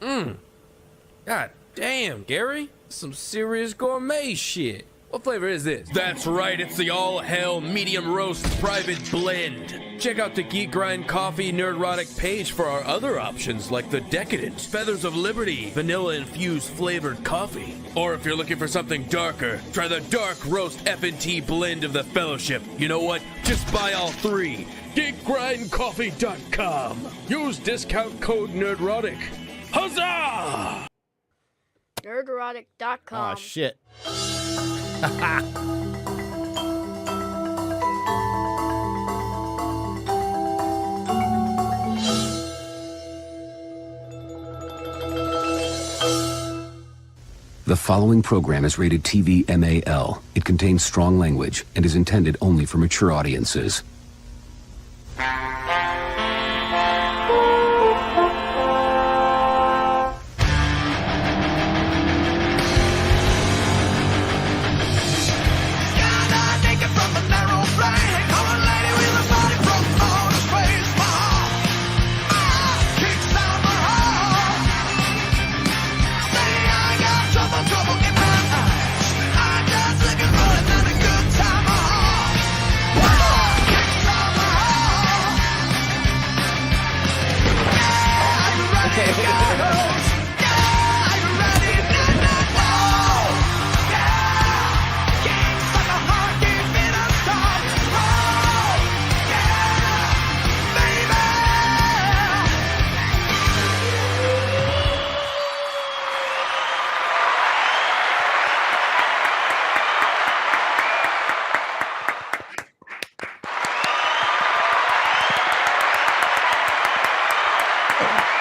God damn, Gary. Some serious gourmet shit. What flavor is this? That's right, it's the all-hell medium roast private blend. Check out the Geek Grind Coffee Nerdrotic page for our other options like the Decadent, Feathers of Liberty, vanilla-infused flavored coffee. Or if you're looking for something darker, try the Dark Roast FNT blend of the Fellowship. You know what? Just buy all three. GeekGrindCoffee.com. Use discount code Nerdrotic. Huzzah! Nerdrotic.com. Oh, shit. The following program is rated TV MAL. It contains strong language and is intended only for mature audiences.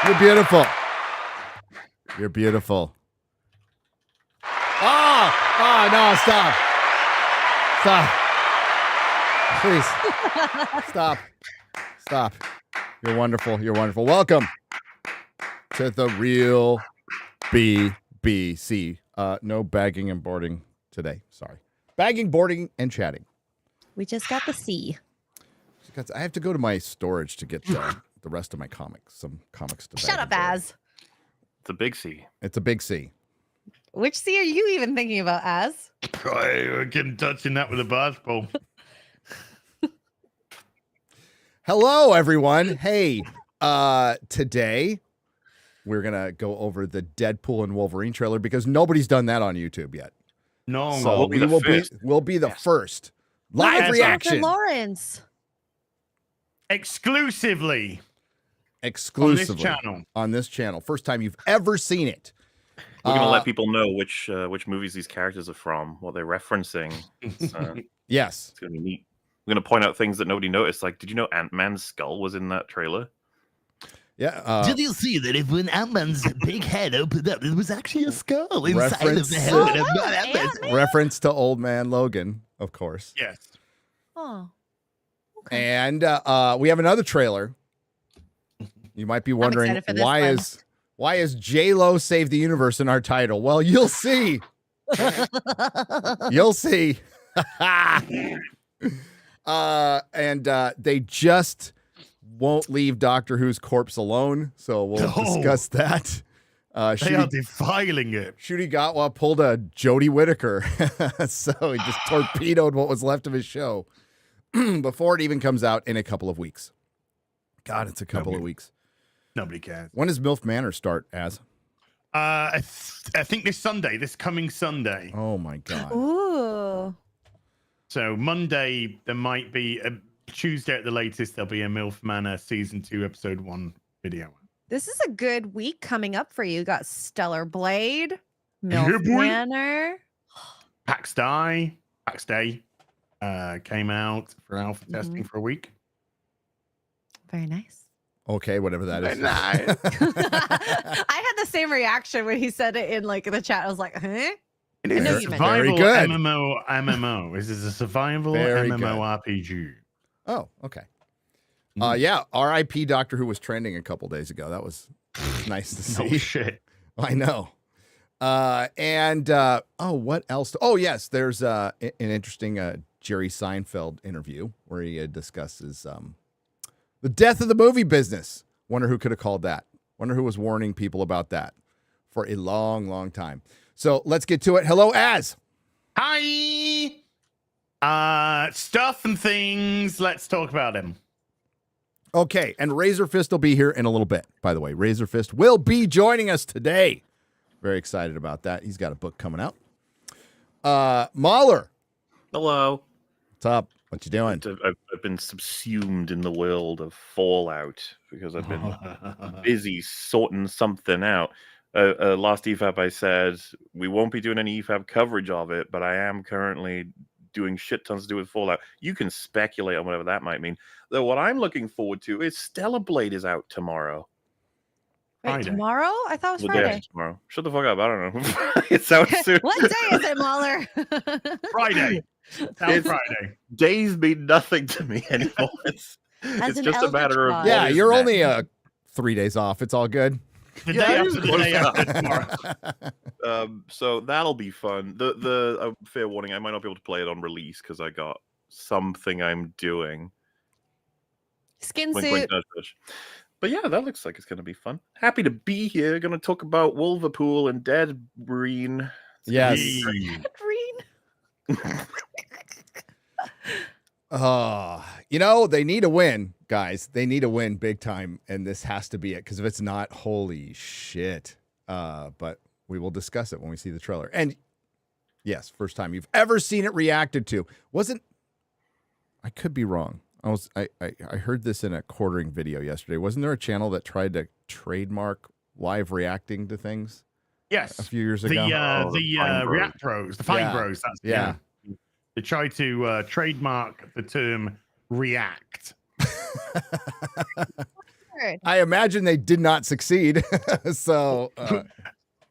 You're beautiful. You're beautiful. Oh, no, stop. Stop. Please. Stop. You're wonderful. You're wonderful. Welcome to the real BBC. No bagging and boarding today. Sorry. Bagging, boarding, and chatting. We just got the C. I have to go to my storage to get the rest of my comics. Some comics to Shut up, Az. It's a big C. It's a big C. Which C are you even thinking about, Az? We're getting touching that with a basketball. Hello, everyone. Hey, today we're going to go over the Deadpool and Wolverine trailer because nobody's done that on YouTube yet. No, so we'll be the first live reaction. Lawrence. Exclusively on this channel. First time you've ever seen it. We're going to let people know which movies these characters are from, what they're referencing. Yes. It's going to be neat. We're going to point out things that nobody noticed. Like, did you know Ant-Man's skull was in that trailer? Yeah. Did you see that if when Ant-Man's big head opened up, it was actually a skull inside of the head of Ant-Man? Reference to Old Man Logan, of course. Yes. Oh. Okay. And we have another trailer. You might be wondering why is J-Lo Save the Universe in our title? Well, you'll see. You'll see. And they just won't leave Doctor Who's corpse alone, so we'll discuss that. They are defiling it. Ncuti Gatwa pulled a Jodie Whittaker, so he just torpedoed what was left of his show before it even comes out in a couple of weeks. God, it's a couple of weeks. Nobody cares. When does MILF Manor start, Az? I think this coming Sunday. Oh my God. Ooh. So Monday, there might be Tuesday at the latest. There'll be a MILF Manor season 2, episode 1 video. This is a good week coming up for you. You got Stellar Blade, MILF Manor, PAX Day came out for alpha testing for a week. Very nice. Okay, whatever that is. I had the same reaction when he said it in like the chat. I was like, huh? It is a survival MMO. This is a survival MMORPG. Oh, okay. Yeah, R.I.P. Doctor Who was trending a couple days ago. That was nice to see. Oh, shit. I know. What else? Oh, yes, there's an interesting Jerry Seinfeld interview where he discusses the death of the movie business. Wonder who could have called that. Wonder who was warning people about that for a long, long time. So let's get to it. Hello, Az. Hi. Stuff and things. Let's talk about him. Okay, and RazörFist will be here in a little bit, by the way. RazörFist will be joining us today. Very excited about that. He's got a book coming out. MauLer. Hello. What's up? What you doing? I've been subsumed in the world of Fallout because I've been busy sorting something out. Last EFAB I said we won't be doing any EFAB coverage of it, but I am currently doing shit tons to do with Fallout. You can speculate on whatever that might mean. Though what I'm looking forward to is Stellar Blade is out tomorrow. Wait, Friday. tomorrow? I thought it was The day Friday. after tomorrow. Shut the fuck up. I don't know. It's out soon. What day is it, MauLer? Friday. It's- Friday. Days mean nothing to me anymore. It's As an just a matter of Eldritch Yeah, what is you're next. only 3 days off. It's all good. The Yeah, day it after is the close day enough. after tomorrow. So that'll be fun. The fair warning, I might not be able to play it on release because I got something I'm doing. Skin Wink, suit. wink, nudge, nudge. But yeah, that looks like it's going to be fun. Happy to be here. Going to talk about Wolverpool and Deadpool. Yes. Green. They need a win, guys. They need a win big time, and this has to be it, because if it's not, holy shit. But we will discuss it when we see the trailer. And yes, first time you've ever seen it reacted to. I could be wrong. I heard this in a quartering video yesterday. Wasn't there a channel that tried to trademark live reacting to things Yes. a few years The ago? Fine Bros. React Bros, the Fine Yeah. Bros. That's Yeah. They tried to trademark the term react. I imagine they did not succeed. So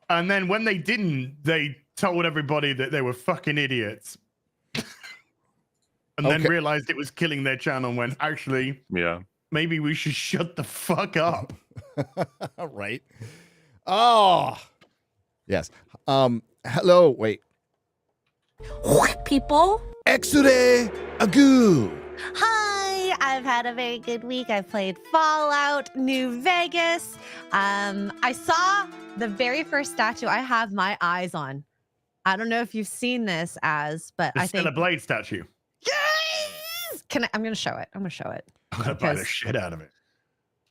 And then when they didn't, they told everybody that they were fucking idiots. And then Okay. realized it was killing their channel and went, actually, Yeah. maybe we should shut the fuck up. right. Oh, yes. Hello. Wait. People. Exure agu. Hi, I've had a very good week. I played Fallout New Vegas. I saw the very first statue I have my eyes on. I don't know if you've seen this, but The I think Stellar Blade statue. yes. I'm going to show it. I'm going to show it. I'm going to buy the Because- shit out of it.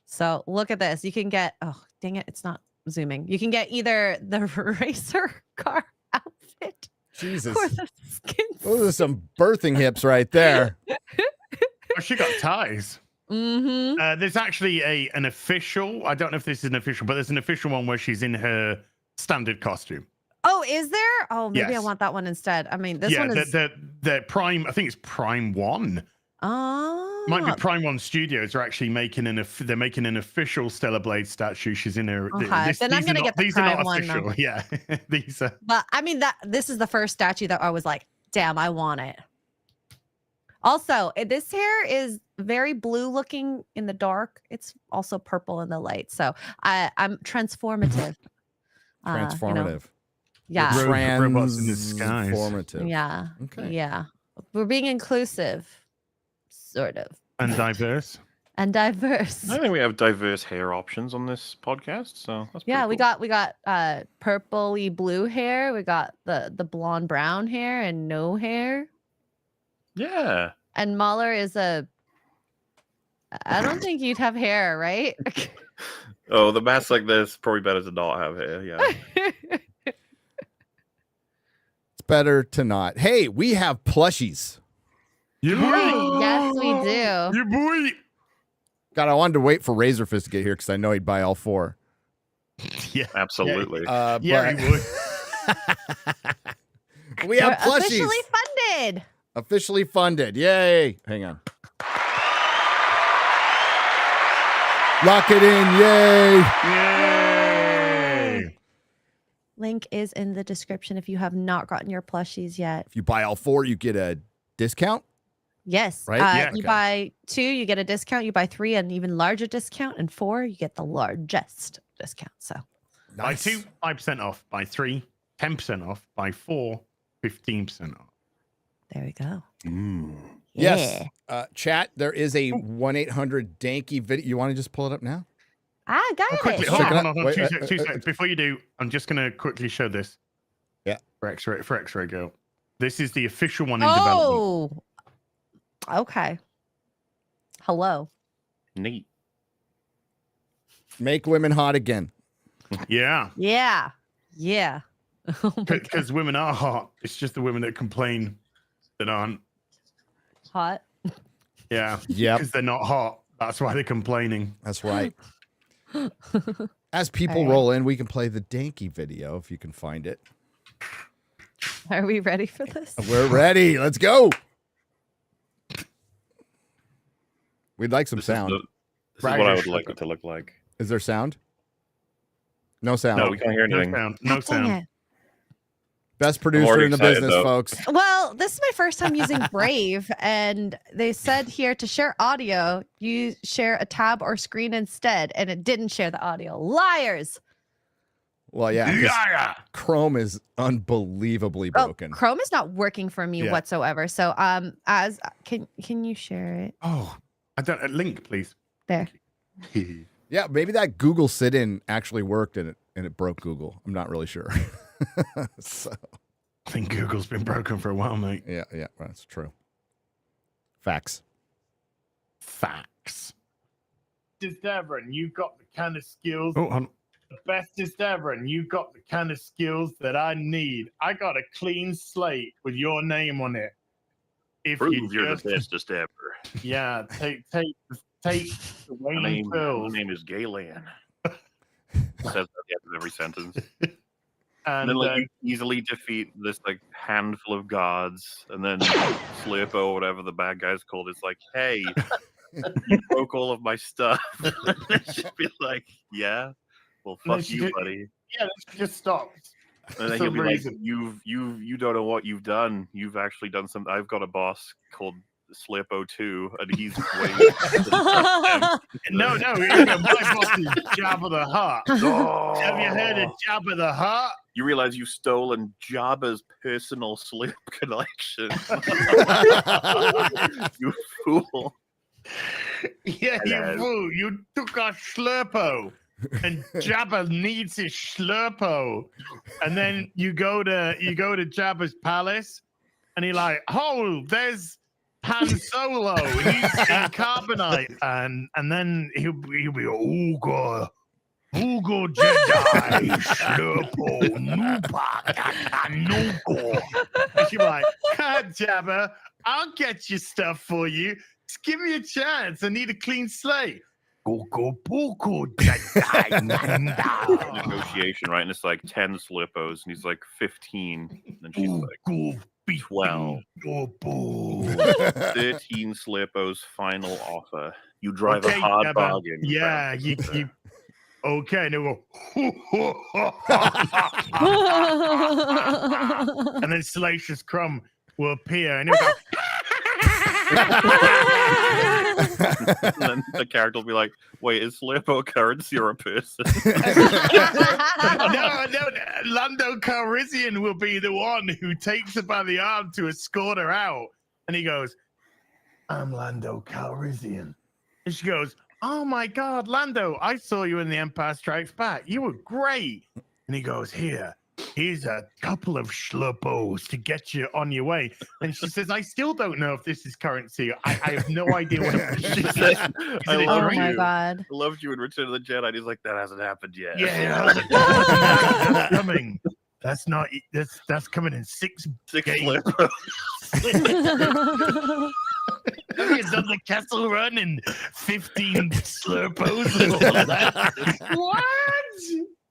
So look at this. You can get. Oh, dang it! It's not zooming. You can get either the racer car outfit Jesus. or the skin. Those are some birthing hips right there. Oh, she got ties. Mm-hmm. There's actually an official. I don't know if this is an official, but there's an official one where she's in her standard costume. Oh, is there? Oh, maybe I Yes. want that one instead. I mean, this yeah, one is. the Prime. I think it's Prime One. Oh, Might be Prime One Studios are actually making they're making an official Stellar Blade statue. She's in her. Okay, then I'm gonna get the these are not Prime one, official. though. Yeah, these are. But I mean this is the first statue that I was like, damn, I want it. Also, this hair is very blue looking in the dark. It's also purple in the light. So I'm transformative. Transformative. Yeah. Robots in disguise. Transformative. Yeah. Okay. Yeah. We're being inclusive, sort of, And diverse. and diverse. I think we have diverse hair options on this podcast, so that's Yeah, pretty cool. we got purpley blue hair. We got the blonde brown hair and no hair. Yeah. And MauLer is I don't think you'd have hair, right? Oh, the mask like this probably better to not have hair. Yeah. It's better to not. Hey, we have plushies. Yeah, boy. Yes, we do. Yeah, boy. God, I wanted to wait for RazörFist to get here because I know he'd buy all four. Yeah, Absolutely. yeah, but he would. we have We're plushies. officially funded. Officially funded. Yay. Hang on. Lock it in. Yay. Yay! Link is in the description if you have not gotten your plushies yet. If you buy all four, you get a discount. Yes. Right? Yeah. You Okay. buy 2, you get a discount. You buy 3, an even larger discount. And 4, you get the largest discount. So Buy 2, 5% off. Buy 3, 10% off. Buy 4, 15% off. there we go. Yes. Chat, there is a 1-800-DANKY video. You want to just pull it up now? I got it. Quickly, Check it hold out. on. Wait, 2 seconds. 2 seconds. Before you do, I'm just going to quickly show this. Yeah. For X-Ray Girl. This is the official one in development. Oh, okay. Hello. Neat. Make women hot again. Yeah. Yeah. Yeah. Oh my God. Because women are hot. It's just the women that complain that aren't. Hot. Yeah. Yep. Because they're not hot. That's why they're complaining. That's right. As people All right. roll in, we can play the Danky video if you can find it. Are we ready for this? We're ready. Let's go. We'd like some This sound. is what I would like it to look like. Is there sound? No sound. No, we can't hear anything. No Dang sound. it. Best producer already in the excited, business, though. folks. Well, this is my first time using Brave, and they said here to share audio, you share a tab or screen instead, and it didn't share the audio. Liars! Well, yeah. 'cause Chrome is unbelievably broken. Oh, Chrome is not working for me Yeah. whatsoever. So, as can you share it Oh, I don't. A link, please. there? Yeah, maybe that Google sit-in actually worked and it broke Google. I'm not really sure. So, I think Google's been broken for a while, mate. yeah, that's true. Facts. Facts. Bestest ever, and you got the kind of skills, Oh, hold on. the bestest ever, and you got the kind of skills that I need. I got a clean slate with your name on it. If Prove you're the bestest ever. yeah, take the My Wayne name, pills, is Gaylan. Says at the end of every sentence. And and then like you easily defeat this like handful of gods, and then Slurpo, whatever the bad guy's called, is like, "Hey, you broke all of my stuff." It should be like, "Yeah, well, And then fuck she you, did- buddy." yeah, let's just stop. And then For he'll be some like, reason. "You don't know what you've done. You've actually done something. I've got a boss called Slurpo 2, and he's way." No, my boss is Jabba the Hutt. Oh. Have you heard of Jabba the Hutt? You realize you've stolen Jabba's personal slip collection. You fool. Yeah, Hello. you fool. You took our Slurpo. And Jabba needs his Slurpo. And then you go to Jabba's palace, and you're like, oh, there's Han Solo. He's in carbonite. And then he'll be Ooga Jedi Slurpo Nupa Nuko. And she'll be like, Jabba, I'll get your stuff for you. Just give me a chance. I need a clean slate. Negotiation, right? And it's like 10 Slurpos, and he's like 15. And she's like 12. 13 Slurpos final offer. You drive a hard Jabba. bargain. Yeah, you okay, and he'll go, and then Salacious Crumb will appear, and he'll go, And then the character will be like, wait, is Slurpo a currency or a person? no, Lando Calrissian will be the one who takes her by the arm to escort her out. And he goes, I'm Lando Calrissian. And she goes, oh my God, Lando, I saw you in The Empire Strikes Back. You were great. And he goes, here's a couple of Slurpos to get you on your way. And she says, I still don't know if this is currency. I have no idea what it is. She Is said, it I a love Oh drink? my you. God. I loved you in Return of the Jedi. And he's like, that hasn't happened yet. Yeah, that's coming. That's coming in 6 6 games. Slurpos. Have you done the Kessel Run and 15 Slurpos and all of that? What?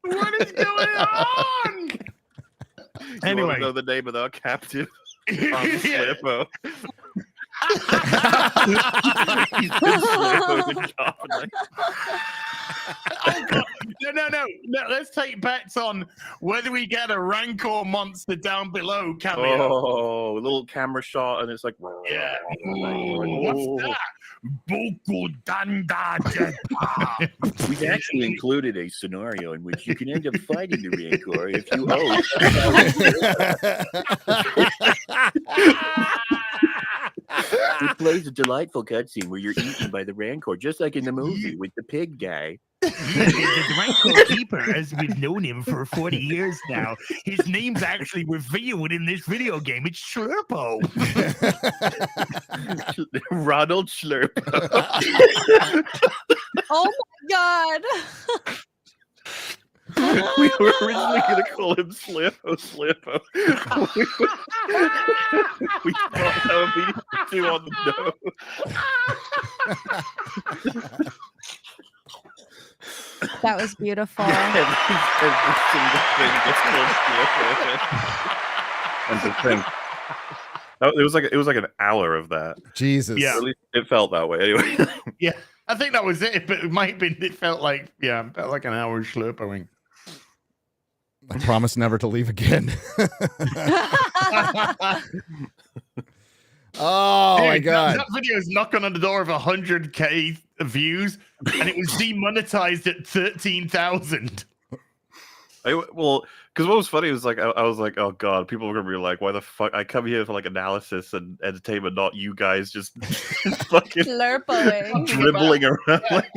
What is going on? You Anyway. want to know the name of our captive? Slurpo. He's been Slurpoed in carbonite. Oh, God. No. Let's take bets on whether we get a Rancor monster down below cameo. Oh, a little camera shot, and it's like, Yeah. What's that? Boku Danda Jetpa. We've actually included a scenario in which you can end up fighting the Rancor if you It plays a delightful cutscene where you're eaten by the Rancor, just like in the movie with the pig guy. The Rank Keeper, as we've known him for 40 years now, his name's actually revealed in this video game. It's Slurpo. Ronald Slurpo. Oh my god. We were originally going to call him Slurpo. We thought that would be too on the nose. That was beautiful. Every single thing gets called Slurpo. And to think, it was like an hour of that. Jesus. Yeah. At least it felt that way anyway. Yeah, I think that was it, but it might have been. It felt like an hour of Slurpoing. I promise never to leave again. Oh, Dude, my God. That video has knocked on the door of 100K views, and it was demonetized at 13,000. Well, because what was funny was like I was like, oh god, people are gonna be like, why the fuck? I come here for like analysis and entertainment, not you guys just fucking Slurpoing. dribbling around. Like,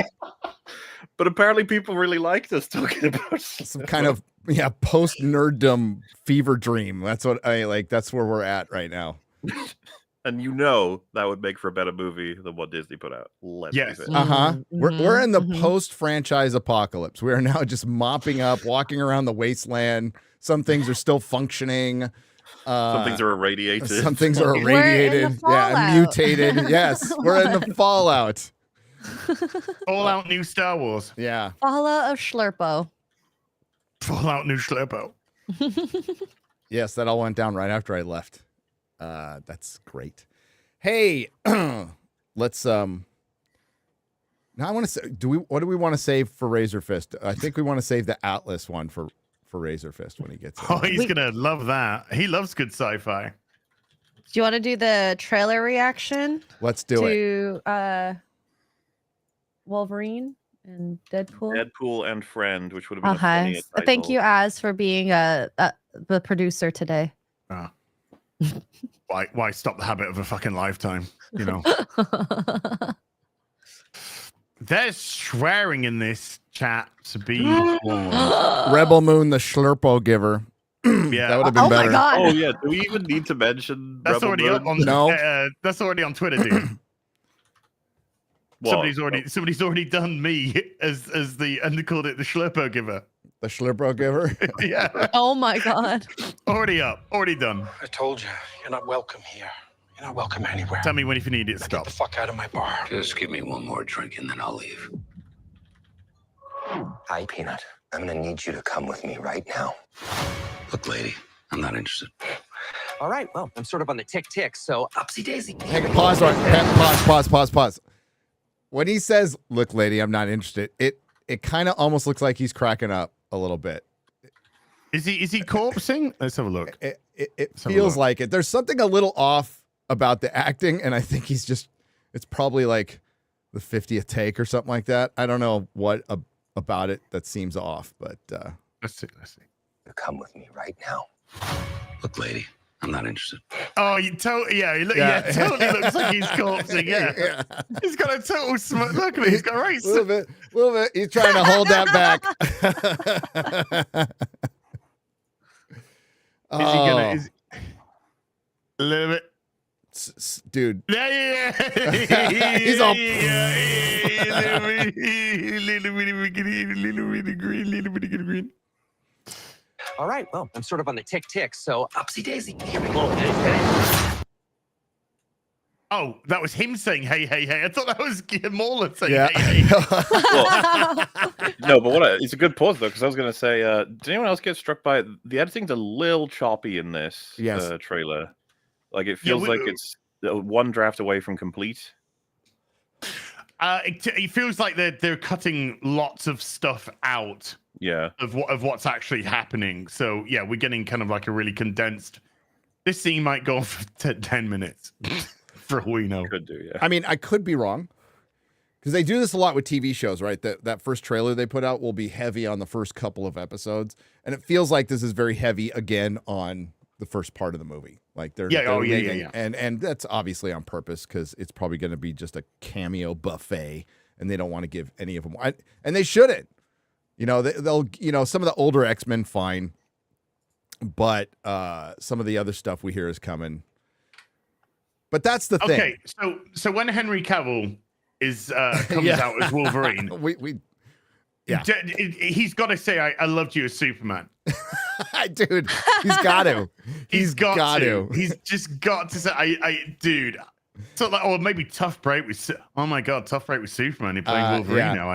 but apparently, people really liked us talking about Some kind of post nerddom fever dream. That's what I like. That's where we're at right now. And that would make for a better movie than what Disney put out. Let's be fair. We're in the post franchise apocalypse. We are now just mopping up, walking around the wasteland. Some things are still functioning. Some things are irradiated. Some things are irradiated. And mutated. Yes, we're in the fallout. Fallout New Star Wars. Yeah. Fallout of Slurpo. Fallout New Slurpo. Yes, that all went down right after I left. That's great. Hey, let's now I want to say, what do we want to save for RazörFist? I think we want to save the Atlas one for RazörFist when he gets it. Oh, he's gonna love that. He loves good sci-fi. Do you want to do the trailer reaction? Let's do it. To Wolverine and Deadpool. Deadpool and Friend, which would have been a Okay. funny title. Thank you, Az, for being the producer today. Why stop the habit of a fucking lifetime? You know. There's swearing in this chat to be Rebel Moon, the Slurpo giver. Yeah, that would have been better. My God. Oh yeah, do we even need to mention that's Rebel already Moon? up on that's already on Twitter, dude. What? Somebody's already done me as the and they called it the Slurpo giver. The Slurpo giver. Yeah. Oh my God. Already up. Already done. I told you, you're not welcome here. You're not welcome anywhere. Tell me when if you need it. Stop. Get the fuck out of my bar. Just give me one more drink and then I'll leave. Hi, Peanut. I'm gonna need you to come with me right now. Look, lady, I'm not interested. All right, well, I'm sort of on the tick, so upsy daisy. Hang on, pause. When he says, "Look, lady, I'm not interested," it kind of almost looks like he's cracking up a little bit. Is he corpsing? Let's have a look. It feels like it. There's something a little off about the acting, and I think it's probably like the 50th take or something like that. I don't know what about it that seems off, but let's see. Come with me right now. Look, lady, I'm not interested. Oh, you totally, totally looks like he's corpsing. Yeah. He's got a total smut. Look at me. He's got a race. little bit. He's trying to hold that back. Is he gonna? A little bit. Dude. Yeah. He's all. Little bit green. All right, well, I'm sort of on the tick, so upsy daisy. Oh, that was him saying, hey. I thought that was MauLer saying, Yeah. hey. No, but it's a good pause, though, because I was going to say, did anyone else get struck by the editing's a little choppy in this trailer? Like, it feels like it's one draft away from complete. It feels like they're cutting lots of stuff out. Yeah. Of what's actually happening. So yeah, we're getting kind of like a really condensed. This scene might go for 10 minutes, for all we know. Could do, yeah. I mean, I could be wrong, because they do this a lot with TV shows, right? That first trailer they put out will be heavy on the first couple of episodes, and it feels like this is very heavy again on the first part of the movie. Like they're making, and that's obviously on purpose, because it's probably going to be just a cameo buffet and they don't want to give any of them. And they shouldn't. You know, they'll, you know, some of the older X-Men, fine. But some of the other stuff we hear is coming. But that's the thing. Okay, so when Henry Cavill comes out as Wolverine, he's got to say, "I loved you as Superman." Dude, he's got to. He's got to. He's just got to say, dude. So, like, or maybe Tough Break with. Oh my God, Tough Break with Superman. He playing Wolverine now.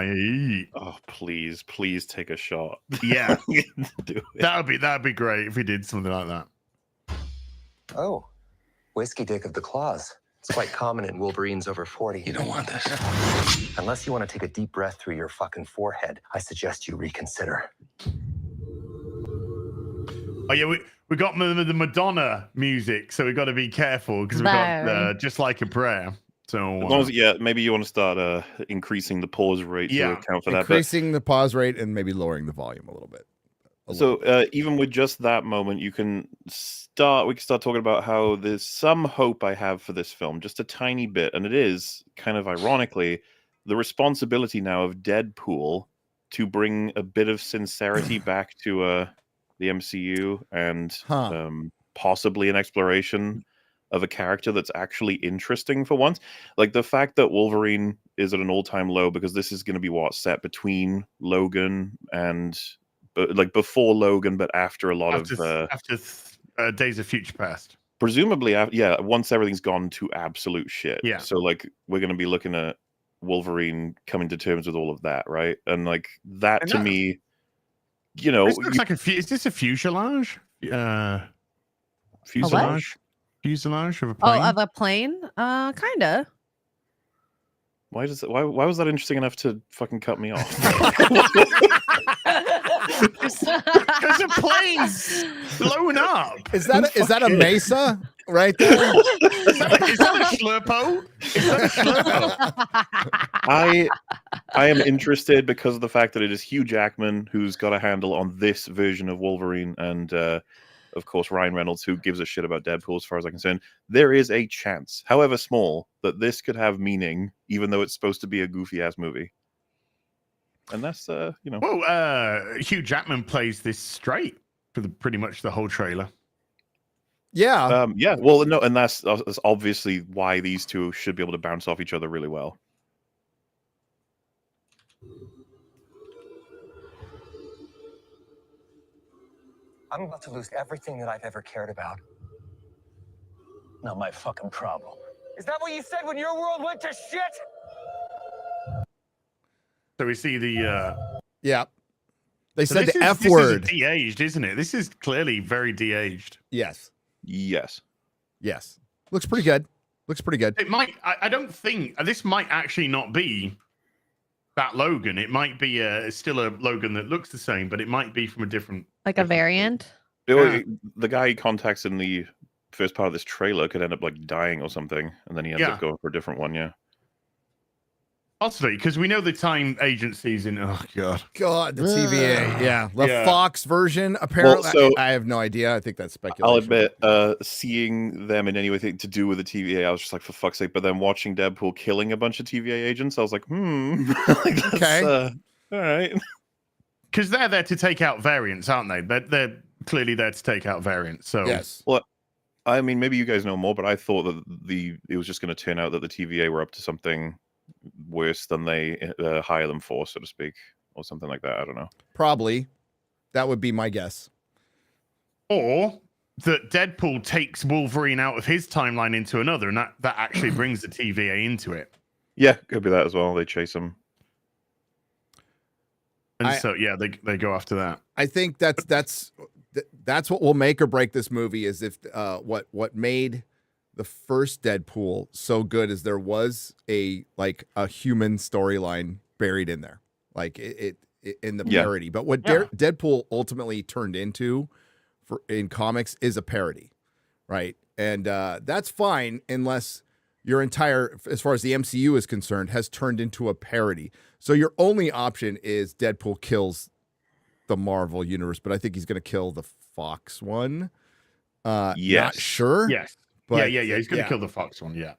Oh, please take a shot. Yeah, do it. That'd be great if he did something like that. Oh, whiskey dick of the claws. It's quite common in Wolverines over 40. You don't want this. Unless you want to take a deep breath through your fucking forehead, I suggest you reconsider. Oh yeah, we got the Madonna music, so we got to be careful because we got Just Like a Prayer. So as long as, maybe you want to start increasing the pause rate to account for that. Increasing the pause rate and maybe lowering the volume a little bit. Even with just that moment, we can start talking about how there's some hope I have for this film, just a tiny bit, and it is kind of ironically the responsibility now of Deadpool to bring a bit of sincerity back to the MCU and possibly an exploration of a character that's actually interesting for once. Like the fact that Wolverine is at an all-time low, because this is going to be set between Logan and like before Logan, but after a lot after Days of Future Past. Presumably, once everything's gone to absolute shit. Yeah. So like we're going to be looking at Wolverine coming to terms with all of that, right? And like that to me, you know, this looks like is this a fuselage? Fuselage? Fuselage of a plane? Oh, of a plane? Kinda. Why was that interesting enough to fucking cut me off? Because the plane's blown up. Is that a mesa right there? Is that a Slurpo? I am interested because of the fact that it is Hugh Jackman who's got a handle on this version of Wolverine, and of course Ryan Reynolds, who gives a shit about Deadpool as far as I'm concerned. There is a chance, however small, that this could have meaning, even though it's supposed to be a goofy ass movie. And that's you know. Well, Hugh Jackman plays this straight for pretty much the whole trailer. Yeah. Yeah. Well, no, and that's obviously why these two should be able to bounce off each other really well. I'm about to lose everything that I've ever cared about. Not my fucking problem. Is that what you said when your world went to shit? So we see the yeah. They said the F word. This is de-aged, isn't it? This is clearly very de-aged. Yes. Yes. Looks pretty good. It might. I don't think this might actually not be that Logan. It might be still a Logan that looks the same, but it might be from a different, like a variant. The guy he contacts in the first part of this trailer could end up like dying or something, and then he ends up going for a different one. Yeah. Possibly, because we know the time agencies in. Oh God, the TVA. Yeah, the Fox version. Apparently, I have no idea. I think that's speculation. I'll admit, seeing them in anything to do with the TVA, I was just like, for fuck's sake. But then watching Deadpool killing a bunch of TVA agents, I was like, like, okay, all right. Because they're there to take out variants, aren't they? They're clearly there to take out variants. So yes. Well, I mean, maybe you guys know more, but I thought that it was just going to turn out that the TVA were up to something worse than they hire them for, so to speak, or something like that. I don't know. Probably. That would be my guess. Or that Deadpool takes Wolverine out of his timeline into another, and that actually brings the TVA into it. Yeah, could be that as well. They chase him. And they go after that. I think that's what will make or break this movie is if what made the first Deadpool so good is there was a human storyline buried in there, like it in the parody. But what Deadpool ultimately turned into in comics is a parody, right? And that's fine unless your entire, as far as the MCU is concerned, has turned into a parody. So your only option is Deadpool kills the Marvel universe, but I think he's going to kill the Fox one. Yes. Not sure. Yes. But yeah. He's going to kill the Fox one. Yeah.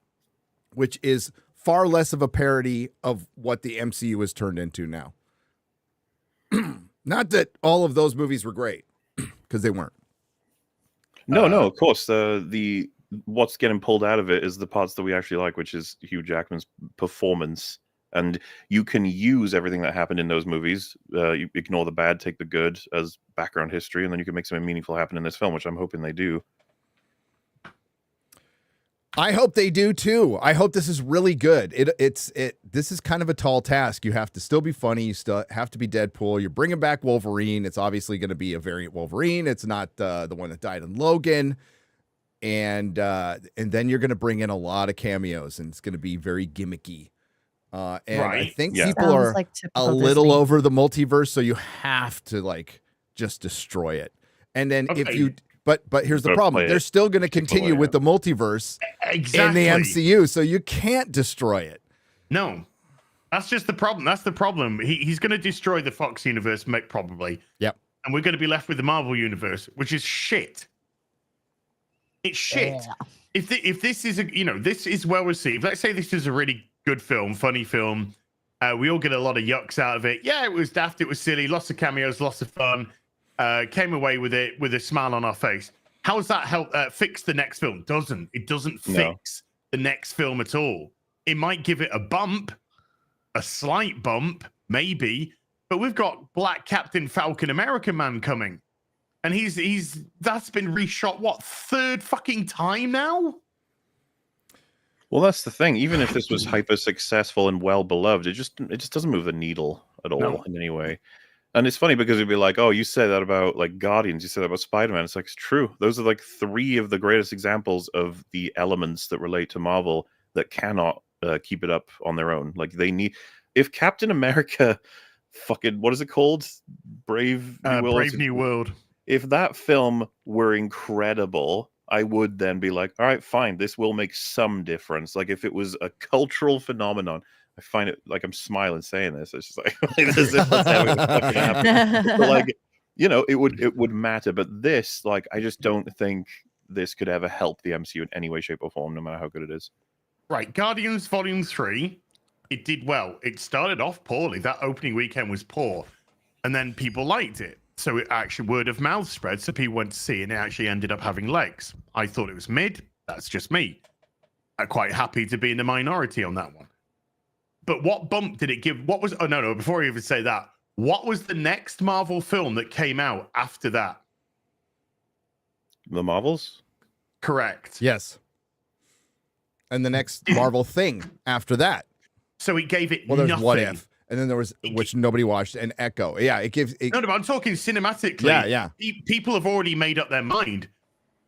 Which is far less of a parody of what the MCU has turned into now. Not that all of those movies were great, because they weren't. No, of course. The what's getting pulled out of it is the parts that we actually like, which is Hugh Jackman's performance. And you can use everything that happened in those movies. You ignore the bad, take the good as background history, and then you can make something meaningful happen in this film, which I'm hoping they do. I hope they do too. I hope this is really good. This is kind of a tall task. You have to still be funny. You still have to be Deadpool. You're bringing back Wolverine. It's obviously going to be a variant Wolverine. It's not the one that died in Logan. And then you're going to bring in a lot of cameos, and it's going to be very gimmicky. I think people are like a little Disney. Over the multiverse, so you have to like just destroy it. And then if you. But here's the problem. They're still going to continue with the multiverse in the MCU, so you can't destroy it. No. That's just the problem. That's the problem. He's going to destroy the Fox universe, probably. Yep. And we're going to be left with the Marvel universe, which is shit. It's shit. Yeah. If this is this is well received. Let's say this is a really good film, funny film. We all get a lot of yucks out of it. Yeah, it was daft. It was silly. Lots of cameos. Lots of fun. Came away with it with a smile on our face. How does that help fix the next film? It doesn't fix the next film at all. It might give it a bump, a slight bump, maybe, but we've got Black Captain Falcon American Man coming, and that's been reshot what, third fucking time now? Well, that's the thing. Even if this was hyper successful and well beloved, it just doesn't move the needle at all in any way. And it's funny because it'd be like, oh, you said that about like Guardians, you said that about Spider-Man. It's like, it's true. Those are like three of the greatest examples of the elements that relate to Marvel that cannot keep it up on their own. Like they need, if Captain America fucking, what is it called? Brave New World. If that film were incredible, I would then be like, all right, fine, this will make some difference. Like if it was a cultural phenomenon, I find it like I'm smiling saying this. It's just like, as if that's how it fucking happened. But like, it would matter. But this, like, I just don't think this could ever help the MCU in any way, shape, or form, no matter how good it is. Right, Guardians Volume 3, it did well. It started off poorly. That opening weekend was poor, and then people liked it. So it actually word of mouth spread. So people went to see it, and it actually ended up having legs. I thought it was mid. That's just me. I'm quite happy to be in the minority on that one. But what bump did it give? What was? Oh no! Before I even say that, what was the next Marvel film that came out after that? The Marvels? Correct. Yes. And the next Marvel thing after that. So it gave it. Well, there's nothing. What If, and then there was which nobody watched, and Echo. Yeah, it gives. No, but I'm talking cinematically. Yeah. People have already made up their mind.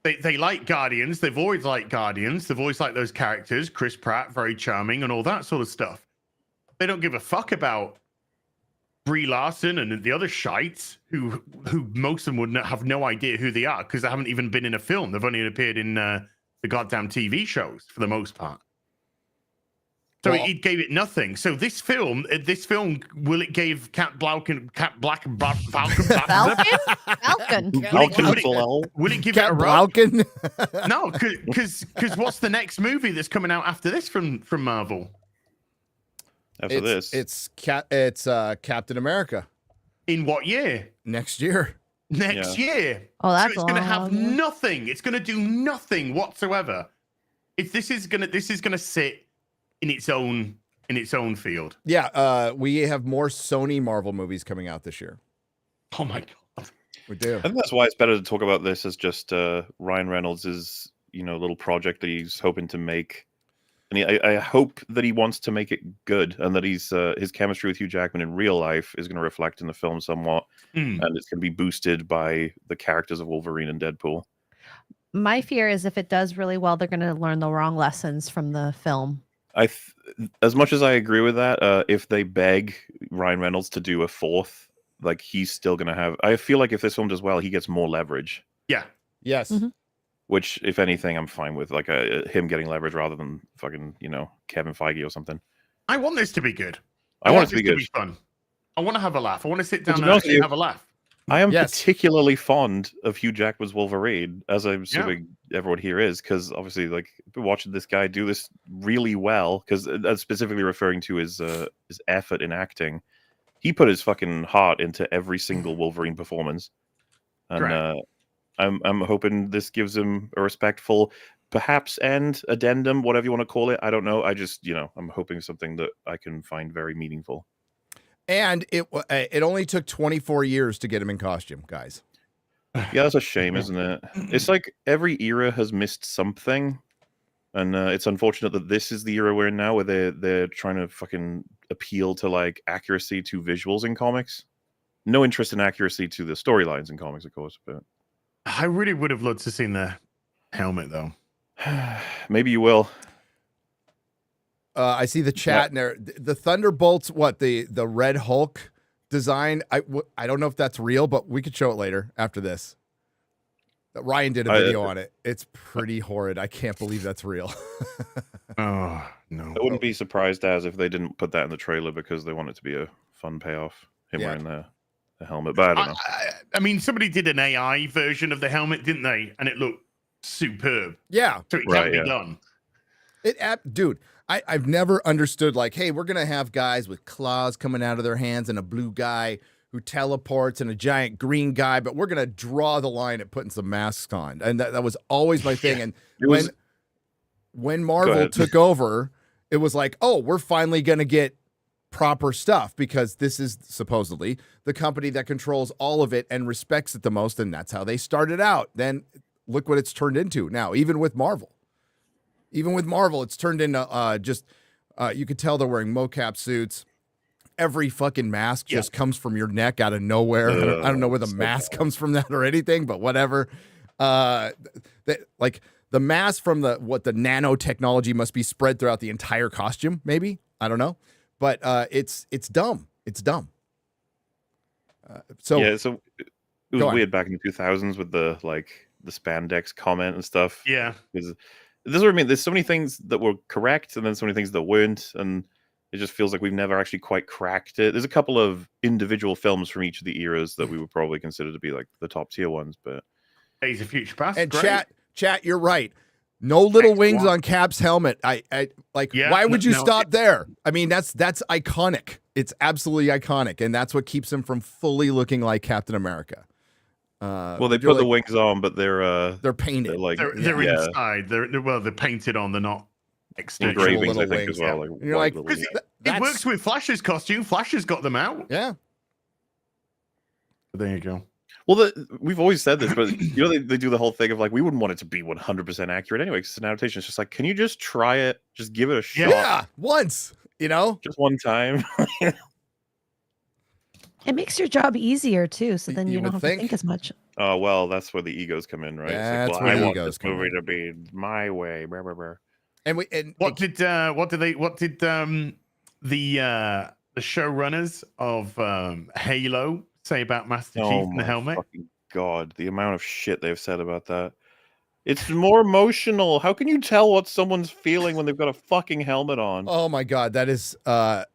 They like Guardians. They've always liked Guardians. They've always liked those characters. Chris Pratt, very charming, and all that sort of stuff. They don't give a fuck about Brie Larson and the other shites who most of them would have no idea who they are because they haven't even been in a film. They've only appeared in the goddamn TV shows for the most part. So it gave it nothing. So this film, will it give Falcon? Will it give it a run? No, because what's the next movie that's coming out after this from Marvel? After this, it's Captain America. In what year? Next year. Next year. Oh, that's so it's going to have nothing. It's going to do nothing whatsoever. This is going to sit in its own field. Yeah. We have more Sony Marvel movies coming out this year. Oh my god. We do. I think that's why it's better to talk about this as just Ryan Reynolds' little project that he's hoping to make. And I hope that he wants to make it good, and that his chemistry with Hugh Jackman in real life is going to reflect in the film somewhat, and it's going to be boosted by the characters of Wolverine and Deadpool. My fear is if it does really well, they're going to learn the wrong lessons from the film. As much as I agree with that, if they beg Ryan Reynolds to do a fourth, like he's still going to have. I feel like if this film does well, he gets more leverage. Yeah. Yes. Mm-hmm. Which, if anything, I'm fine with, like him getting leverage rather than fucking, Kevin Feige or something. I want this to be good. I want it to be good. To be fun. I want to have a laugh. I want to sit down and actually have a laugh. I am Yes. particularly fond of Hugh Jackman's Wolverine, as I'm assuming everyone here is, because obviously, like, watching this guy do this really well, because specifically referring to his effort in acting, he put his fucking heart into every single Wolverine performance, and I'm hoping this gives him a respectful, perhaps end addendum, whatever you want to call it. I don't know. I just, I'm hoping something that I can find very meaningful. And it only took 24 years to get him in costume, guys. Yeah, that's a shame, isn't it? It's like every era has missed something, and it's unfortunate that this is the era we're in now, where they're trying to fucking appeal to like accuracy to visuals in comics. No interest in accuracy to the storylines in comics, of course. But I really would have loved to seen the helmet though. maybe you will. I see the chat in there. The Thunderbolts, the Red Hulk design. I don't know if that's real, but we could show it later after this. Ryan did a video on it. It's pretty horrid. I can't believe that's real. Oh no! I wouldn't be surprised if they didn't put that in the trailer because they want it to be a fun payoff. Him wearing the helmet, but I don't know. I mean, somebody did an AI version of the helmet, didn't they? And it looked superb. Yeah, so it can be done. Dude. I've never understood, like, hey, we're going to have guys with claws coming out of their hands and a blue guy who teleports and a giant green guy, but we're going to draw the line at putting some masks on. And that was always my thing. And when Marvel took over, it was like, oh, we're finally going to get proper stuff because this is supposedly the company that controls all of it and respects it the most. And that's how they started out. Then look what it's turned into now, even with Marvel. Even with Marvel, it's turned into you could tell they're wearing mocap suits. Every fucking mask just comes from your neck out of nowhere. I don't know where the mask comes from that or anything, but whatever. Like the mask from the nanotechnology must be spread throughout the entire costume, maybe. I don't know. But it's dumb. It's dumb. So it was weird back in the 2000s with the spandex comment and stuff. Yeah. Because this is what I mean. There's so many things that were correct and then so many things that weren't. And it just feels like we've never actually quite cracked it. There's a couple of individual films from each of the eras that we would probably consider to be like the top tier ones. But Days of Future Past. And great. chat, you're right. No little wings on Cap's helmet. Why would you stop there? I mean, that's iconic. It's absolutely iconic. And that's what keeps him from fully looking like Captain America. Well, they put the wings on, but they're painted. They're inside. They're painted on. They're not external. Engravings, I think, as well. And you're like, it works with Flash's costume. Flash has got them out. Yeah. There you go. Well, we've always said this, but they do the whole thing of like, we wouldn't want it to be 100% accurate anyway, because it's an adaptation. It's just like, can you just try it? Just give it a shot. Yeah, once, just one time. It makes your job easier too, so then you don't have to think as much. Oh well, that's where the egos come in, right? That's it's like, where I the want egos this movie to be my way. Blah, blah, blah. And what did the showrunners of Halo say about Master Chief and the helmet? Fucking God, the amount of shit they've said about that. It's more emotional. How can you tell what someone's feeling when they've got a fucking helmet on? Oh my God, that is That's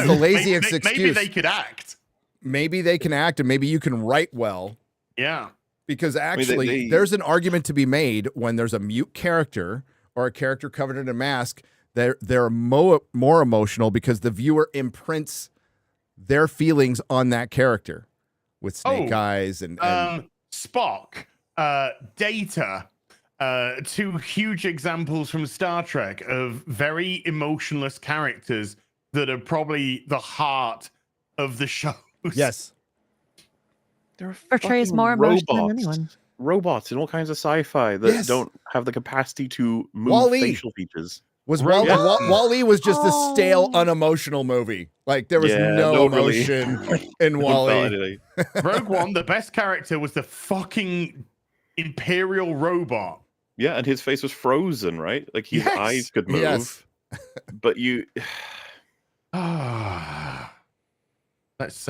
the laziest excuse. Maybe they could act. Maybe they can act, and maybe you can write well. Yeah. Because actually, there's an argument to be made when there's a mute character or a character covered in a mask. They're more emotional because the viewer imprints their feelings on that character with snake eyes and Spock, Data. Two huge examples from Star Trek of very emotionless characters that are probably the heart of the show. Yes. They're portrays more emotion than anyone. Robots in all kinds of sci-fi that don't have the capacity to move facial features. WALL-E was just a stale, unemotional movie. Like there was no emotion in WALL-E. Rogue One, the best character was the fucking Imperial robot. Yeah, and his face was frozen, right? Like his eyes could move. But you let's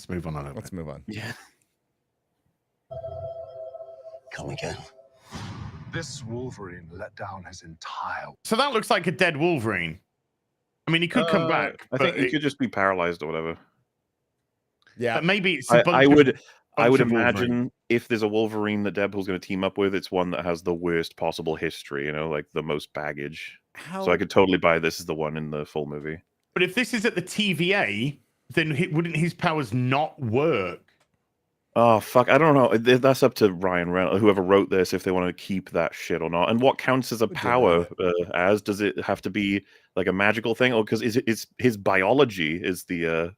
move on. Let's move on. Yeah. Come again. This Wolverine let down his entire. So that looks like a dead Wolverine. I mean, he could come back. I think he could just be paralyzed or whatever. Yeah. But maybe it's I would Wolverine. imagine if there's a Wolverine that Deadpool's going to team up with, it's one that has the worst possible history, like the most baggage. So I could totally buy this as the one in the full movie. But if this is at the TVA, then wouldn't his powers not work? Oh, fuck. I don't know. That's up to Ryan Reynolds, whoever wrote this, if they want to keep that shit or not. And what counts as a power as? Does it have to be like a magical thing? Or because it's his biology is the...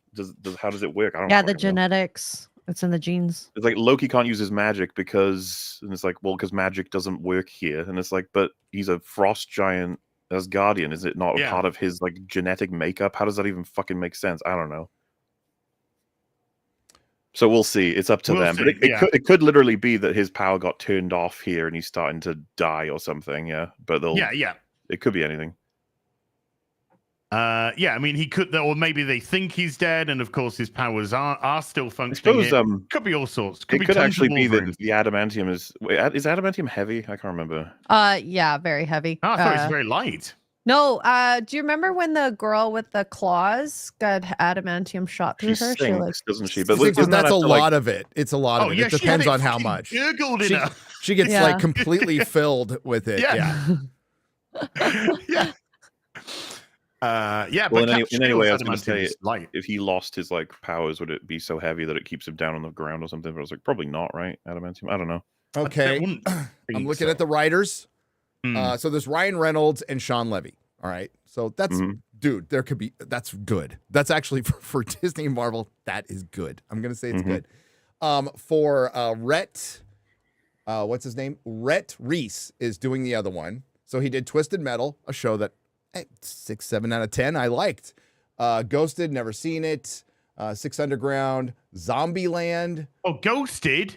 how does it work? I don't Yeah, the genetics. It's in the genes. It's like Loki can't use his magic because... And it's like, well, because magic doesn't work here. And it's like, but he's a frost giant Asgardian. Is it not a part of his like genetic makeup? How does that even fucking make sense? I don't know. So we'll see. It's up to them. But it could literally be that his power got turned off here and he's starting to die or something. Yeah, but it could be anything. Yeah, I mean, he could, or maybe they think he's dead, and of course his powers are still functioning. I suppose, could be all sorts. It could actually be that the adamantium is. Wait, is adamantium heavy? I can't remember. Yeah, very heavy. Oh, I thought it was very light. No, do you remember when the girl with the claws got adamantium shot through her? Sinks, doesn't she? But that's a lot of it. It's a lot of it. It depends on how much. She gets like completely filled with it. Yeah. Yeah. Well, but in any way, I was going to say, if he lost his like powers, would it be so heavy that it keeps him down on the ground or something? But I was like, probably not, right? Adamantium. I don't know. Okay, I'm looking at the writers. So there's Ryan Reynolds and Sean Levy. All right, so that's dude. There could be that's good. That's actually for Disney and Marvel. That is good. I'm gonna say it's good. For Rhett, what's his name? Rhett Reese is doing the other one. So he did Twisted Metal, a show that 6, 7 out of 10 I liked. Ghosted, never seen it. 6 Underground, Zombieland. Oh, Ghosted.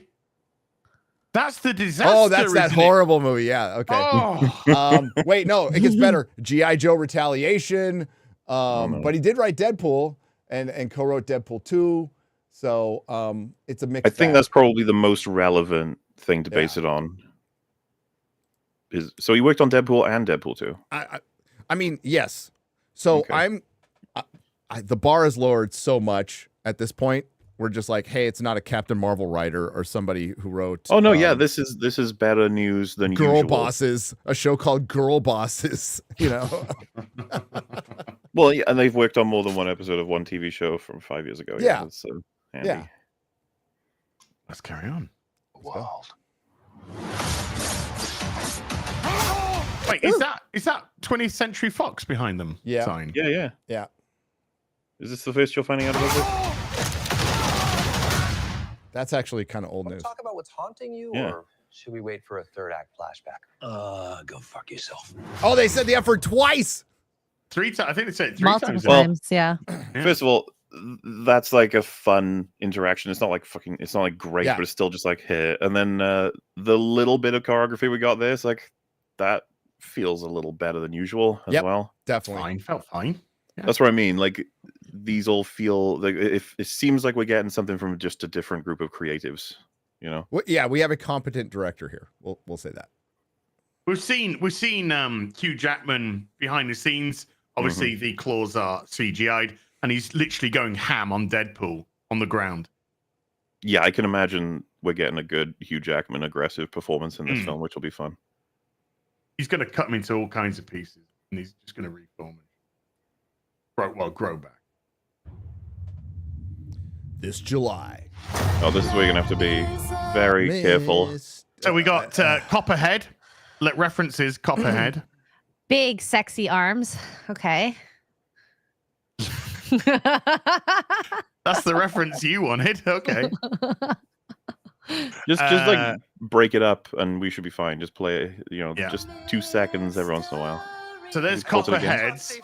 That's the disaster. Oh, that's that horrible movie. Yeah. Okay. Oh. Wait, no, it gets better. G.I. Joe Retaliation. But he did write Deadpool and co-wrote Deadpool 2. So it's a mix. I think that's probably the most relevant thing to base it on. So he worked on Deadpool and Deadpool 2. I mean, yes. So the bar is lowered so much at this point. We're just like, hey, it's not a Captain Marvel writer or somebody who wrote. Oh no, this is better news than Girl usual. Bosses, a show called Girl Bosses. Well, yeah, and they've worked on more than one episode of one TV show from 5 years ago. Yeah, that's handy. Let's carry on. World. Wait, is that 20th Century Fox behind them? Yeah. Sign? Yeah. Is this the first you're finding out about this? That's actually kind of old news. Talk about what's haunting you, or should we wait for a third act flashback? Go fuck yourself. Oh, they said the F word twice. 3 times. I think they said it 3 Multiple times. times. Yeah. First of all, that's like a fun interaction. It's not like it's not like great, but it's still just like here. And then the little bit of choreography we got there, it's like that feels a little better than usual as well. Definitely. Fine. Felt fine. Yeah. That's what I mean. Like these all feel like if it seems like we're getting something from just a different group of creatives, Well, yeah, we have a competent director here. We'll say that. We've seen Hugh Jackman behind the scenes. Obviously, the claws are CGI'd, and he's literally going ham on Deadpool on the ground. Yeah, I can imagine we're getting a good Hugh Jackman aggressive performance in this film, which will be fun. He's going to cut him into all kinds of pieces, and he's just going to reform it. Grow back. This July. Oh, this is where you're going to have to be very careful. So we got Copperhead. References Copperhead. Big, sexy arms. Okay. That's the reference you wanted. Okay. Just like break it up and we should be fine. Just play, just 2 seconds every once in a while. So there's Copperheads.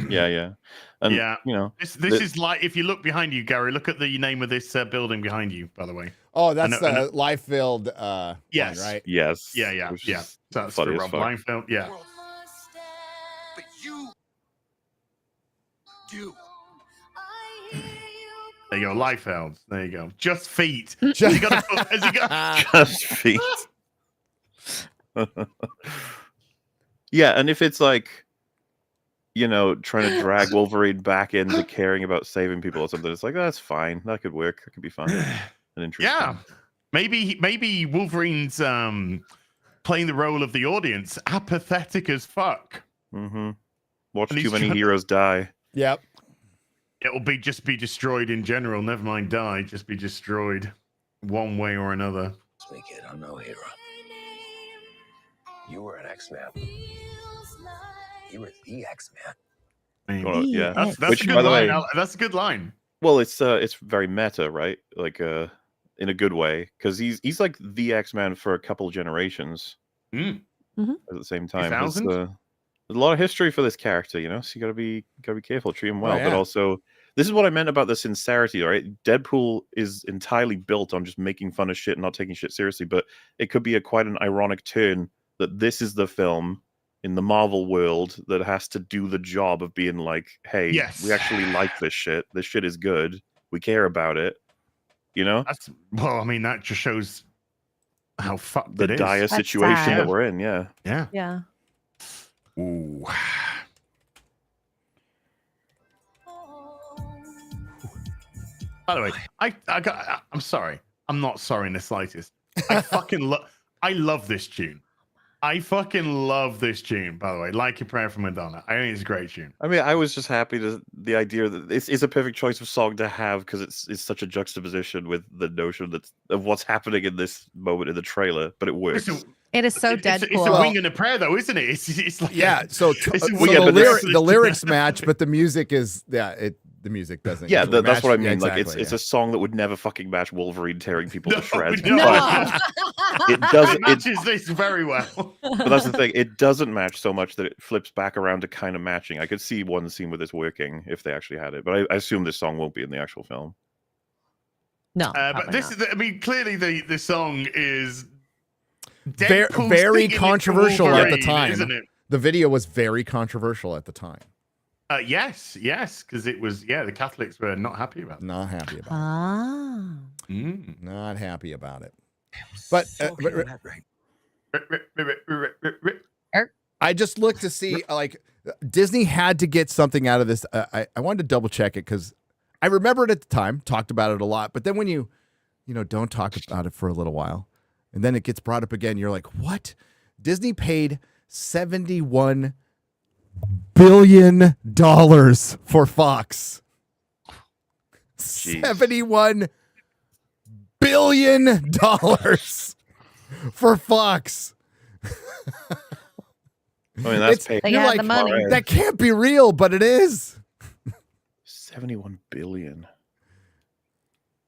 Yeah. And, this is like, if you look behind you, Gary, look at the name of this building behind you, by the way. Oh, that's the Liefeld yes. one, right? Yes. Yeah. So that's for Rob Liefeld. Yeah. But you. There you go, Liefeld. There you go. Just feet. Has he got Just feet. Yeah, and if it's like you know, trying to drag Wolverine back into caring about saving people or something. It's like, that's fine. That could work. That could be fun and interesting. Yeah, maybe Wolverine's playing the role of the audience, apathetic as fuck. Mm-hmm. Watch too many heroes die. Yep. It'll just be destroyed in general. Never mind die, just be destroyed one way or another. Me, kid, I'm no hero. You were an X-Man. You were the X-Man. Well, yeah, That's which, a good by the line. way, That's a good line. well, it's very meta, right? Like in a good way, because he's like the X-Man for a couple generations at the same time. There's a lot of history for this character, you know. So you gotta be careful, treat him well, but also this is what I meant about the sincerity, right? Deadpool is entirely built on just making fun of shit and not taking shit seriously, but it could be quite an ironic turn that this is the film in the Marvel world that has to do the job of being like, hey, we actually like this shit. This shit is good. We care about it. You know? I mean, that just shows how fucked the it is. dire situation that we're in. Yeah. Yeah. Yeah. Ooh. By the way, I'm sorry. I'm not sorry in the slightest. I love this tune. I fucking love this tune, by the way. Like a Prayer from Madonna. I think it's a great tune. I mean, I was just happy to the idea that it's a perfect choice of song to have because it's such a juxtaposition with the notion of what's happening in this moment in the trailer, but it works. It is so Deadpool. It's a wing and a prayer, though, isn't it? It's like the lyrics match, but the music is the music doesn't. Yeah, that's match. what I mean. Yeah, like exactly, it's a song that would never fucking match Wolverine tearing people to shreds. No. But it does. It matches this very well. But that's the thing. It doesn't match so much that it flips back around to kind of matching. I could see one scene with this working if they actually had it, but I assume this song won't be in the actual film. No, but this not. I mean, clearly the song is very controversial at the time. isn't it? The video was very controversial at the time. Yes, because it was. Yeah, the Catholics were not happy about it. Not happy about it. Not happy about it. But I just looked to see, like, Disney had to get something out of this. I wanted to double check it because I remembered at the time, talked about it a lot. But then when you don't talk about it for a little while, and then it gets brought up again, you're like, what? Disney paid $71 billion for Fox. Jeez. $71 billion for Fox. I mean, that's paid. They had the money. That can't be real, but it is. 71 billion.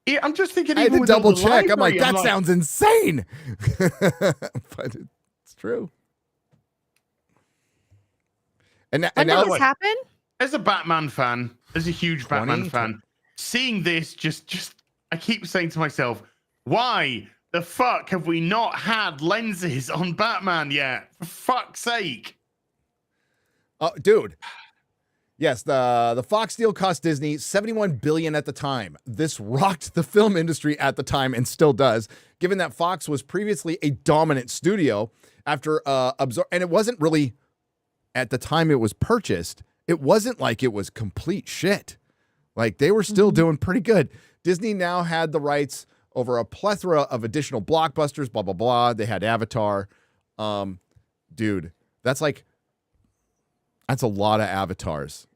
Yeah, I'm just thinking. I had even to with all double the check. I'm like, library, that sounds insane. But it's true. And When now did this happen? As a Batman fan, as a huge Batman fan, seeing this just I keep saying to myself, why the fuck have we not had lenses on Batman yet? For fuck's sake. Oh, dude. Yes, the Fox deal cost Disney $71 billion at the time. This rocked the film industry at the time and still does, given that Fox was previously a dominant studio after and it wasn't really, at the time it was purchased, it wasn't like it was complete shit. Like, they were still doing pretty good. Disney now had the rights over a plethora of additional blockbusters, blah, blah, blah. They had Avatar. Dude, that's a lot of avatars.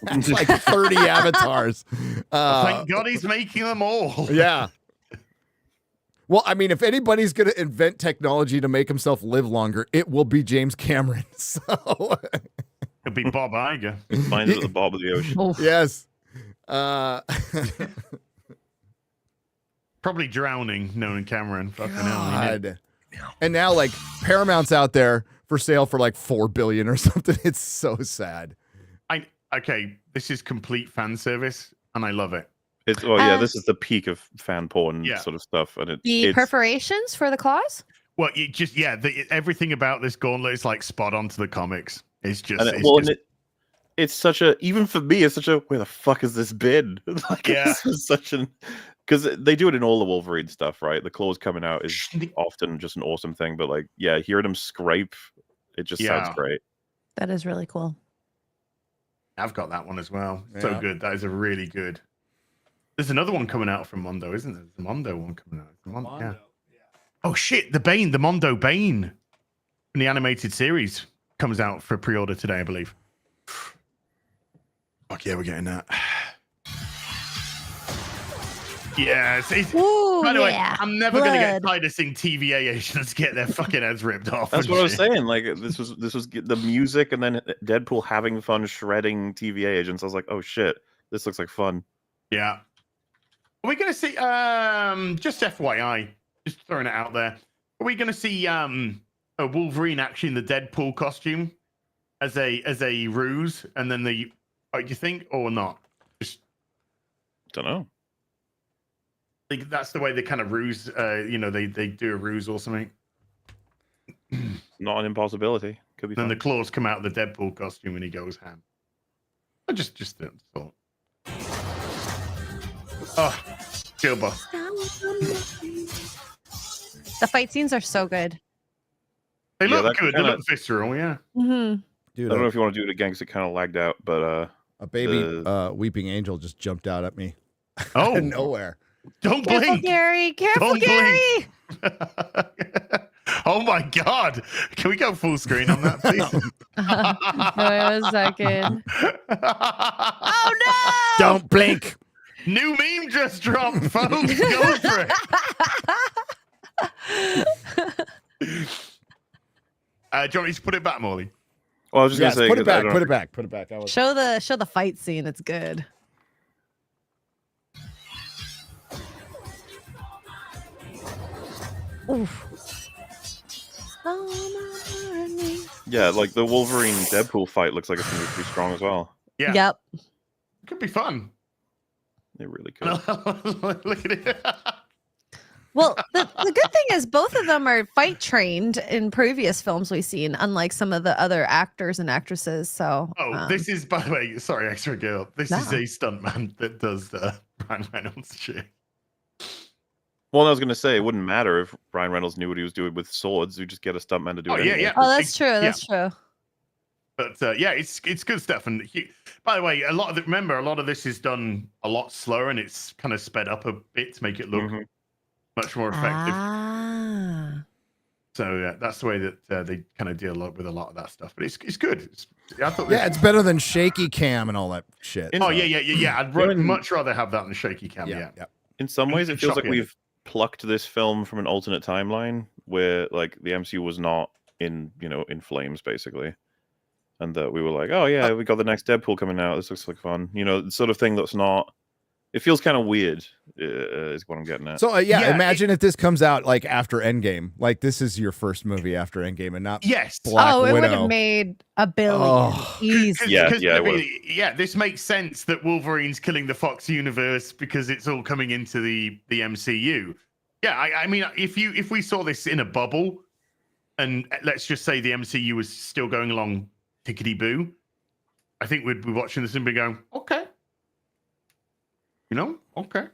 That's like 30 avatars. Thank God he's making them all. Yeah. Well, I mean, if anybody's going to invent technology to make himself live longer, it will be James Cameron. So it'll be Bob Iger. Finds it at the bottom of the ocean. Yes. Probably drowning, knowing Cameron. Fucking hell. God. And now, like, Paramount's out there for sale for like $4 billion or something. It's so sad. Okay, this is complete fan service, and I love it. This is the peak of fan porn sort of stuff, and the perforations for the claws. Well, it just everything about this gauntlet is like spot on to the comics. It's just it's such a, even for me, it's such a, where the fuck has this been? Like, this is such an, because they do it in all the Wolverine stuff, right? The claws coming out is often just an awesome thing, but like, hearing them scrape, it just sounds great. That is really cool. I've got that one as well. So Yeah. good. That is a really good. There's another one coming out from Mondo, isn't there? There's the Mondo one coming out. Yeah. Oh shit, the Mondo Bane from the animated series comes out for pre-order today, I believe. Fuck yeah, we're getting that. Yes. Ooh, By the way, yeah. I'm never going to get Blood. tired of seeing TVA agents get their fucking heads ripped off. That's and what I was shit. saying. Like this was the music, and then Deadpool having fun shredding TVA agents. I was like, oh shit, this looks like fun. Yeah. Are we going to see? Just FYI, just throwing it out there. Are we going to see a Wolverine actually in the Deadpool costume as a ruse, and then do you think or not? Just Don't know. think that's the way they kind of ruse. They do a ruse or something. Not an impossibility. Could be. Then Fun. the claws come out of the Deadpool costume and he goes ham. I just thought. Oh, Gilba. The fight scenes are so good. They Yeah, look that good. kinda- They look visceral. Yeah. Mm-hmm. Dude, I don't know if you want to do it again because it kind of lagged out, but a baby weeping angel just jumped out at me Oh, out of nowhere. don't Careful, blink. Gary. Careful, Don't Gary. Oh my God. Can we go full screen on that, please? Wait a second. Oh no! Don't blink. New meme just dropped, folks. Go for it. Do you want me to put it back, Morley? well, I was just Yes, gonna say, put it 'cause I back. don't Put know- it back. Put it back. I was. Show the fight scene. It's good. Oof. Yeah, like the Wolverine Deadpool fight looks like it's gonna be pretty strong as well. Yeah. Yep. It could be fun. It really could. Look at it. Well, the good thing is both of them are fight trained in previous films we've seen, unlike some of the other actors and actresses. So, Oh, this is, by the way, sorry, extra girl. This is No. a stuntman that does the Ryan Reynolds shit. Well, I was gonna say it wouldn't matter if Ryan Reynolds knew what he was doing with swords. You just get a stuntman to do Oh, it. yeah, anyway. yeah. oh, that's true. That's true. But yeah, it's good stuff. And by the way, a lot of this is done a lot slower, and it's kind of sped up a bit to make it look Mhm. much more effective. Ah. So yeah, that's the way that they kind of deal with a lot of that stuff. But it's good. I thought Yeah, it's better than shaky cam and all that shit. Oh so. yeah. I'd much rather have that than shaky cam. Yeah. In some ways, it feels like Shocking. we've plucked this film from an alternate timeline where, like, the MCU was not in flames, basically, and that we were like, oh yeah, we got the next Deadpool coming out. This looks like fun. The sort of thing that's not. It feels kind of weird, is what I'm getting at. So imagine if this comes out like after Endgame. Like this is your first movie after Endgame, and not Yes. Black it would Widow. have made $1 billion. Oh. Easy. Yeah, Because, it I would. mean, yeah, this makes sense that Wolverine's killing the Fox universe because it's all coming into the MCU. Yeah, I mean, if we saw this in a bubble, and let's just say the MCU was still going along tickety boo, I think we'd be watching this and be going, okay, okay.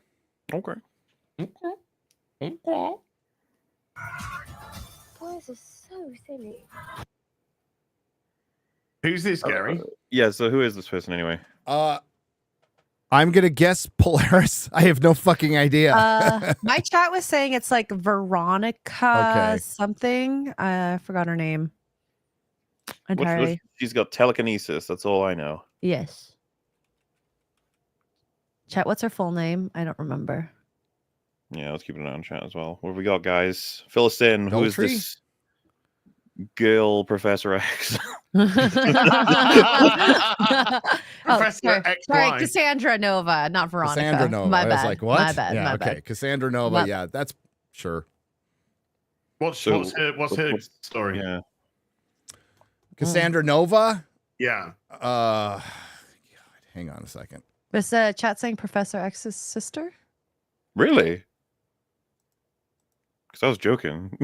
Boys are so silly. Who's this, Gary? Yeah. So who is this person anyway? I'm gonna guess Polaris. I have no fucking idea. My chat was saying it's like Veronica Okay. something. I forgot her name entirely. She's got telekinesis. That's all I know. Yes. Chat, what's her full name? I don't remember. Yeah, let's keep an eye on chat as well. What have we got, guys? Fill us in. Who is Daltrey? this girl, Professor X? Professor XY. sorry, Cassandra Nova, not Veronica. Cassandra Nova. My I bad. was like, what? My bad. Yeah, my okay. bad. Cassandra Nova. My- Yeah, that's sure. What's her story? Yeah. Cassandra Nova. Yeah. God, hang on a second. Was chat saying Professor X's sister? Really? Because I was joking.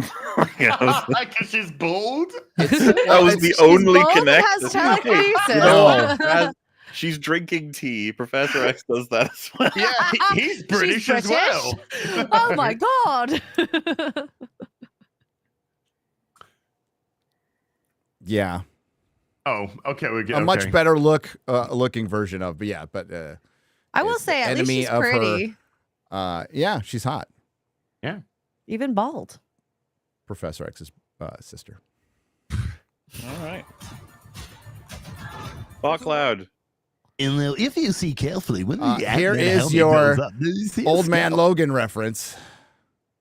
Yeah, Because she's bald. that was the She's only bald and connection. has telekinesis. No. She's drinking tea. Professor X does that as well. Yeah, he's British, She's as well. Oh my god. Yeah. Oh, okay. We get a much better looking version of. But yeah, but I will is say, the at least enemy she's of her- pretty. Yeah, she's hot. Yeah. Even bald. Professor X's sister. All right. Bar Cloud. And now, if you see carefully, when the here Ant-Man is helmet your goes up, do you see a Old Man scalp? Logan reference.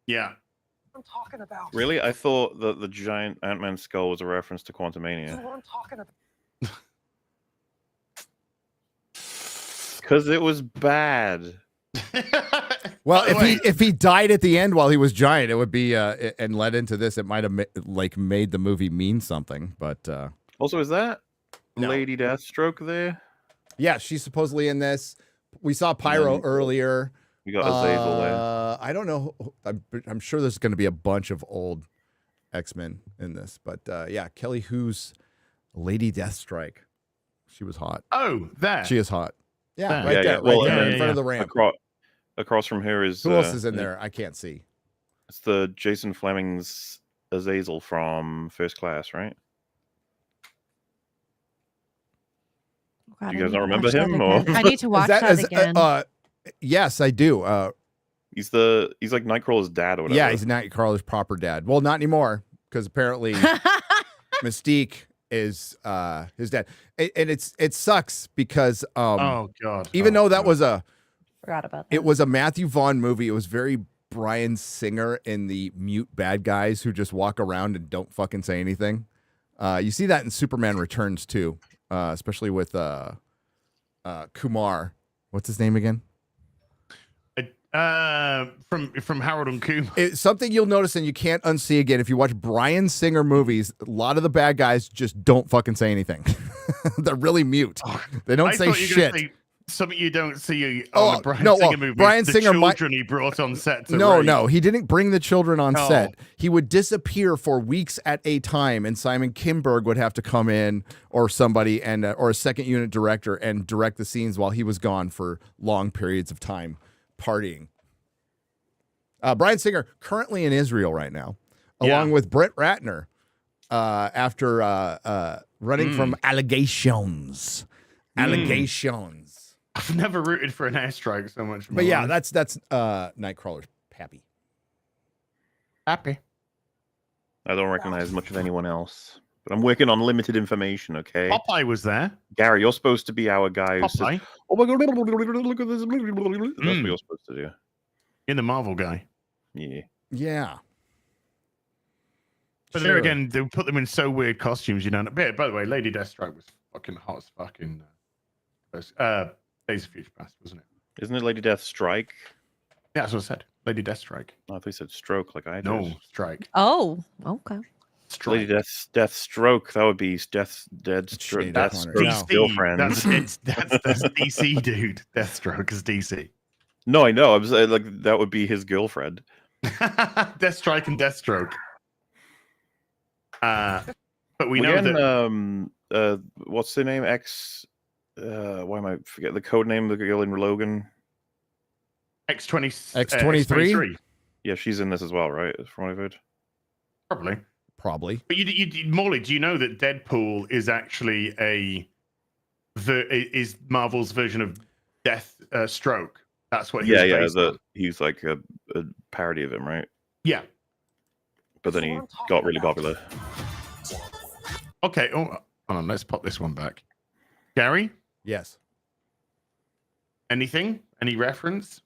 Yeah. I'm talking about. Really? I thought that the giant Ant-Man skull was a reference to This is Quantumania. what I'm talking about. Because it was bad. Well, By the if he died at the end while he was giant, it would be and led into this. It might have made the movie mean something. But Also, is that No. Lady Deathstroke there? yeah, she's supposedly in this. We saw Pyro earlier. We got Azazel there. I don't know. I'm sure there's going to be a bunch of old X-Men in this. But yeah, Kelly Hu's Lady Deathstrike. She was hot. Oh, there. She is hot. Yeah, There. right Yeah, there, yeah. Well, right there yeah, in front yeah. of the ramp. Across from her is Who else is in there? I can't see. It's the Jason Fleming's Azazel from First Class, right? God, You I guys need don't to remember watch that him, or- again. I need to watch that again. Yes, I do. He's like Nightcrawler's dad or whatever. Yeah, he's Nightcrawler's proper dad. Well, not anymore because apparently Mystique is his dad, and it sucks because Oh God. even though that was Forgot about that. it was a Matthew Vaughn movie, it was very Bryan Singer in the mute bad guys who just walk around and don't fucking say anything. You see that in Superman Returns too, especially with Kumar. What's his name again? From Harold and Kumar. It's something you'll notice and you can't unsee again. If you watch Bryan Singer movies, a lot of the bad guys just don't fucking say anything. They're really mute. They don't say thought you were gonna shit. say something you don't see on the Bryan no, Singer well, movie. Bryan the Singer might- children he brought on set. To No, raise. no, he didn't bring the children on Oh. set. He would disappear for weeks at a time, and Simon Kinberg would have to come in, or somebody, and or a second unit director, and direct the scenes while he was gone for long periods of time, partying. Bryan Singer currently in Israel right now, along with Brett Ratner, after running from allegations. Allegations. I've never rooted for an airstrike so much. in my But yeah, life. that's Nightcrawler's Pappy. Happy. I don't recognize much of anyone else, but I'm working on limited information. Okay. Popeye was there. Gary, you're supposed to be our guy who says, Popeye "Oh my god, look at this!" That's what you're supposed to do. in the Marvel guy. Yeah. Yeah. But there again, they put them in so weird costumes. You don't. By the way, Lady Deathstrike was fucking hot as fucking. Days of Future Past, wasn't it? Isn't it Lady Death Strike? Yeah, that's what I said. Lady Deathstrike. I thought you said stroke, like I did. No, strike. Oh, okay. Lady Death Stroke. That would be Death Shane Stroke's DC. girlfriend. That's DC, dude. Deathstroke is DC. No, I know. I was like, that would be his girlfriend. Deathstrike and Deathstroke. But we We're know getting, that. what's the name? Why am I forget the code name? The girl in Logan. X-23? Yeah, she's in this as well, right? From what I've heard. Probably. But Morley, do you know that Deadpool is actually is Marvel's version of Stroke? That's what. He's like a parody of him, right? Yeah. But then he got really popular. Okay. Oh, hold on. Let's pop this one back. Gary. Yes. Anything? Any reference?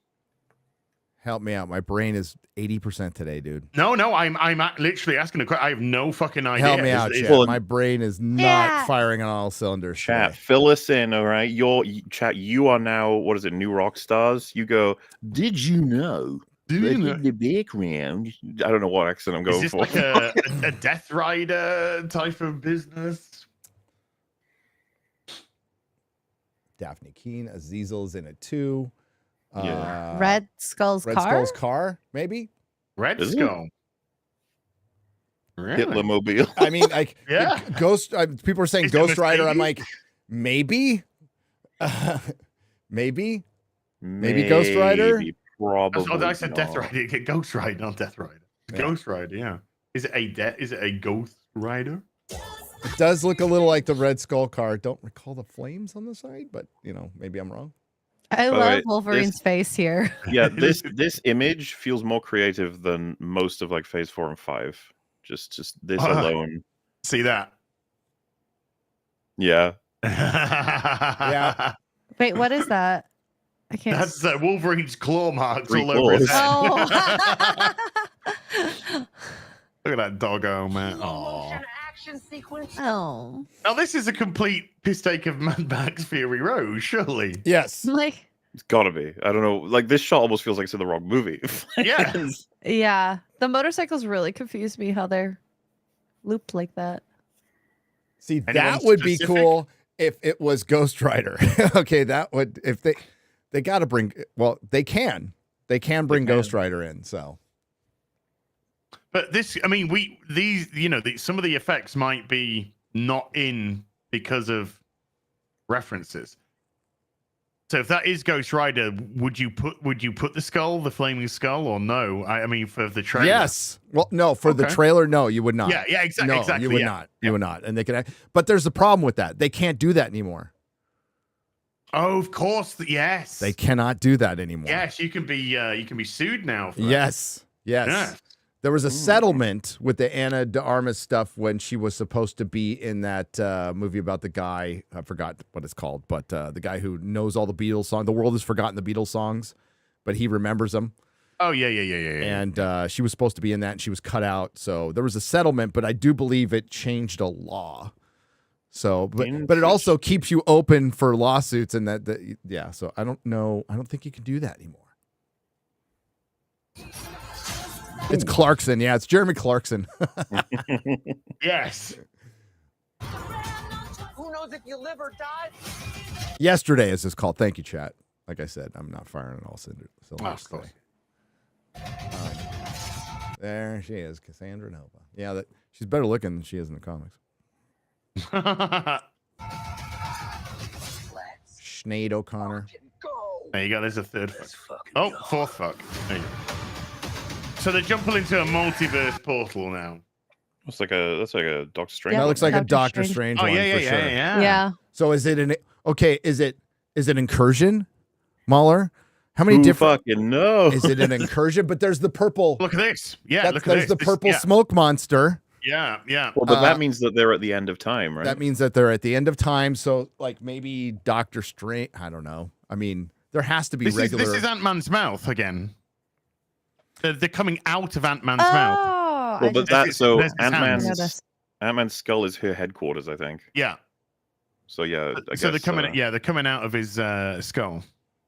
Help me out. My brain is 80% today, dude. No. I'm literally asking a question. I have no fucking idea. Help me out, chat. My brain is not firing on all cylinders. Chat, fill us in, all right? You are now, what is it, new rock stars? You go, did you know? In the background. I don't know what accent I'm going Is this for. like a Death Rider type of business? Daphne Keene, Azazel's in it too. Yeah. Red Skull's car? Skull's car, maybe? Red Is it? Skull. Really? Hitler Mobile. I mean, like, Yeah. Ghost. People are saying Is it Ghost Rider. I'm Mercedes? like, maybe, maybe Ghost Rider. Probably. Oh, I said Death not. Rider. Ghost Rider, not Death Rider. Yeah. Ghost Rider, yeah. Is it a Ghost Rider? It does look a little like the Red Skull card. Don't recall the flames on the side, but maybe I'm wrong. I love Wolverine's face here. Yeah, this image feels more creative than most of like Phase 4 and 5. Just this alone. See that? Yeah. Yeah. Wait, what is that? I can't. That's Wolverine's claw marks Three all over his head. Oh. Look at that doggo, man. Oh. Oh. Now this is a complete piss take of Mad Max Fury Road, surely. Yes. Like. It's gotta be. I don't know. Like this shot almost feels like it's in the wrong movie. Yeah. Yeah. The motorcycles really confuse me how they're looped like that. See, Anyone that would be specific? cool if it was Ghost Rider. Okay, that would if they got to bring. Well, they can bring Ghost Rider in. So. But this, I mean, some of the effects might be not in because of references. So if that is Ghost Rider, would you put the skull, the flaming skull, or no? I mean, for the trailer. Yes. Well, no, for the trailer, no, you would not. Yeah, exactly. No, exactly. you would not. You would not. And they could. But there's a problem with that. They can't do that anymore. Oh, of course. Yes. They cannot do that anymore. Yes, you can be sued now. For that. Yes. Yeah. There was a settlement with the Ana de Armas stuff when she was supposed to be in that movie about the guy. I forgot what it's called, but the guy who knows all the Beatles songs. The world has forgotten the Beatles songs, but he remembers them. Oh, yeah. And she was supposed to be in that, and she was cut out. So there was a settlement, but I do believe it changed a law. So, but it also keeps you open for lawsuits and that. Yeah. So I don't know. I don't think you can do that anymore. It's Clarkson. Yeah, it's Jeremy Clarkson. Yes. Who knows if you live or die? Yesterday, as it's called. Thank you, chat. Like I said, I'm not firing on all cylinders today. There she is, Cassandra Nova. Yeah, she's better looking than she is in the comics. Sinead O'Connor. There you go. There's a third fuck. Oh, fourth fuck. There you go. So they're jumping into a multiverse portal now. That's like a Doctor Strange. That looks like a Doctor Strange one for sure. Yeah. So is it is it incursion, MauLer? How many different fucking no? Is it an incursion? But there's the purple. Look at this. Yeah, look at there's this. the purple smoke monster. Yeah. Well, but that means that they're at the end of time, right? That means that they're at the end of time. So like maybe Doctor Strange. I don't know. I mean, there has to be regular. This is Ant-Man's mouth again. They're coming out of Ant-Man's mouth. Well, but Ant-Man's skull is her headquarters, I think. Yeah. So yeah, they're coming. They're coming out of his skull.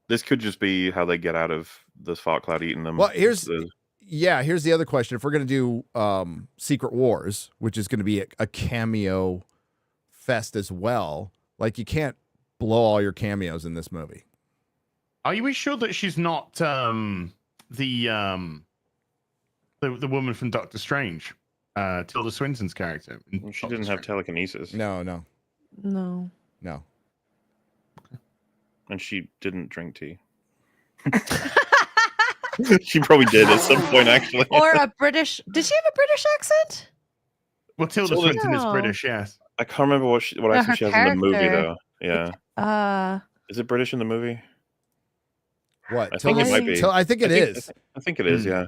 This could just be how they get out of this fart cloud eating them. Well, here's the other question. If we're gonna do Secret Wars, which is gonna be a cameo fest as well, like you can't blow all your cameos in this movie. Are you sure that she's not the woman from Doctor Strange, Tilda Swinton's character? She didn't have telekinesis. No. And she didn't drink tea. She probably did at some point, actually. Or a British. Did she have a British accent? Well, Tilda Swinton is British, yes. I can't remember what accent she has in the movie, though. Yeah. Is it British in the movie? What? I think it might be. I think it is. I think it is, yeah.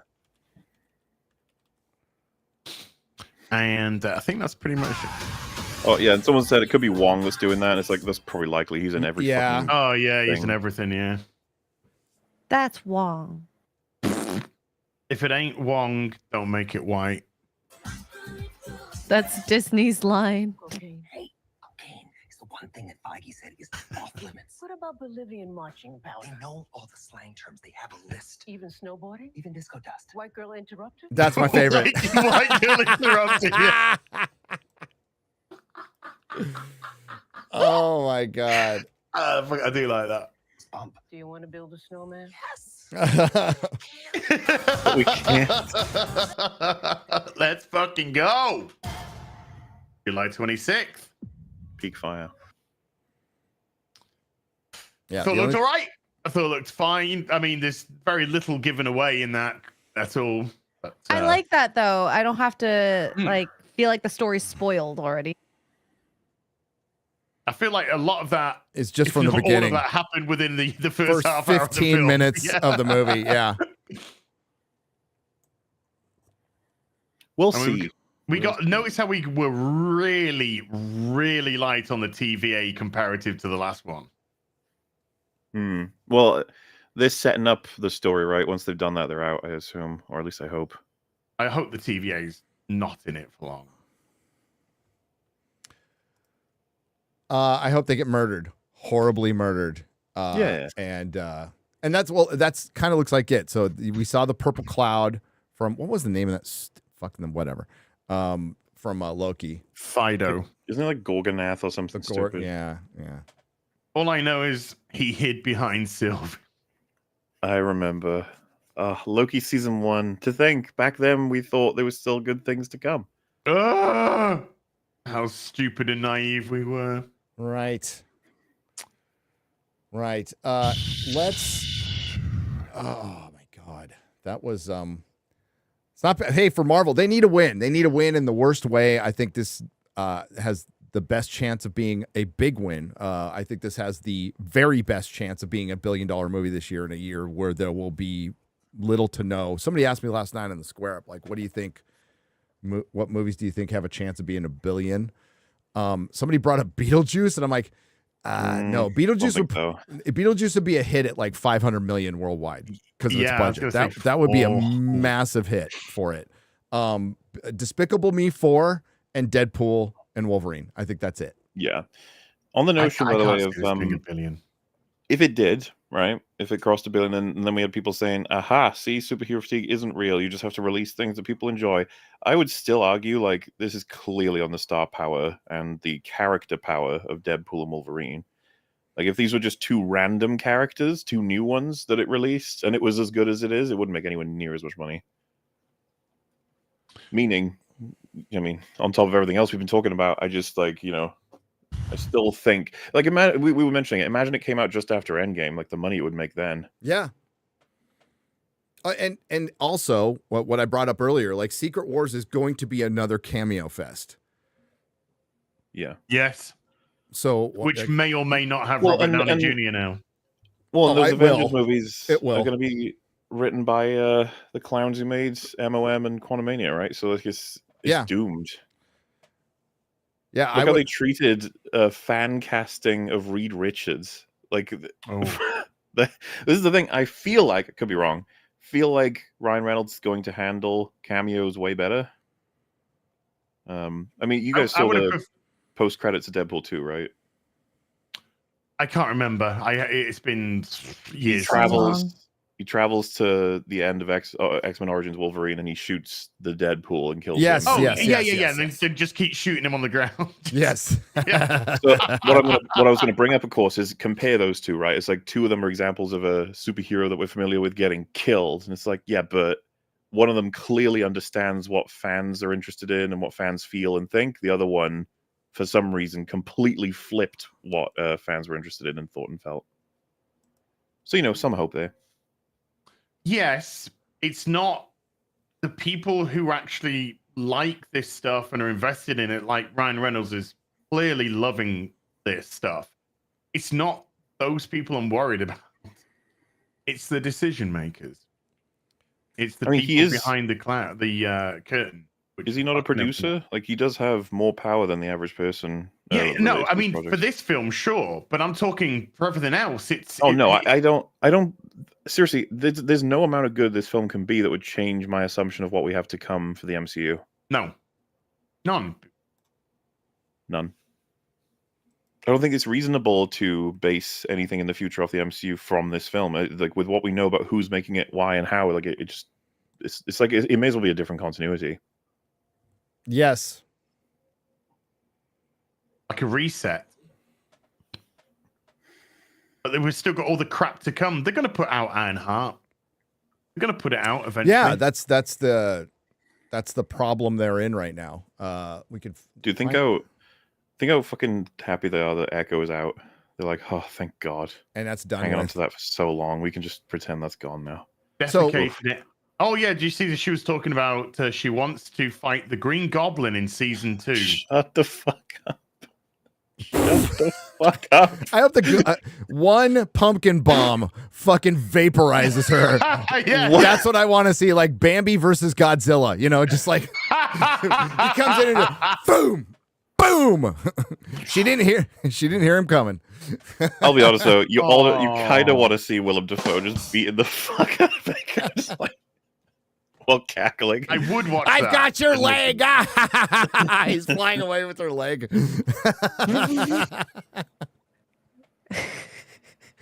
And I think that's pretty much it. Oh, yeah, and someone said it could be Wong that's doing that. And it's like, that's probably likely. He's in every fucking Oh, yeah, he's thing. in everything, yeah. That's Wong. If it ain't Wong, don't make it white. That's Disney's line. Hey, cocaine is the one thing that Feige said is off limits. What about Bolivian marching We powder? know all the slang terms. They have a list. Even snowboarding? Even disco dust. White girl interrupted? That's my favorite. White girl interrupted. Yeah. Oh my god. I do like that. Do you want to build a snowman? Yes. We can't. Let's fucking go. July 26th. Peak fire. Yeah. Thought it looked all right. I thought it looked fine. I mean, there's very little given away in that. That's all. But, I like that though. I don't have to like feel like the story's spoiled already. I feel like a lot of that is just if from the not beginning. All of that happened within the first First half hour of the 15 film. minutes Yeah. of the movie. Yeah. We'll I mean, see. we got notice how we were really, really light on the TVA comparative to the last one. Well, they're setting up the story, right? Once they've done that, they're out, I assume, or at least I hope. I hope the TVA is not in it for long. I hope they get murdered, horribly murdered. Yeah. And that's kind of looks like it. So we saw the purple cloud from, what was the name of that? Fucking whatever. From Loki. Fido. Isn't it like Gorgonath or something stupid? Yeah. All I know is he hid behind Sylvie. I remember. Loki season 1. To think, back then we thought there was still good things to come. How stupid and naive we were. Right. Let's. Oh my God, that was It's not. Hey, for Marvel, they need a win. They need a win in the worst way. I think this has the best chance of being a big win. I think this has the very best chance of being $1 billion movie this year, in a year where there will be little to no. Somebody asked me last night on the Square Up, like, what do you think? What movies do you think have a chance of being $1 billion? Somebody brought up Beetlejuice, and I'm like, no, Beetlejuice would be a hit at like 500 million worldwide because of its budget. That would be a massive hit for it. Despicable Me 4 and Deadpool and Wolverine. I think that's it. Yeah. On the notion, by the way, of $1 billion. If it did, right? If it crossed $1 billion, and then we had people saying, aha, see, superhero fatigue isn't real. You just have to release things that people enjoy. I would still argue, like, this is clearly on the star power and the character power of Deadpool and Wolverine. Like, if these were just two random characters, two new ones that it released, and it was as good as it is, it wouldn't make anywhere near as much money. Meaning, I mean, on top of everything else we've been talking about, I just, like, you know, I still think, like, imagine, we were mentioning it. Imagine it came out just after Endgame, like the money it would make then. Yeah. And also, what I brought up earlier, like, Secret Wars is going to be another cameo fest. Yeah. Yes. So, which may or may not have Robert Downey Jr. now. Well, those Avengers movies are going to be written by the clowns who made MOM and Quantumania, right? So it's doomed. Yeah, Look how they treated fan casting of Reed Richards. Like, this is the thing. I feel like, I could be wrong, feel like Ryan Reynolds is going to handle cameos way better. I mean, you guys saw the post credits of Deadpool 2, right? I can't remember. It's been years. He travels to the end of X-Men Origins Wolverine, and he shoots the Deadpool and kills him. Yes. And then just keep shooting him on the ground. Yes. So what I was going to bring up, of course, is compare those two, right? It's like two of them are examples of a superhero that we're familiar with getting killed, and it's like, yeah, but one of them clearly understands what fans are interested in and what fans feel and think. The other one, for some reason, completely flipped what fans were interested in and thought and felt. So, you know, some hope there. Yes, it's not the people who actually like this stuff and are invested in it, like Ryan Reynolds is clearly loving this stuff. It's not those people I'm worried about. It's the decision makers. It's the people behind the curtain. Is he not a producer? Like, he does have more power than the average person. Yeah, no, I mean, for this film, sure, but I'm talking for everything else. I don't. Seriously, there's no amount of good this film can be that would change my assumption of what we have to come for the MCU. No, none. I don't think it's reasonable to base anything in the future off the MCU from this film. Like, with what we know about who's making it, why, and how, like, it's like it may as well be a different continuity. Yes. Like a reset. But we've still got all the crap to come. They're going to put out Ironheart. They're going to put it out eventually. Yeah, that's the problem they're in right now. We could. Dude, think how fucking happy they are that Echo is out. They're like, oh, thank God. And that's done. Hanging on to that for so long. We can just pretend that's gone now. Oh yeah, did you see that she was talking about she wants to fight the Green Goblin in season 2? Shut the fuck up. Shut the fuck up. I hope the one pumpkin bomb fucking vaporizes her. Yeah. That's what I want to see, like Bambi versus Godzilla. You know, just like he comes in and boom, boom. She didn't hear him coming. I'll be honest though, you kind of want to see Willem Dafoe just beating the fuck out of it, just like while cackling. I would watch I've that. got your leg. He's flying away with her leg.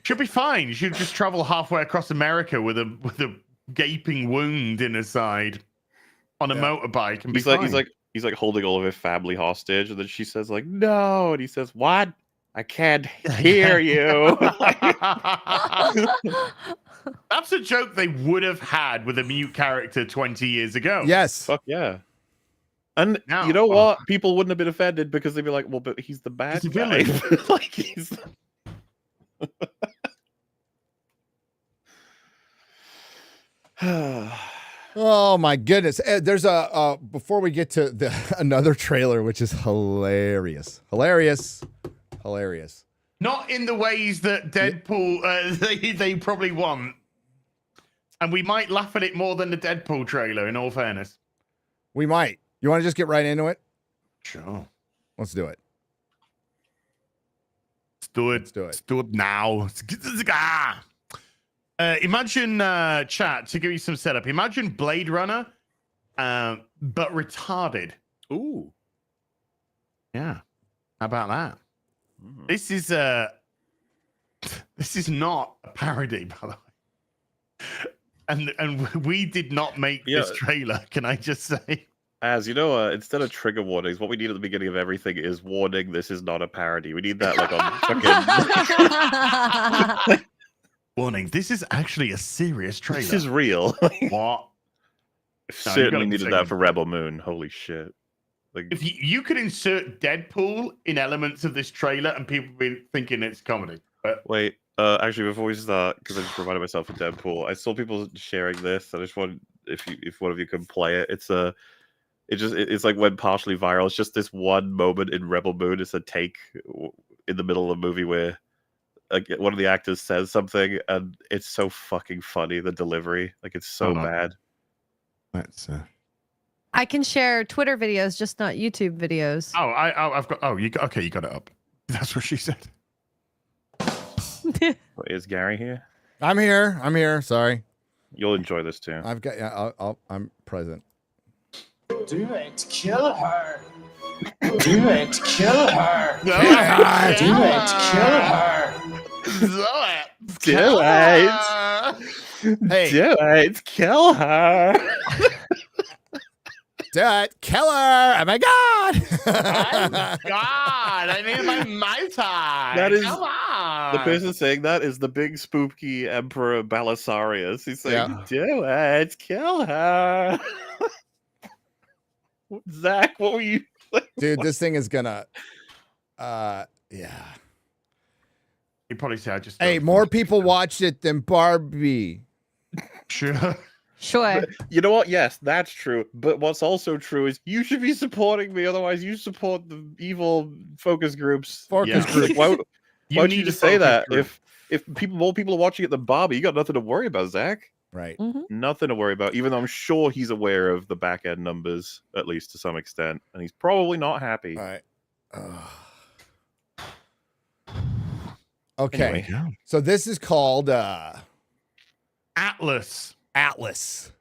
She'll be fine. She'll just travel halfway across America with a gaping wound in her side on a motorbike and be fine. He's like holding all of her family hostage, and then she says like, "No," and he says, "What? I can't hear you." That's a joke they would have had with a mute character 20 years ago. Yes. Fuck yeah. And No. you know what? People wouldn't have been offended because they'd be like, "Well, but he's the bad He's a guy." villain. Like he's. Oh my goodness! There's a before we get to another trailer, which is hilarious. Not in the ways that Deadpool they probably want. And we might laugh at it more than the Deadpool trailer, in all fairness. We might. You want to just get right into it? Sure. Let's do it. Let's do it now. Imagine chat to give you some setup. Imagine Blade Runner, but retarded. Ooh. Yeah. How about that? This is not a parody, by the way. And we did not make this trailer. Can I just say? As you know, instead of trigger warnings, what we need at the beginning of everything is warning. This is not a parody. We need that like on fucking. Warning, this is actually a serious trailer. This is real. What? Certainly needed that for Rebel Moon. Holy shit. Like, if you could insert Deadpool in elements of this trailer and people would be thinking it's comedy. But wait, actually, before we start, because I just reminded myself of Deadpool, I saw people sharing this. I just want if one of you can play it. It's like went partially viral. It's just this one moment in Rebel Moon. It's a take in the middle of the movie where one of the actors says something, and it's so fucking funny. The delivery, like it's so bad. Let's. I can share Twitter videos, just not YouTube videos. Oh, I've got. Oh, you got it up. That's what she said. Is Gary here? I'm here. Sorry. You'll enjoy this too. I've got. I'm present. Do it, kill her. Do it, kill her. Do it, kill her. Do it. Hey. Do it, kill her. Do it, kill her. Oh my god. God, I need my time. That is Come on. the person saying that is the big spooky Emperor Belisarius. He's saying, "Do it, kill her." Zach, what were you? Dude, this thing is gonna. Yeah. You probably say I just. Hey, more people watched it than Barbie. Sure. Sure. You know what? Yes, that's true. But what's also true is you should be supporting me. Otherwise, you support the evil focus groups. Focus groups. Why would you just say that? Group. If more people are watching it than Barbie, you got nothing to worry about, Zach. Right. Nothing to worry about. Even though I'm sure he's aware of the back end numbers, at least to some extent, and he's probably not happy. All right. Okay. Anyway. So this is called Atlas. Atlas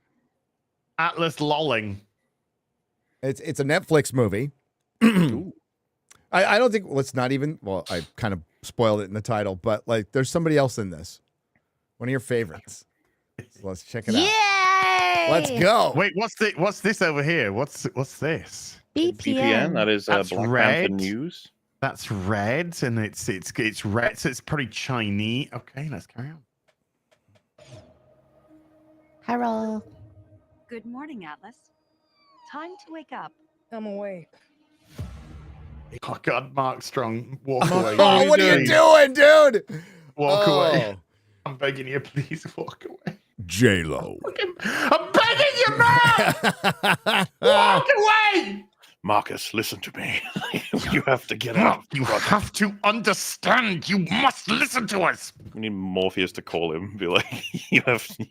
lolling. It's a Netflix movie. I don't think. Let's not even. Well, I kind of spoiled it in the title, but like, there's somebody else in this. One of your favorites. So let's check it out. Yay! Let's go. Wait, what's this over here? What's this? VPN. That is That's Black red. Panther News. That's red, and it's red, so it's probably Chinese. Okay, let's carry on. Hello. Good morning, Atlas. Time to wake up. I'm awake. Oh God, Mark Strong, walk away. Oh, what are you doing, dude? Walk away. I'm begging you, please walk away. J-Lo. I'm begging you, Mark. Walk away. Marcus, listen to me. You have to get out. You have to understand. You must listen to us. We need Morpheus to call him. Be like, you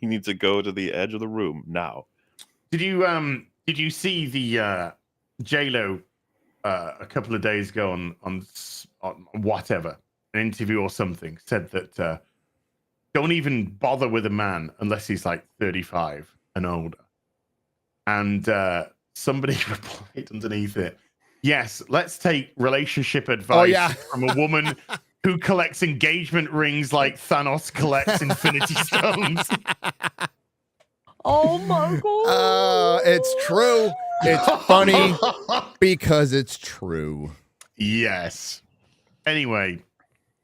need to go to the edge of the room now. Did you see the J-Lo a couple of days ago on whatever, an interview or something, said that don't even bother with a man unless he's like 35 and older. And somebody replied underneath it, yes, let's take relationship advice from a woman who collects engagement rings like Thanos collects Infinity Stones. Oh my god. It's true. It's funny because it's true. Yes. Anyway,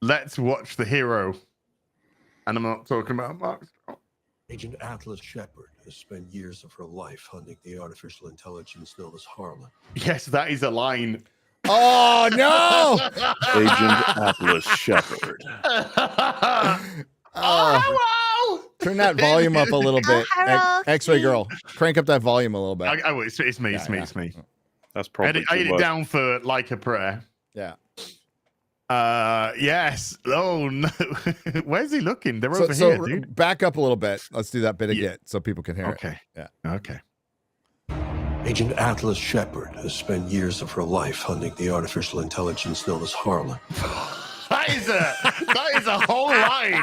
let's watch the hero. And I'm not talking about Mark. Agent Atlas Shepard has spent years of her life hunting the artificial intelligence known as Harlan. Yes, that is a line. Oh no! Agent Atlas Shepard. Wow! Turn that volume up a little bit. Oh, X-Ray girl, crank up that volume a little bit. It's me. It's me. That's probably. I edit it down for like a prayer. Yeah. Yes. Oh no. Where's he looking? They're over here, dude. Back up a little bit. Let's do that bit again so people can hear it. Yeah. Okay. Agent Atlas Shepard has spent years of her life hunting the artificial intelligence known as Harlan. That is a whole line.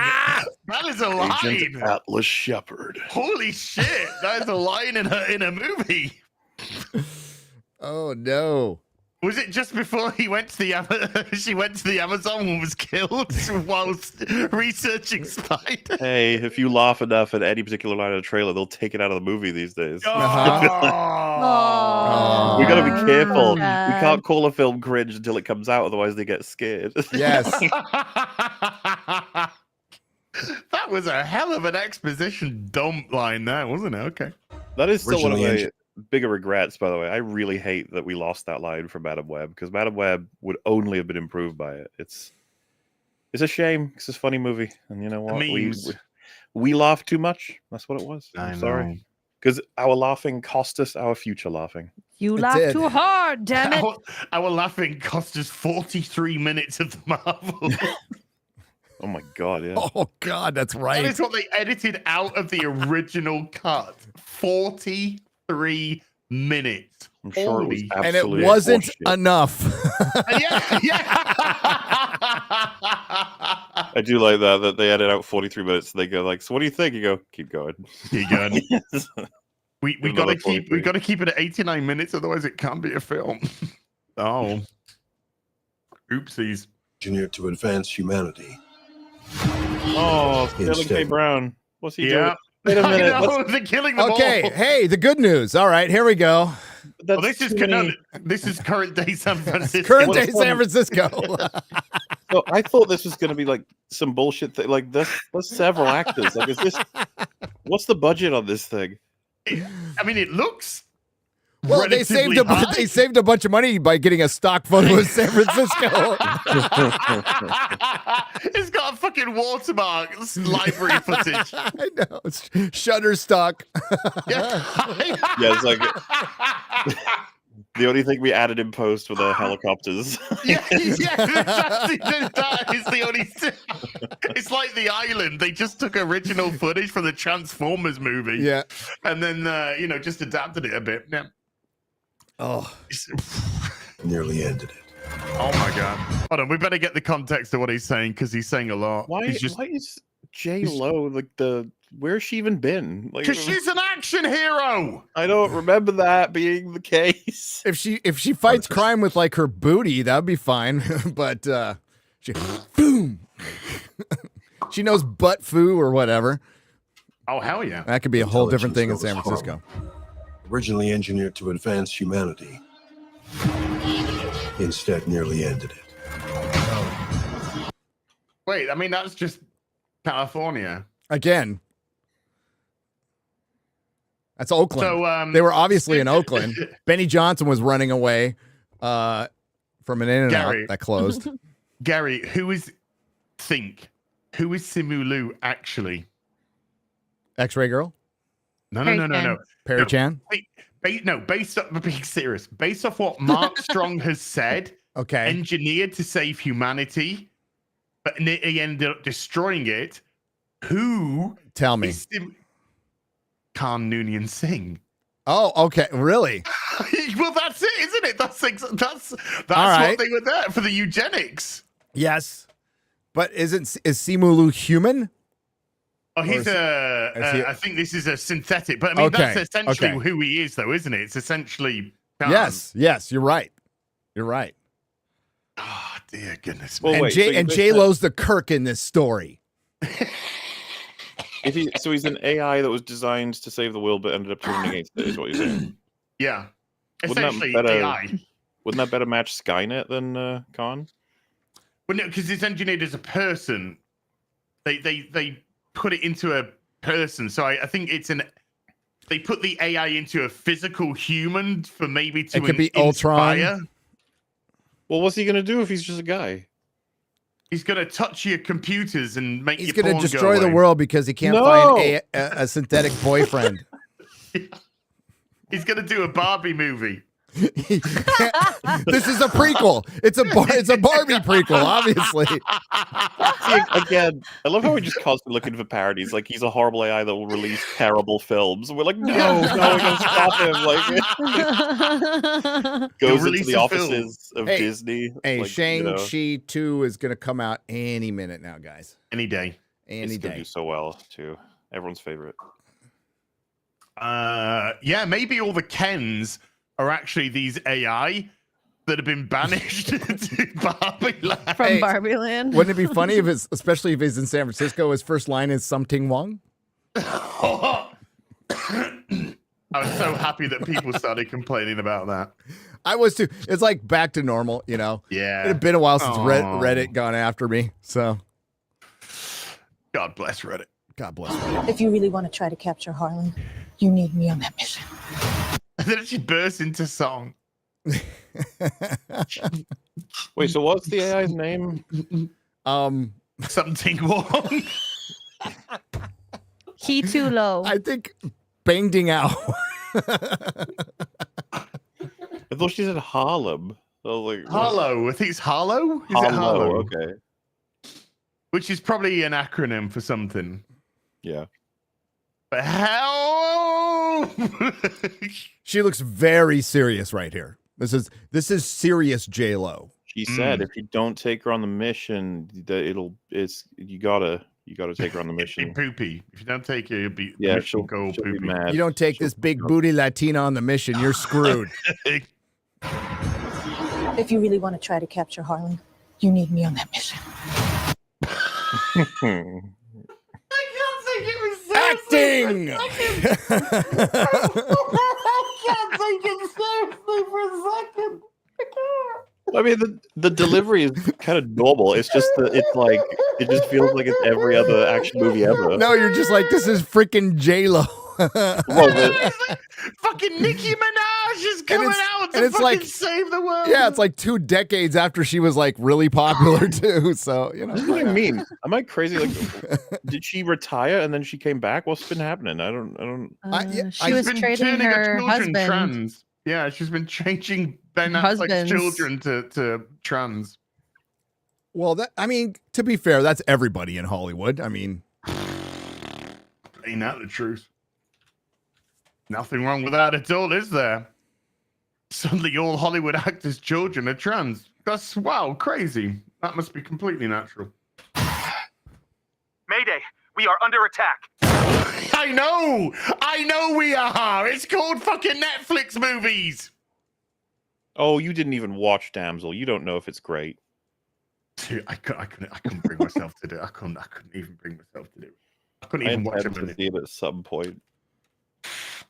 That is a line. Agent Atlas Shepard. Holy shit! That is a line in a movie. Oh no. Was it just before she went to the Amazon and was killed whilst researching Spider? Hey, if you laugh enough at any particular line of the trailer, they'll take it out of the movie these days. Oh. We gotta be careful. We can't call a film cringe until it comes out, otherwise they get scared. Yes. That was a hell of an exposition dump line there, wasn't it? Okay. That is still one of my bigger regrets, by the way. I really hate that we lost that line from Madam Web, because Madam Web would only have been improved by it. It's a shame. It's a funny movie, and you know what? We laughed too much. That's what it was. I'm sorry, because our laughing cost us our future laughing. You laughed too hard, damn it! Our laughing cost us 43 minutes of the Marvel. Oh my god! Yeah. Oh god, that's right. That is what they edited out of the original cut. 43 minutes. I'm sure it was absolutely and it wasn't enough. Yeah. I do like that they edit out 43 minutes. And they go like, "So what do you think?" You go, "Keep going." Keep going. we gotta keep it at 89 minutes, otherwise it can't be a film. Oh, oopsies. Engineered to advance humanity. Oh, Sterling K. Brown. What's he doing? Wait a minute. They're killing them all. Hey, the good news. All right, here we go. Well, this is current day San Francisco. Current day San Francisco. So I thought this was going to be like some bullshit thing. Like there's several actors. Like, is this? What's the budget on this thing? I mean, it looks. Well, they saved a bunch of money by getting a stock photo of San Francisco. It's got a fucking watermark library footage. I know. It's Shutterstock. Yeah, it's like the only thing we added in post were the helicopters. Yeah, exactly. That is the only thing. It's like The Island. They just took original footage from the Transformers movie. Yeah. And then, just adapted it a bit. Yeah. Oh. Nearly ended it. Oh my god. Hold on, we better get the context of what he's saying, because he's saying a lot. Why is J-Lo like where's she even been? Like, because she's an action hero. I don't remember that being the case. If she fights crime with like her booty, that would be fine. But boom. She knows butt foo or whatever. Oh hell yeah. That could be a whole different thing in San Francisco. Originally engineered to advance humanity, instead nearly ended it. Wait, I mean, that's just California. Again. That's Oakland. So, they were obviously in Oakland. Benny Johnson was running away from an In-N-Out that closed. Gary, who is Simu actually? X-Ray Girl? No. Perry Chan? based off being serious, based off what Mark Strong has said, Okay. engineered to save humanity, but he ended up destroying it. Who? Tell me. Khan Noonien Singh. Oh, okay. Really? Well, that's it, isn't it? That's right. what they were there for, the eugenics. Yes. But is Simulu human? Oh, he's I think this is a synthetic, but I mean that's essentially who he is, though, isn't it? It's essentially Khan. Yes, you're right. You're right. Oh dear goodness. Well, And J-Lo's the Kirk in this story. So he's an AI that was designed to save the world, but ended up turning against it. Is what you're saying? Yeah, Wouldn't essentially that better, AI. Wouldn't that better match Skynet than Khan? Well, no, because it's engineered as a person. They put it into a person, so I think they put the AI into a physical human for maybe to It could be inspire. Ultron. Well, what's he gonna do if he's just a guy? He's gonna touch your computers and make He's your going porn to destroy go the away. world because he can't find a synthetic boyfriend. He's gonna do a Barbie movie. This is a prequel. It's a Barbie prequel, obviously. See, again, I love how we're just constantly looking for parodies. Like he's a horrible AI that will release terrible films. And we're like, no, we gotta stop him. Like goes into the offices of Disney. Hey, like, Shang-Chi 2 is going to come out any minute now, guys. Any day. Any gonna day. do so well too. Everyone's favorite. Yeah, maybe all the Kens are actually these AI that have been banished to Barbie Land. From Barbie Land. Wouldn't it be funny if it's, especially if he's in San Francisco, his first line is Something Wong? I was so happy that people started complaining about that. I was too. It's like back to normal, you know? Yeah. It had been a while since Reddit gone after me, so. God bless Reddit. God bless Reddit. If you really want to try to capture Harlan, you need me on that mission. And then she bursts into song. Wait, so what's the AI's name? Something Wong. He too low. I think Bang Ding Ao. I thought she said Harlem. I was like, Harlow. I think it's Harlow. Is it Harlow, Harlow? okay. Which is probably an acronym for something. Yeah. But how? She looks very serious right here. This is serious J-Lo. She said if you don't take her on the mission, you gotta take her on the mission. Poopy. If you don't take her, you'll be she'll go be poopy. mad. You don't take this big booty Latina on the mission, you're screwed. If you really want to try to capture Harlan, you need me on that mission. Acting! I can't take it seriously for a second. I mean, the delivery is kind of normal. It's just that it just feels like it's every other action movie ever. No, you're just like, this is freaking J-Lo. Fucking Nicki Minaj is coming out to fucking save the world. Yeah, it's like 2 decades after she was like really popular too. So, you know. What do you mean? Am I crazy? Like, did she retire and then she came back? What's been happening? I don't. She was trading her husband. Trans. Yeah, she's been changing Ben Affleck's children to trans. Well, I mean, to be fair, that's everybody in Hollywood. I mean, ain't that the truth? Nothing wrong with that at all, is there? Suddenly all Hollywood actors' children are trans. That's, wow, crazy. That must be completely natural. Mayday, we are under attack. I know we are. It's called fucking Netflix movies. Oh, you didn't even watch Damsel. You don't know if it's great. Dude, I couldn't bring myself to do it. I couldn't even bring myself to do it. I couldn't even watch to see it at some point.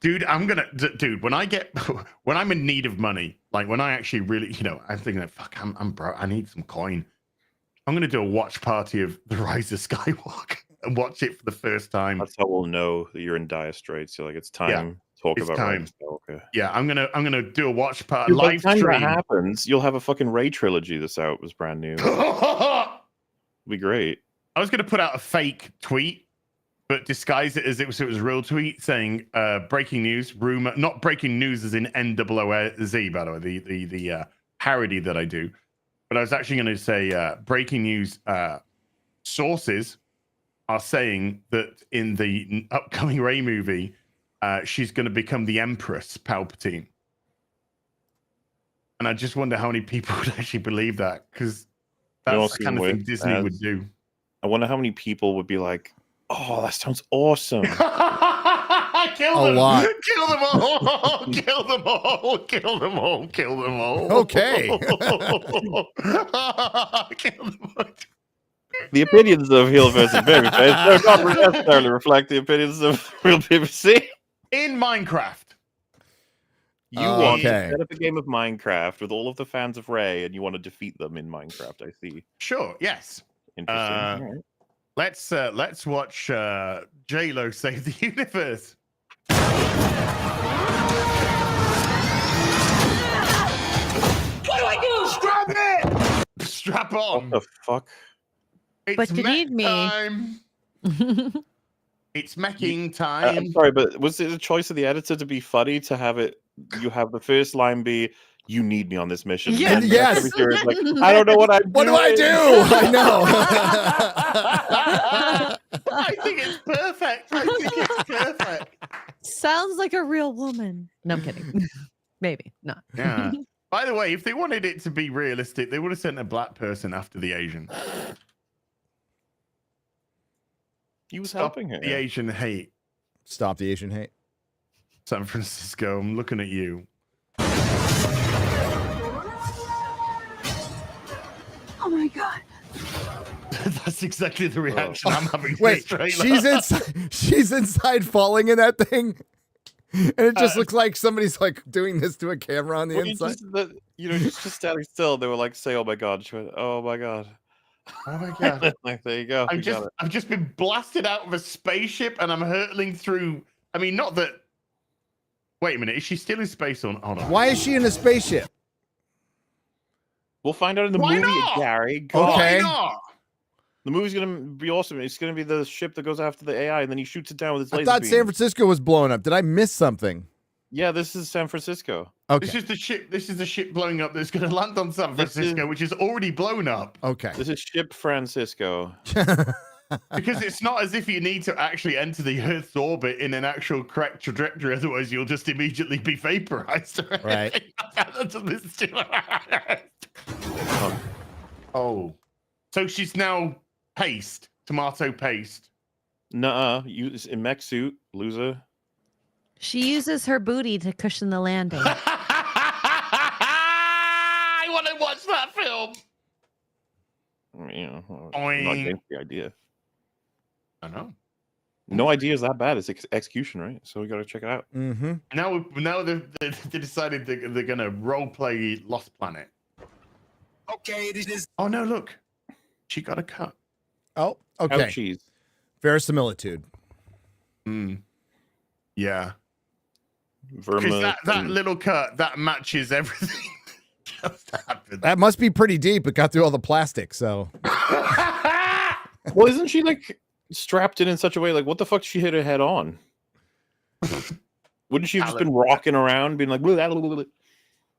Dude, when I'm in need of money, like when I actually really, I'm thinking, fuck, I'm broke. I need some coin. I'm gonna do a watch party of The Rise of Skywalker and watch it for the first time. That's how we'll know that you're in dire straits. You're like, it's time to talk about Rise of Skywalker. Yeah, I'm gonna do a watch party live By the stream. time that happens, you'll have a fucking Ray trilogy that's out. Was brand new. It'll be great. I was gonna put out a fake tweet but disguise it as it was a real tweet saying breaking news, rumor, not breaking news as in NOOZ, by the way, the parody that I do. But I was actually going to say breaking news sources are saying that in the upcoming Rey movie, she's going to become the Empress Palpatine. And I just wonder how many people would actually believe that, because that's the kind of thing Disney would do. I wonder how many people would be like, "Oh, that sounds awesome." Kill them. lot. Kill them all. Kill them all. Kill them all. Kill them all. Okay. Kill them all. The opinions of Heel versus Babyface do not necessarily reflect the opinions of real BBC. In Minecraft. You want to set up a game of Minecraft with all of the fans of Rey, and you want to defeat them in Minecraft. I see. Sure. Yes. Interesting. Let's watch J-Lo save the universe. What do I do? Strap it. Strap on. What the fuck? It's But you need me. Time. It's meching time. I'm sorry, but was it a choice of the editor to be funny to have it? You have the first line be, "You need me on this mission." Yeah, And yes. every year it's like, I don't know what I'm What doing. do I do? I know. I think it's perfect. I think it's perfect. Sounds like a real woman. No, I'm kidding. Maybe not. Yeah. By the way, if they wanted it to be realistic, they would have sent a black person after the Asian. He was Stop helping her. the Asian hate. Stop the Asian hate. San Francisco, I'm looking at you. Oh my god. That's exactly the reaction I'm having. To Wait, this trailer. she's inside falling in that thing, and it just looks like somebody's like doing this to a camera on the inside. She's just standing still. They were like, "Say, oh my god." She went, "Oh my god." Oh my god! Like, there you go. I've just been blasted out of a spaceship, and I'm hurtling through. I mean, not that. Wait a minute, is she still in space or not? Hold on. Why is she in a spaceship? We'll find out in the Why movie, not? Gary. God. Okay. Why not? The movie's gonna be awesome. It's gonna be the ship that goes after the AI, and then he shoots it down with his laser I thought beam. San Francisco was blowing up. Did I miss something? Yeah, this is San Francisco. Okay. This is the ship. This is the ship blowing up that's going to land on San Francisco, which is already blown up. Okay. This is Ship Francisco. Because it's not as if you need to actually enter the Earth's orbit in an actual correct trajectory, otherwise you'll just immediately be vaporized. Right. Oh, so she's now paste, tomato paste. Nuh-uh. You in mech suit, loser. She uses her booty to cushion the landing. I want to watch that film. I'm not against the idea. I know. No idea is that bad. It's execution, right? So we got to check it out. Mm-hmm. Now they decided they're going to role play Lost Planet. Okay, this is. Oh no! Look, she got a cut. Oh, okay. Ouchies. Verisimilitude. Yeah. Verma. Because that little cut that matches everything. Just happened. That must be pretty deep. It got through all the plastic, so. Well, isn't she like strapped in such a way? Like, what the fuck did she hit her head on? Wouldn't she have just been rocking around, being like, blah, blah, blah, blah.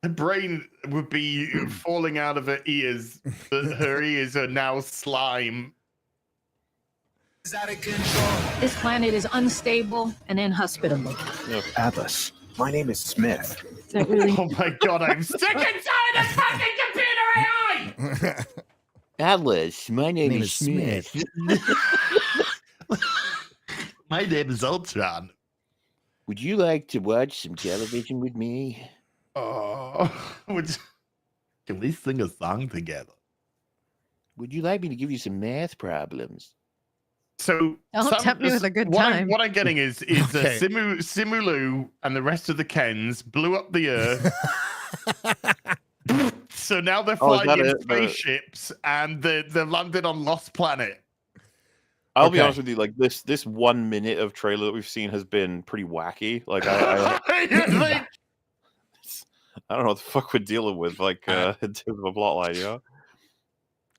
Her brain would be falling out of her ears. Her ears are now slime. Is out of control. This planet is unstable and inhospitable. Atlas, my name is Smith. Is that really? Oh my god, I'm sick and tired of fucking computer AI! Atlas, my name is Smith. My name is Ultron. Would you like to watch some television with me? Oh, can we sing a song together? Would you like me to give you some math problems? So Don't tempt me with a good what time. What I'm getting is Okay. Simulu and the rest of the Kens blew up the Earth. So now they're Oh, is flying that in it? spaceships and they're landed on Lost Planet. I'll be Okay. honest with you, like this 1 minute of trailer that we've seen has been pretty wacky. Like I don't know what the fuck we're dealing with, like in terms of a plot line, you know?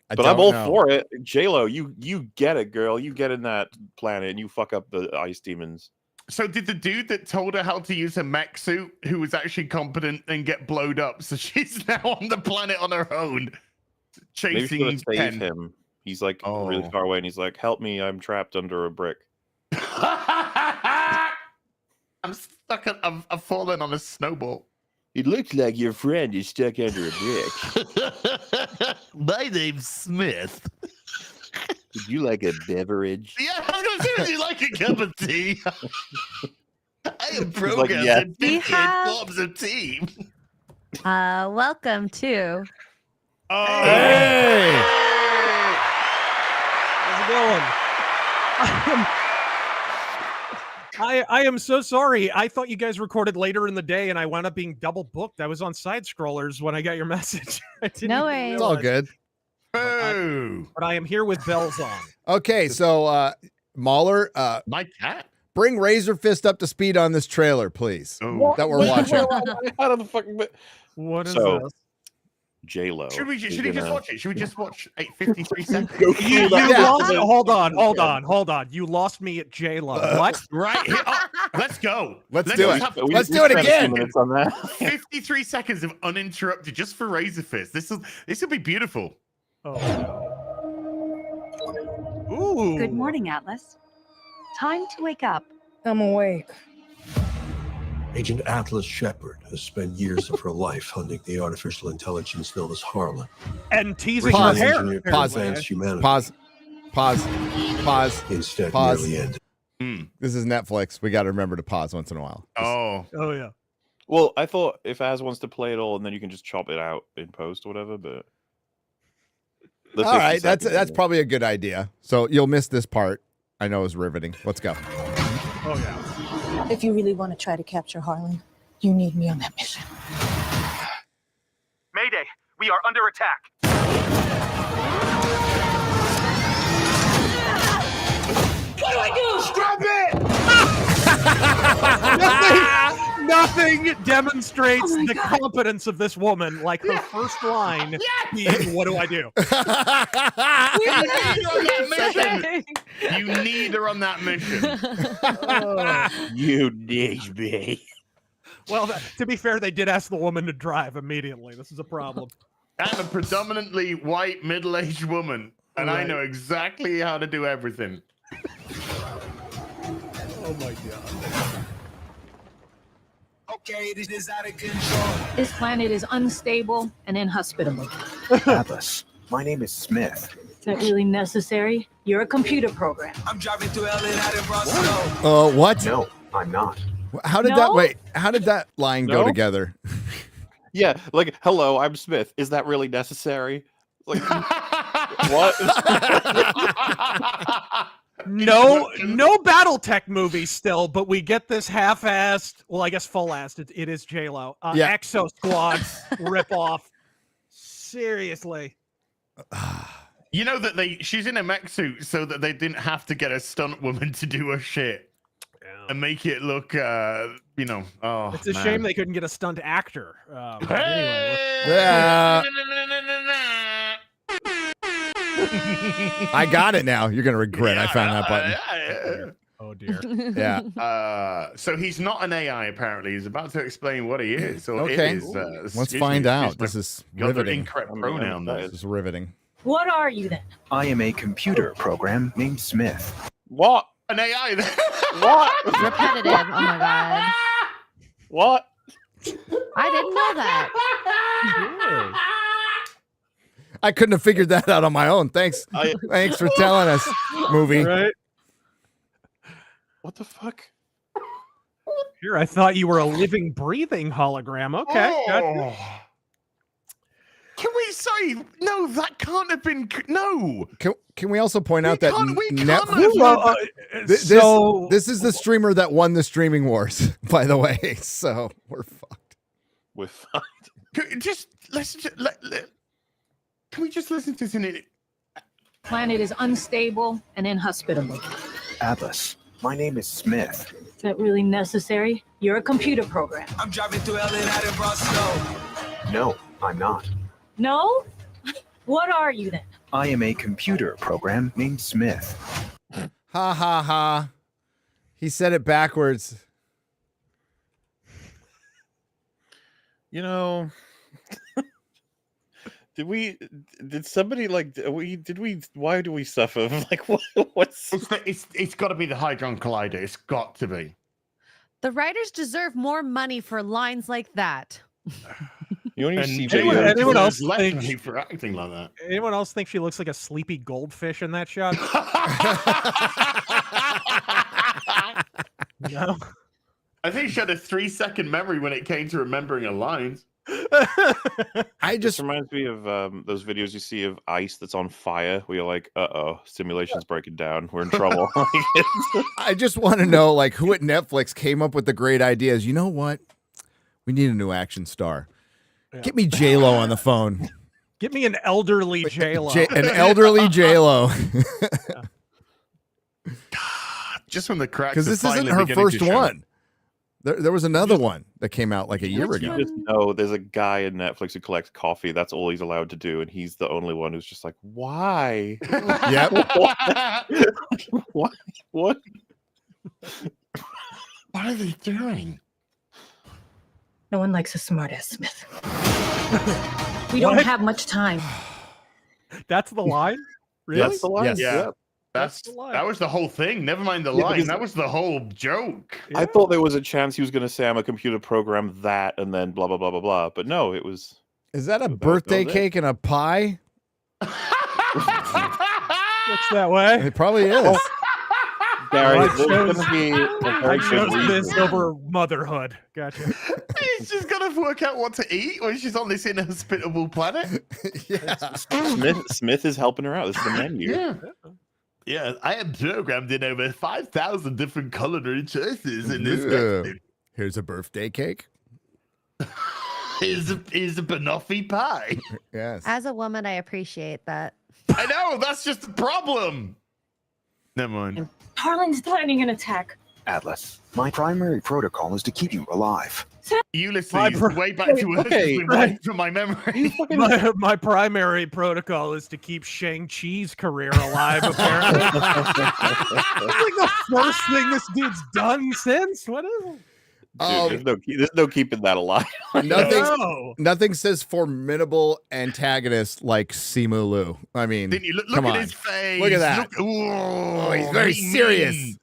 But I'm all for it. J-Lo, you get it, girl. You get in that planet and you fuck up the ice demons. So did the dude that told her how to use a mech suit, who was actually competent, and get blowed up? So she's now on the planet on her own, chasing Maybe save Ken. him. He's like really far away, and he's like, "Help me! I'm trapped under a brick." I'm stuck. I've fallen on a snowball. It looks like your friend is stuck under a brick. My name's Smith. Would you like a beverage? Yeah, I was going to say, would you like a cup of tea? I am programmed yeah. in 58 forms of tea. Welcome to. Hey! How's it going? I am so sorry. I thought you guys recorded later in the day, and I wound up being double booked. I was on Side Scrollers when I got your message. No way. It's all good. But I am here with bells on. Okay, so MauLer, my cat, bring RazörFist up to speed on this trailer, please. That we're watching. Out of the fucking. What is So, this? J-Lo. Should we just watch it? Should we just watch 53 seconds? You lost, hold on. You lost me at J-Lo. What? Right here. Let's go. Let's do it. Let's do it again. 53 seconds of uninterrupted just for RazörFist. This will be beautiful. Ooh. Good morning, Atlas. Time to wake up. I'm awake. Agent Atlas Shepard has spent years of her life hunting the artificial intelligence known as Harlan. And teasing her Pause. hair. Engineered to Pause. advance humanity. Pause. Instead, Pause. nearly ended. This is Netflix. We got to remember to pause once in a while. Oh yeah. Well, I thought if Az wants to play it all, and then you can just chop it out in post or whatever. But all right, that's probably a good idea. So you'll miss this part. I know is riveting. Let's go. Oh yeah. If you really want to try to capture Harlan, you need me on that mission. Mayday! We are under attack! What do I do? Strap it! Nothing demonstrates the competence of this woman like her first line being, "What do I do?" You need her on that mission. You need me. Well, to be fair, they did ask the woman to drive immediately. This is a problem. I'm a predominantly white middle-aged woman, and I Right. know exactly how to do everything. Oh my god. Okay, this is out of control. This planet is unstable and inhospitable. Atlas, my name is Smith. Is that really necessary? You're a computer program. I'm driving through LA out in Roscoe. What? No, I'm not. How did that? Wait, how did that line go together? Yeah, like, hello, I'm Smith. Is that really necessary? Like, what? No BattleTech movie still, but we get this half-assed, well, I guess full-assed. It is J-Lo. Exo Squad ripoff. Seriously. You know that she's in a mech suit so that they didn't have to get a stunt woman to do her shit and make it look, It's a shame they couldn't get a stunt actor. Anyway, I got it now. You're gonna regret I found that button. Oh dear. Yeah. So he's not an AI. Apparently, he's about to explain what he is. So Okay. it is, Let's find out. This is riveting. Incorrect pronoun. This is riveting. What are you then? I am a computer program named Smith. What? An AI. What? Repetitive. Oh my god. What? I didn't know that. I couldn't have figured that out on my own. Thanks. Thanks for telling us, movie. Right? What the fuck? Here, I thought you were a living, breathing hologram. Okay. Oh. Can we say no? That can't have been. No. Can we also point out that this is the streamer that won the streaming wars, by the way. So we're fucked. We're fucked. Can we just listen to this in it? Planet is unstable and inhospitable. Atlas, my name is Smith. Is that really necessary? You're a computer program. I'm driving through LA out in Roscoe. No, I'm not. No? What are you then? I am a computer program named Smith. Ha ha ha. He said it backwards. You know, did somebody like, why do we suffer? Like, what's. It's got to be the Hydron Collider. It's got to be. The writers deserve more money for lines like that. You only see anyone else think for acting like that? Anyone else think she looks like a sleepy goldfish in that shot? No. I think she had a 3-second memory when it came to remembering her lines. This reminds me of those videos you see of ice that's on fire where you're like, simulation's breaking down. We're in trouble. I just want to know, like, who at Netflix came up with the great ideas. You know what? We need a new action star. Yeah. Get me J-Lo on the phone. Get me an elderly J-Lo. An elderly J-Lo. Just when the cracks. Because this isn't her first one. There was another one that came out like a year ago. You just know there's a guy in Netflix who collects coffee. That's all he's allowed to do, and he's the only one who's just like, why? Yep. What? What are they doing? No one likes a smartass Smith. We don't have much time. That's the line? Really? That's the line? Yes. Yeah. That was the whole thing. Never mind the line. That was the whole joke. I thought there was a chance he was going to say I'm a computer program that, and then blah blah blah blah blah. But no, it was. Is that a birthday cake and a pie? Looks that way. It probably is. Gary, I chose this over motherhood. Gotcha. He's just gonna work out what to eat when she's on this inhospitable planet. Yeah. Smith is helping her out. This is the menu. Yeah. Yeah, I am programmed in over 5,000 different culinary choices in this recipe. Here's a birthday cake. Here's a banoffee pie. Yes. As a woman, I appreciate that. I know, that's just the problem. Never mind. Harlan's planning an attack. Atlas, my primary protocol is to keep you alive. Ulysses, way back to Earth, has been wiped from my memory. My primary protocol is to keep Shang-Chi's career alive, apparently. That's like the first thing this dude's done since. What is it? There's no keeping that alive. Nothing says formidable antagonist like Simu Liu. I mean, look at his face. Look at that. He's very serious.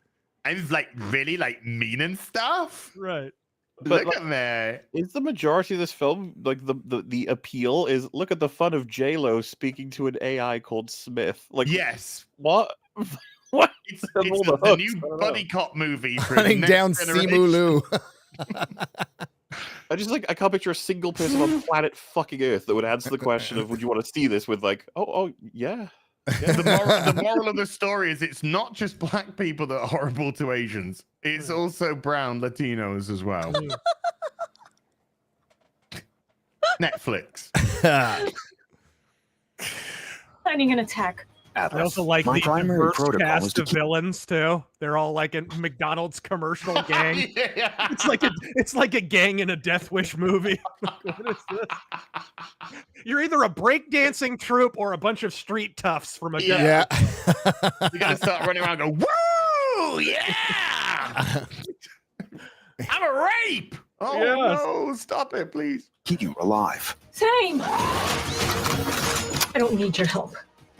And he's like really like mean and stuff. Right. But look at that. Is the majority of this film like the appeal is look at the fun of J-Lo speaking to an AI called Smith? Like yes. What? What? It's the new buddy cop movie. Hunting down Simu Liu. I can't picture a single person on planet fucking Earth that would answer the question of would you want to see this with like yeah. The moral of the story is it's not just black people that are horrible to Asians. It's also brown Latinos as well. Netflix. Planning an attack. I also like the diverse cast of villains too. They're all like a McDonald's commercial gang. Yeah. It's like a gang in a Death Wish movie. What is this? You're either a breakdancing troupe or a bunch of street toughs from a gang. Yeah. You gotta start running around and go, woo! Yeah! I'm a rape! Oh no, stop it, please. Keep you alive. Same. I don't need your help.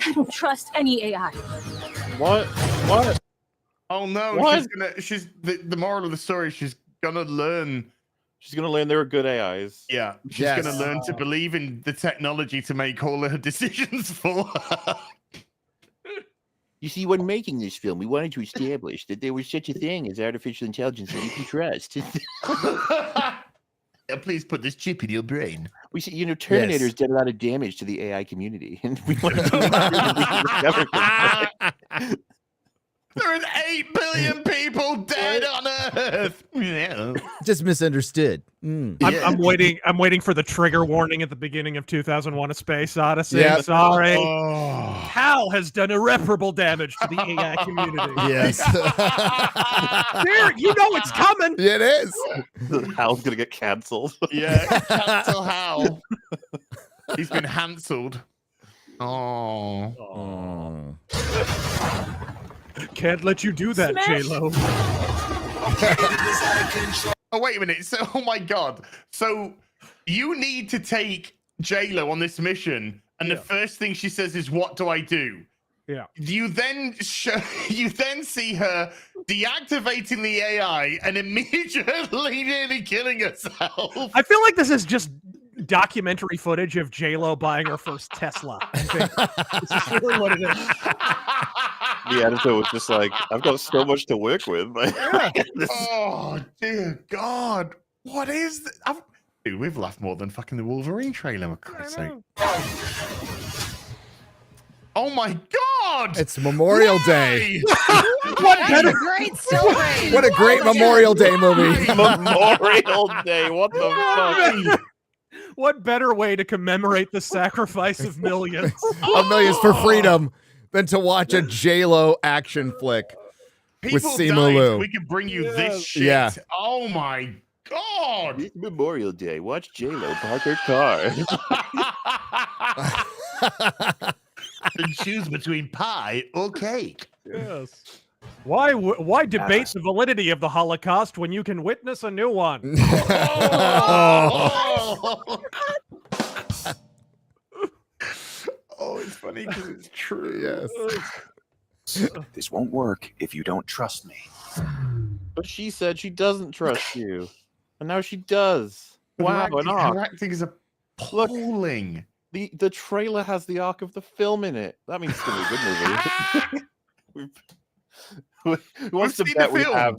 I don't trust any AI. What? Oh no, what? she's the moral of the story, she's gonna learn there are good AIs. Yeah. She's gonna learn to believe in the technology to make all her decisions for her. You see, when making this film, we wanted to establish that there was such a thing as artificial intelligence that you can trust. Please put this chip in your brain. We see, Terminator's done a lot of damage to the AI community, and we wanted to make sure that we discovered There's 8 billion people dead on Earth. Yeah. Just misunderstood. I'm waiting for the trigger warning at the beginning of 2001: A Space Odyssey. Yep. Sorry. Hal has done irreparable damage to the AI community. Yes. Derek, you know it's coming. It is. Hal's gonna get cancelled. Yeah, cancel Hal. He's been cancelled. Oh. Can't let you do that, Smash. J-Lo. Oh, wait a minute. So, oh my God. So you need to take J-Lo on this mission, and the first thing she says is, "What do I do?" Yeah. You then see her deactivating the AI and immediately nearly killing herself. I feel like this is just documentary footage of J-Lo buying her first Tesla. I think this is really what it is. The editor was just like, I've got so much to work with. Oh, dear God. What is this? Dude, we've laughed more than fucking the Wolverine trailer, for Christ's sake. Oh my God! It's Memorial Day. What a great still frame. What a great Memorial Day movie. Memorial Day. What the fuck? What better way to commemorate the sacrifice of millions? Of millions for freedom than to watch a J-Lo action flick with People Simu died, Liu. we can bring you this shit. Yeah. Oh my God! It's Memorial Day. Watch J-Lo park her car. And choose between pie or cake. Yes. Why debate the validity of the Holocaust when you can witness a new one? Oh, it's funny because it's true. Yes. This won't work if you don't trust me. But she said she doesn't trust you. And now she does. Wow, Her acting is appalling. The trailer has the arc of the film in it. That means it's going to be a good movie. Who wants to seen bet the we film. have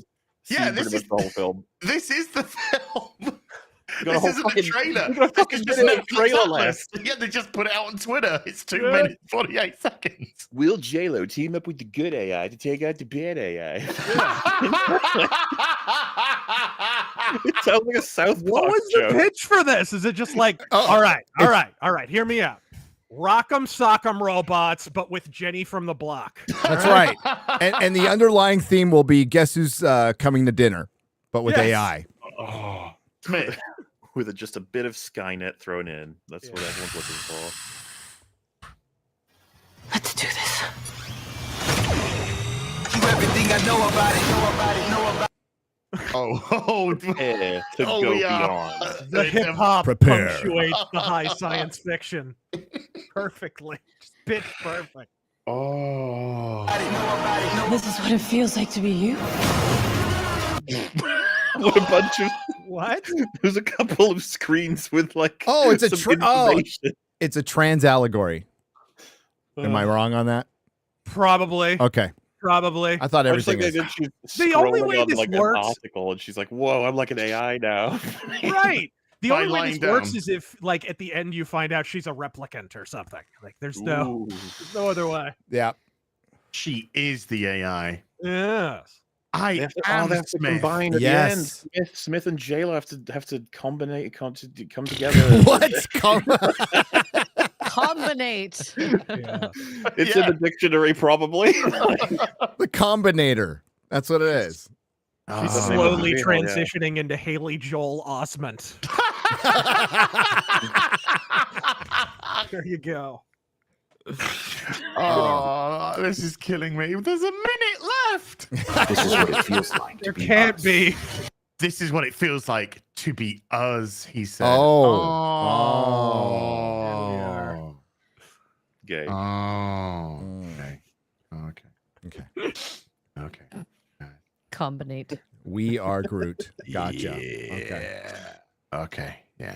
Yeah, seen pretty much the whole film? This is the film. got a This whole isn't fucking- the trailer. you got a This fucking is just minute of Netflix trailer Atlas. Yeah, they just put it out on Twitter. It's 2 Yeah. minutes, 48 seconds. Will J-Lo team up with the good AI to take out the bad AI? It sounds like a South Park What was the joke. pitch for this? Is it just like, all right, hear me out. Rock'em sock'em robots, but with Jenny from the block. That's right. And the underlying theme will be guess who's coming to dinner, but with Yes. AI. Oh, Smith. With just a bit of Skynet thrown in. That's what everyone's looking for. Let's do this. Everything I know about it. Oh, Yeah, to Oh, go we are. beyond. The hip hop Prepare. punctuates the high science fiction perfectly. Just pitch perfect. Oh. This is what it feels like to be you. What a bunch of What? There's a couple of screens with like Oh, it's a some information. it's a trans allegory. Am I wrong on that? Probably. Okay. Probably. I thought I just everything like was. that she's The only way scrolling on this like works- an article and she's like, "Whoa, I'm like an AI now." Right. The By only way lying this works down. is if, like, at the end you find out she's a replicant or something. Like, there's no other way. Yeah. She is the AI. Yes. I They have to, am they have to Smith. combine at Yes. the end. Smith and J-Lo have to combine, come together. What? Combinate. Yeah. It's in the dictionary, probably. The Combinator. That's what it is. She's Oh, slowly yeah. transitioning into Haley Joel Osment. There you go. Oh, this is killing me. There's a minute left. This is what it feels like There to be can't us. be. This is what it feels like to be us, he said. Oh. Gay. Oh. Okay. Okay. Okay. Okay. Combinate. We are Groot. Gotcha. Okay. Okay. Yeah.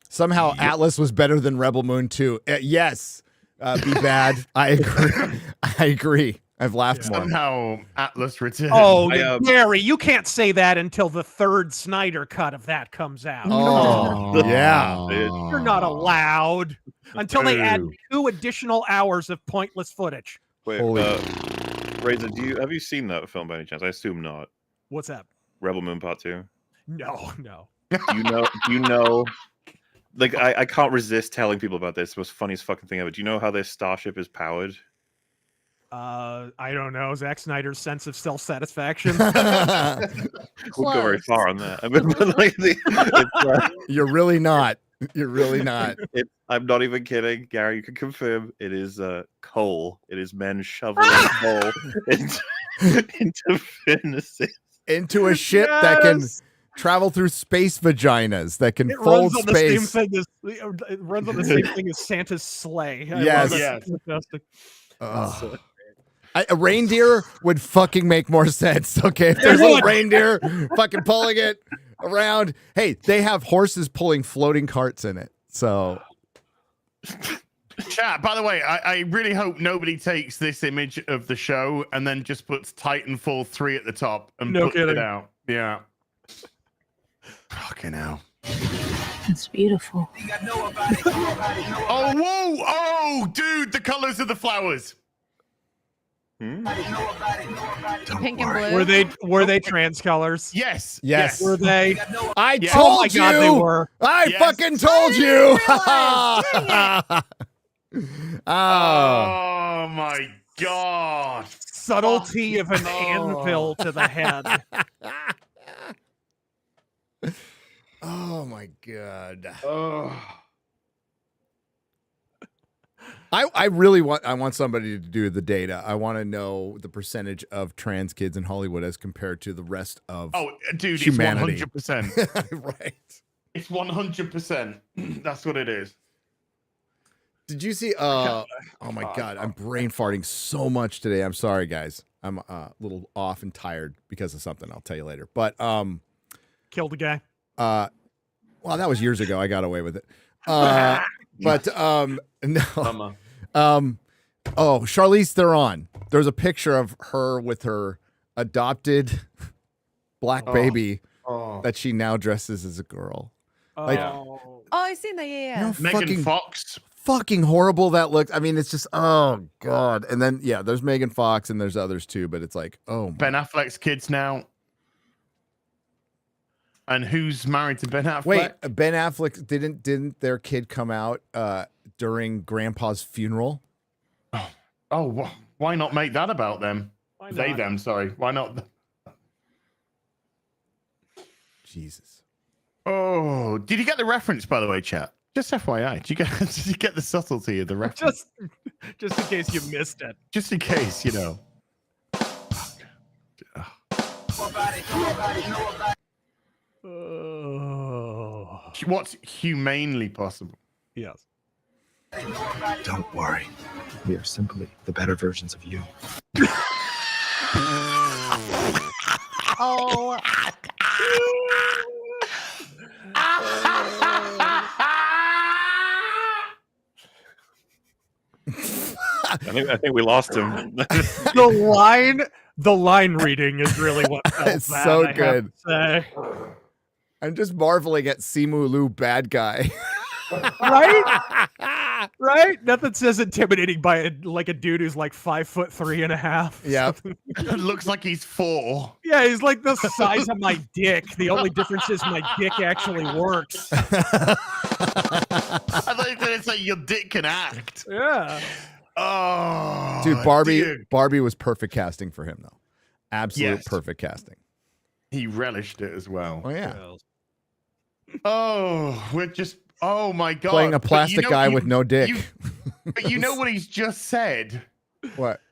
Somehow Atlas was better than Rebel Moon 2. Yes. Be bad. I agree. I agree. I've laughed more. Somehow Atlas returned. Oh, Gary, you can't say that until the third Snyder cut of that comes out. Oh, yeah. You're not allowed until they add Boo. 2 additional hours of pointless footage. Wait, Holy- Razor, have you seen that film by any chance? I assume not. What's that? Rebel Moon Part 2. No. Do you know? Like, I can't resist telling people about this. It was the funniest fucking thing ever. Do you know how their starship is powered? I don't know. Zack Snyder's sense of self-satisfaction. Wouldn't go very far on that. I mean, but like it's, You're really not. You're really not. I'm not even kidding. Gary, you can confirm it is coal. It is men shoveling coal into furnaces. Into a ship that can travel through space vaginas, that can It fold runs on space. the same thing as it runs on the same thing as Santa's sleigh. I Yes. love it. Yes. Fantastic. A reindeer would fucking make more sense. Okay, if there's a little reindeer fucking pulling it around. Hey, they have horses pulling floating carts in it. So, chat. By the way, I really hope nobody takes this image of the show and then just puts Titanfall 3 at the top and No puts it kidding. out. Yeah. Fucking hell. It's beautiful. Oh, whoa! Oh, dude, the colors of the flowers. Pink and blue. Were they trans colors? Yes. Yes. Were they? I Yes. told Oh my you. God, they were. I Yes. fucking told you. Oh my god. Subtlety of an anvil to the head. Oh my god. Oh. I really want somebody to do the data. I want to know the percentage of trans kids in Hollywood as compared to the rest of Dude, humanity. It's 100%. Right. It's 100%. That's what it is. Did you see oh my god, I'm brain farting so much today. I'm sorry guys. I'm a little off and tired because of something. I'll tell you later. But Killed a guy. well, that was years ago. I got away with it. But no. Oh, Charlize Theron. There's a picture of her with her adopted black baby that she now dresses as a girl. Like, Oh, I've seen that. Yeah. you know, Megan fucking, Fox. fucking horrible that looks. I mean, it's just oh god. And then yeah, there's Megan Fox and there's others too. But it's like oh, Ben Affleck's kids now. And who's married to Ben Affleck? wait, Ben Affleck didn't their kid come out during Grandpa's funeral? Oh, why not make that about them? Why They, not? them, sorry. Why not? Jesus. Oh, did you get the reference, by the way, chat? Just FYI, did you get the subtlety of the reference? Just in case you missed it. Just in case, you know. What's humanely possible? Yes. Don't worry. We are simply the better versions of you. Oh. I think we lost him. The line reading is really what felt It's bad, so I have good. to say. I'm just marveling at Simu Liu bad guy. Right? Right? Nothing says intimidating by a dude who's like 5'3.5". Yeah. Looks like he's 4. Yeah, he's like the size of my dick. The only difference is my dick actually works. I thought you were going to say your dick can act. Yeah. Oh, Dude, Barbie was perfect casting for him though. Absolute Yes. perfect casting. He relished it as well. Oh yeah. Oh, we're just. Oh my god. Playing a But plastic you know- guy you- with no dick. But you know what he's just said? What?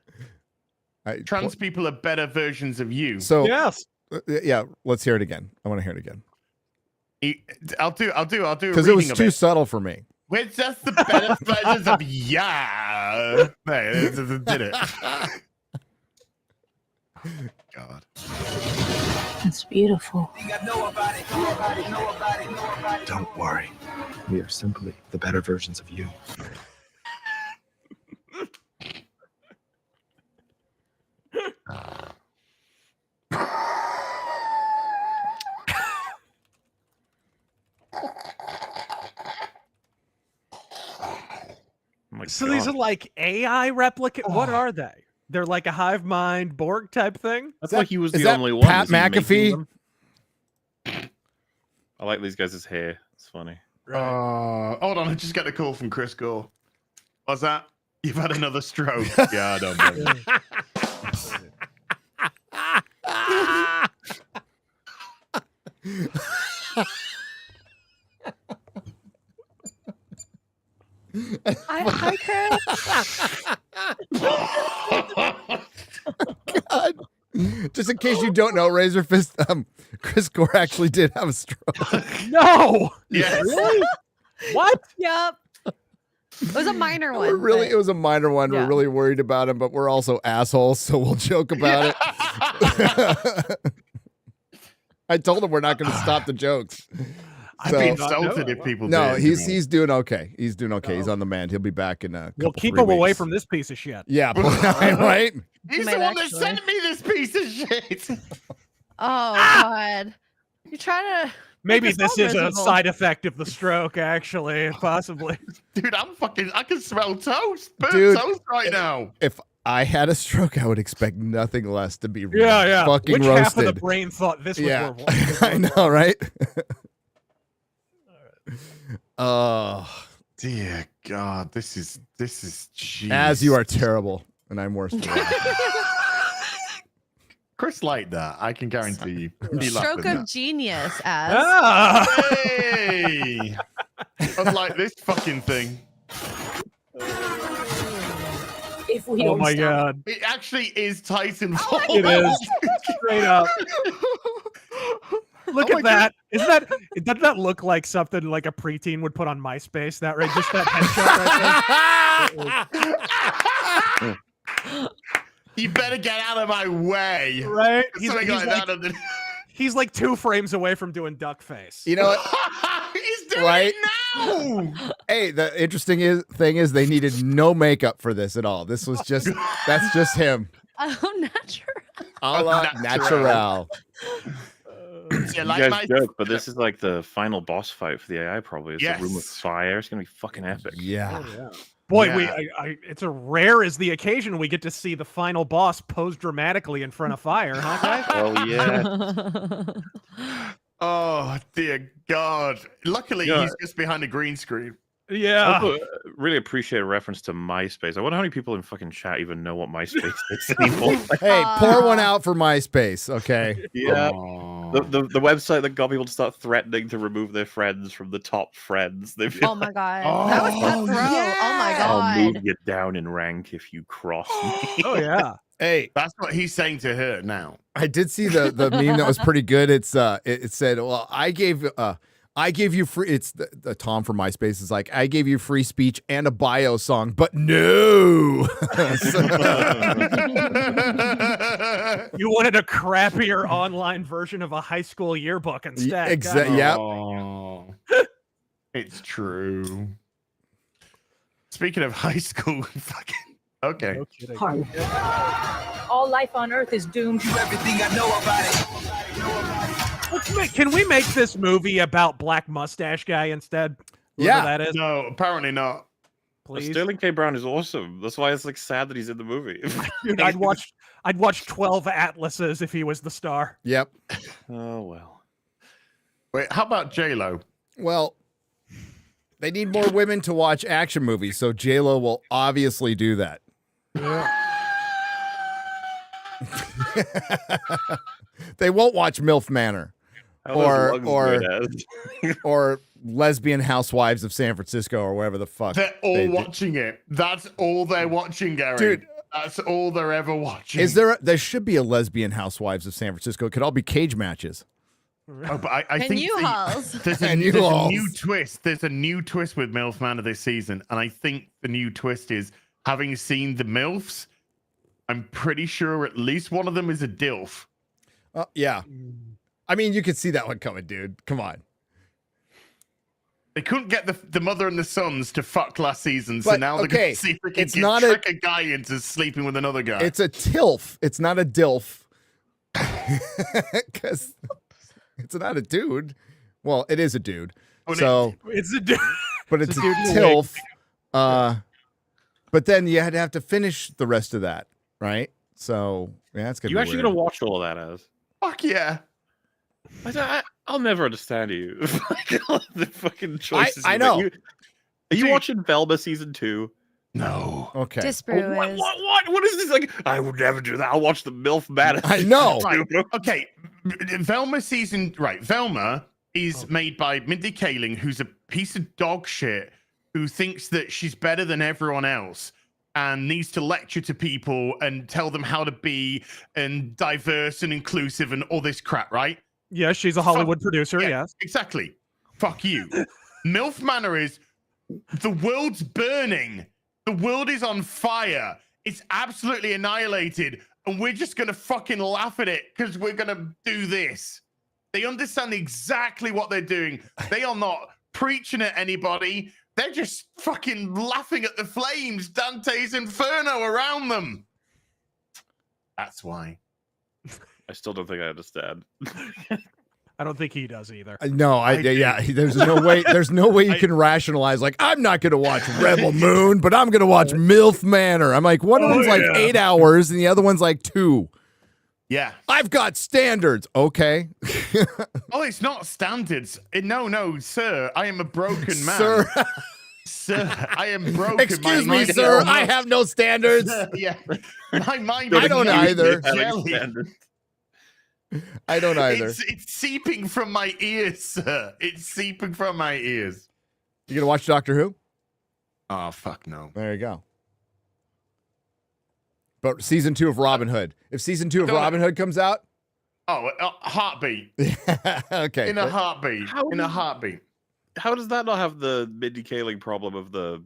Trans people are better versions of you. So yes. Yeah, let's hear it again. I want to hear it again. I'll do Because it was too subtle for me. We're just the better versions of yeah. There, did it. God. It's beautiful. Don't worry. We are simply the better versions of you. So these are like AI replicate. What are they? They're like a hive mind Borg type thing. I thought he was is the that only one. Pat Is he making McAfee? them? I like these guys' hair. It's funny. Hold on, I just got a call from Chris Gore. What's that? You've had another stroke. Yeah, I don't know. God. Just in case you don't know, RazörFist, Chris Gore actually did have a stroke. No. Yes. Really? What? Yep. It was a minor one. It was a minor one. Yeah. We're really worried about him, but we're also assholes, so we'll joke about it. I told him we're not going to stop the jokes. I'd be insulted if people No, did, he's doing okay. He's doing okay. He's on the mend. He'll be back in a We'll couple, keep 3 him away weeks. from this piece of shit. Yeah, right? He's the one that sent me this piece of shit. Oh God. You're trying to Maybe make us this all is a miserable. side effect of the stroke, actually, possibly. Dude, I can smell toast. Burnt Dude, toast right now. If I had a stroke, I would expect nothing less to be Yeah. fucking Which roasted. half of the brain thought this was more I know, right? Oh, dear God, this is jeez. As you are terrible, and I'm worse. Chris liked that. I can guarantee you. He laughed Stroke at of genius, as that. Hey! Unlike this fucking thing. If we Oh don't my stop. God. It actually is Titanfall. It is. Straight up. Look at that. Isn't that? Doesn't that look like something like a preteen would put on MySpace? That right? Just that headshot right there. You better get out of my way. Right? He's like 2 frames away from doing duck face. You know what? He's doing Right? it now. Hey, the interesting thing is they needed no makeup for this at all. This was that's just him. oh, natural. A la natural. You guys joke, but this is like the final boss fight for the AI. Probably it's Yes. a room of fire. It's gonna be fucking epic. Yeah. Boy, Yeah. it's a rare is the occasion we get to see the final boss pose dramatically in front of fire, huh, guys? Oh yeah. Oh dear God! Luckily, Yeah. he's just behind a green screen. Yeah. Also, really appreciate a reference to MySpace. I wonder how many people in fucking chat even know what MySpace is anymore. Hey, pour one out for MySpace, okay? Yeah. The website that got people to start threatening to remove their friends from the top friends. They've Oh my God. That was cutthroat. Oh my I'll God. move you down in rank if you cross me. Oh yeah. Hey, That's what he's saying to her now. I did see the meme that was pretty good. It's it said, "Well, I gave you free." It's the Tom from MySpace is like, "I gave you free speech and a bio song, but no." You wanted a crappier online version of a high school yearbook instead. Exactly. God. Yep. Oh, it's true. Speaking of high school, fucking okay. No kidding. Hard. All life on Earth is doomed to Everything I know about it. Can we make this movie about Black Mustache Guy instead? Whoever Yeah. that is. No, apparently not. Please. Sterling K. Brown is awesome. That's why it's like sad that he's in the movie. Dude, I'd watch 12 Atlases if he was the star. Yep. Oh well. Wait, how about J-Lo? Well, they need more women to watch action movies, so J-Lo will obviously do that. They won't watch MILF Manor or Lesbian Housewives of San Francisco or whatever the fuck. They're all watching it. That's all they're watching, Gary. Dude. That's all they're ever watching. Is there should be a Lesbian Housewives of San Francisco. It could all be cage matches. Oh, but I And think U-Hauls. there's a And new U-Hauls. twist. There's a new twist with MILF Manor this season, and I think the new twist is having seen the MILFs. I'm pretty sure at least one of them is a DILF. Yeah. I mean, you could see that one coming, dude. Come on. They couldn't get the mother and the sons to fuck last season, so But, now they're okay, going to see if they can it's not a- trick a guy into sleeping with another guy. It's a TILF. It's not a DILF. Because it's not a dude. Well, it is a dude. But So, It's a dude. but it's a dude in a wig. TILF. But then you had to have to finish the rest of that, right? So, yeah, it's gonna You be actually weird. gonna watch all of that as? Fuck yeah. I'll never understand you. The fucking choices. I you know. make. Are you watching Velma season 2? No. Okay. Disprove What, is. what is this? Like, I would never do that. I'll watch the MILF Manor. I know. Right. Okay. Velma season. Right. Velma is made by Mindy Kaling, who's a piece of dog shit who thinks that she's better than everyone else. and needs to lecture to people and tell them how to be and diverse and inclusive and all this crap, right? Yeah, she's a Hollywood producer. Yeah, Yes, exactly. Fuck you. MILF Manor is the world's burning. The world is on fire. It's absolutely annihilated, and we're just gonna fucking laugh at it because we're gonna do this. They understand exactly what they're doing. They are not preaching at anybody. They're just fucking laughing at the flames, Dante's Inferno around them. That's why. I still don't think I understand. I don't think he does either. No, there's no way. There's no way you can rationalize. Like, I'm not going to watch Rebel Moon, but I'm going to watch MILF Manor. I'm like, one of them's like 8 hours, and the other one's like 2. Yeah, I've got standards. Okay. Oh, it's not standards. No, sir. I am a broken man. Sir. Sir, I am broken. Excuse me, sir. I have no standards. Yeah, my mind. I don't either. Jelly. I don't either. It's seeping from my ears, sir. It's seeping from my ears. You gonna watch Doctor Who? Oh, fuck no. There you go. But season 2 of Robin Hood. If season 2 of Robin Hood comes out, oh, a heartbeat. Okay. In a heartbeat. In a heartbeat. How does that not have the Mindy Kaling problem of the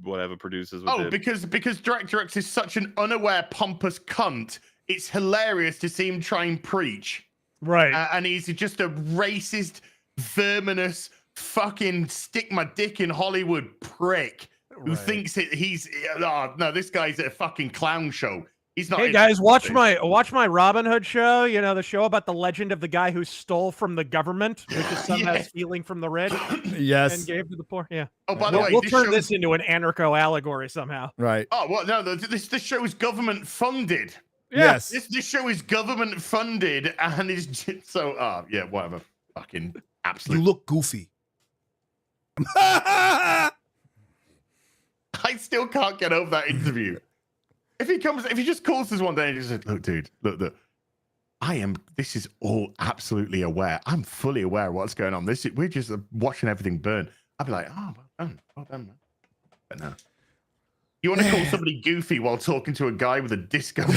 whatever producers? Oh, because Director X is such an unaware, pompous cunt. It's hilarious to see him try and preach. Right. And he's just a racist, verminous, fucking stick my dick in Hollywood prick who thinks that he's. Oh, no, this guy's at a fucking clown show. He's not. Hey guys, watch my Robin Hood show. You know, the show about the legend of the guy who stole from the government, which is somehow stealing from the rich. Yes. And gave to the poor. Yeah. Oh, by the way, we'll this turn show this into an anarcho allegory somehow. Right. Oh, well, no, this show is government funded. Yes. This show is government funded and is just so. Oh, yeah, whatever. Fucking absolute. You look goofy. I still can't get over that interview. If he just calls us one day and just says, look, dude, look, this is all absolutely aware. I'm fully aware of what's going on. We're just watching everything burn. I'd be like, oh, well done, man. But no. You want to call somebody goofy while talking to a guy with a disco ball?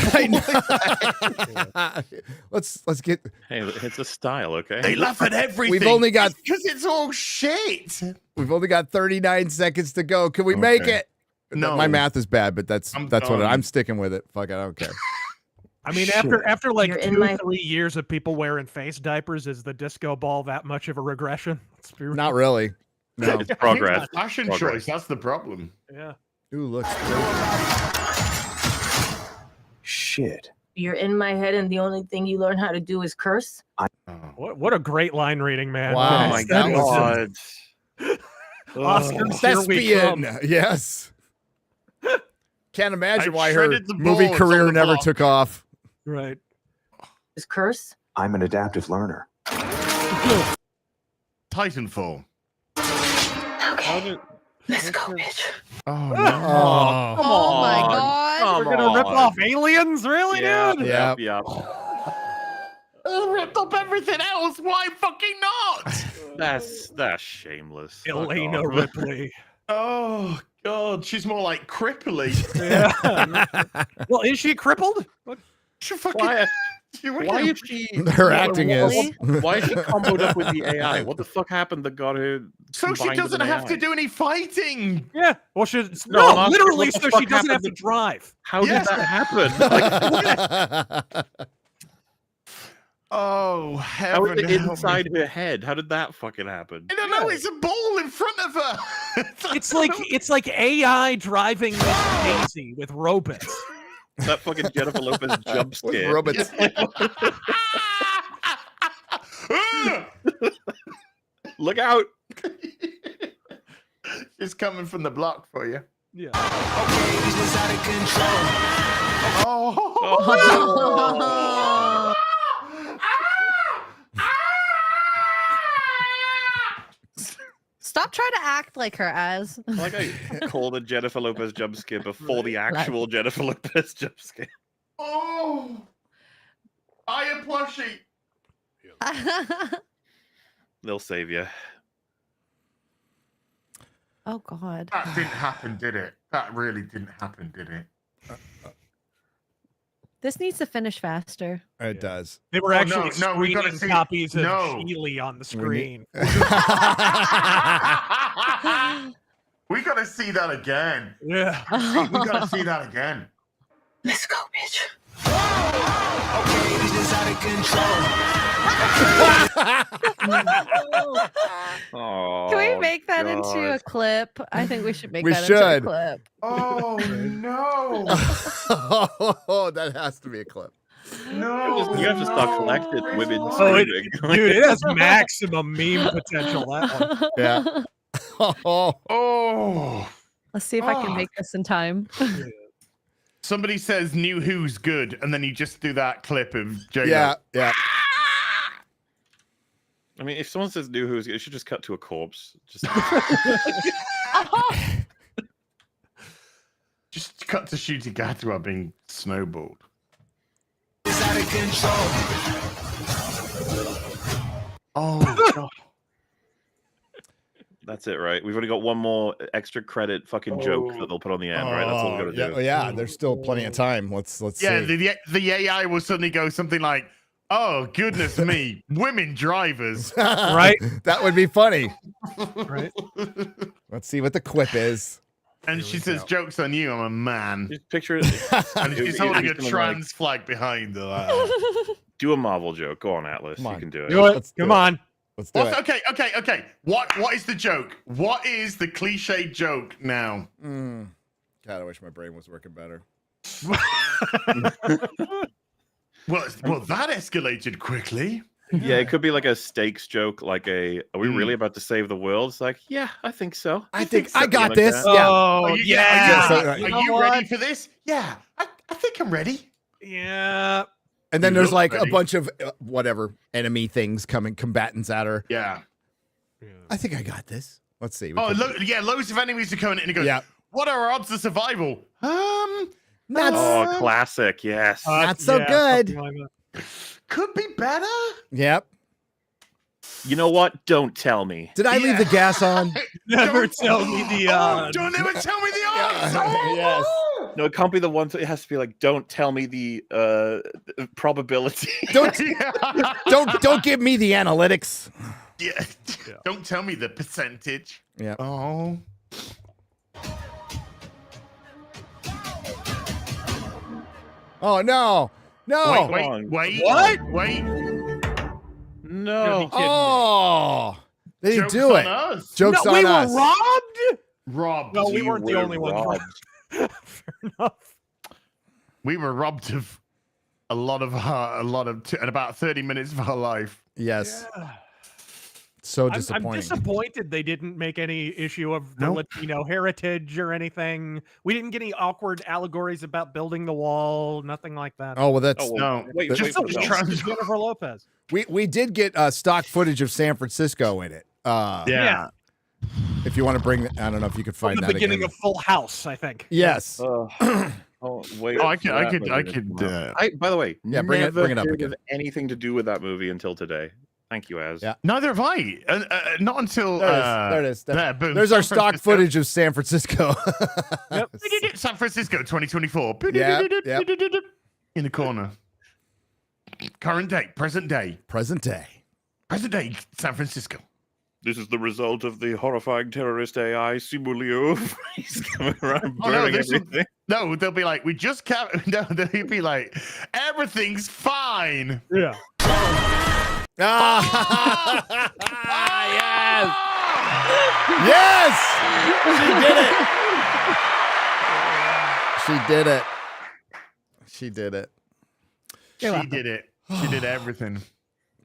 Let's get. Hey, it's a style, okay? They laugh at everything. We've only got because it's all shit. We've only got 39 seconds to go. Can we make it? No, my math is bad, but that's what done. I'm sticking with it. Fuck it, I don't care. I mean, after like 2-3 years of people wearing face diapers, is the disco ball that much of a regression? Not really. No. It's progress. It's a fashion choice. That's the problem. Yeah. Ooh, looks Shit. You're in my head, and the only thing you learn how to do is curse. What a great line reading, man! Wow, my God. Oscars, here we come. Thespian. Yes. Can't imagine I why her shredded the movie balls career on the never block. took off. Right. Is curse? I'm an adaptive learner. Titanfall. Okay. Let's go, bitch. Oh, no. Oh my god. We're gonna rip off aliens, really, dude? Yeah. Ripped up everything else. Why fucking not? That's shameless. Fuck Elena off. Ripley. Oh God, she's more like cripply. Yeah. Well, is she crippled? What? She fucking. Why is she? Her acting is. Why is she comboed up with the AI? What the fuck happened that got her? So she combined with doesn't an have AI? to do any fighting. Yeah. Well, she No, I'm no, asking literally, what the so fuck she doesn't have happened to drive. How did that happen? Like, Oh how was heaven! it help inside me. her head? How did that fucking happen? I don't know. It's a ball in front of her. It's like AI driving Miss Daisy with robots. That fucking Jennifer Lopez jump scare. Robots. Look out! She's coming from the block for you. Yeah. Oh. Stop trying to act like her, Az. I like I called a Jennifer Lopez jump scare before the actual Jennifer Lopez jump scare. Oh. I am plushie. They'll save you. Oh God. That didn't happen, did it? That really didn't happen, did it? This needs to finish faster. It does. They were actually no, we gotta screening see- copies of no. Healy on the screen. We gotta see that again. Yeah. We gotta see that again. Let's go, bitch. Okay, this is out of control. Oh, Can we make that into a clip? I think we should make We that should. into a clip. Oh no! Oh, that has to be a clip. No! You have to start collecting women Oh, screaming. dude, it has maximum meme potential. That one. Yeah. Oh! Let's see if I can make this in time. Somebody says new Who's good, and then you just do that clip of J. Yeah, yeah. I mean, if someone says new Who's, it should just cut to a corpse. Just cut to Ncuti Gatwa being snowballed. It's out of control. Oh god. That's it, right? We've only got one more extra credit fucking joke that they'll put on the end, right? That's all we gotta do. Yeah, there's still plenty of time. Let's Yeah, see. the AI will suddenly go something like, "Oh goodness me, women drivers." Right? That would be funny. Right. Let's see what the quip is. And she says, "Joke's on you, I'm a man." Just picture it. And she's holding a trans flag behind her. Do a Marvel joke. Go on, Atlas. You can do it. Do it. Come on. Let's do it. Okay. What is the joke? What is the cliche joke now? God, I wish my brain was working better. Well, that escalated quickly. Yeah, it could be like a stakes joke, like are we really about to save the world? It's like, yeah, I think so. I think I something got like this. that. Yeah. Oh, Are you, yeah. Are you ready for this? Yeah, I think I'm ready. Yeah. And then You there's look like ready. a bunch of whatever enemy things coming, combatants at her. Yeah. I think I got this. Let's see. Oh, loads of enemies are coming in and it goes, Yeah. what are our odds of survival? Oh, classic. Yes. Not so good. Could be better. Yep. You know what? Don't tell me. Did I leave the gas on? Never tell me the odds. Don't ever tell me the odds. Yes. No, it can't be the one. It has to be like, don't tell me the probability. Don't give me the analytics. Yeah. Don't tell me the percentage. Yeah. Oh. Oh no. No. Wait. What? Wait. No. Oh. They didn't Joke's do on it. us. Joke's No, on we were us. robbed. Robbed. No, we You weren't the were only ones. robbed. Fair enough. We were robbed of and about 30 minutes of our life. Yes. Yeah. So I'm disappointing. disappointed they didn't make any issue of the Latino heritage or anything. We didn't get any awkward allegories about building the wall, nothing like that. Oh well, that's No, Wait, just wait, so wait, just no. trying to. Jennifer Lopez. we did get stock footage of San Francisco in it. Yeah. If you want to bring, I don't know if you could From find the that beginning again. of Full House, I think. Yes. Oh wait. Oh, I for that could. movie. By the way, Yeah, bring it never up heard again. of anything to do with that movie until today. Thank you, Az. Yeah. Neither have I. Not until. There it is. There, boom. There's our San stock Francisco. footage of San Francisco. San Francisco 2024. Yep, yep. In the corner. Current day, present day, San Francisco. This is the result of the horrifying terrorist AI Simulio. He's coming around Oh, no, burning this is- everything. No, they'll be like, we just can't. No, they'll be like, everything's fine. Yeah. Yes. Yes. She did it. She did it. She did it. She did everything.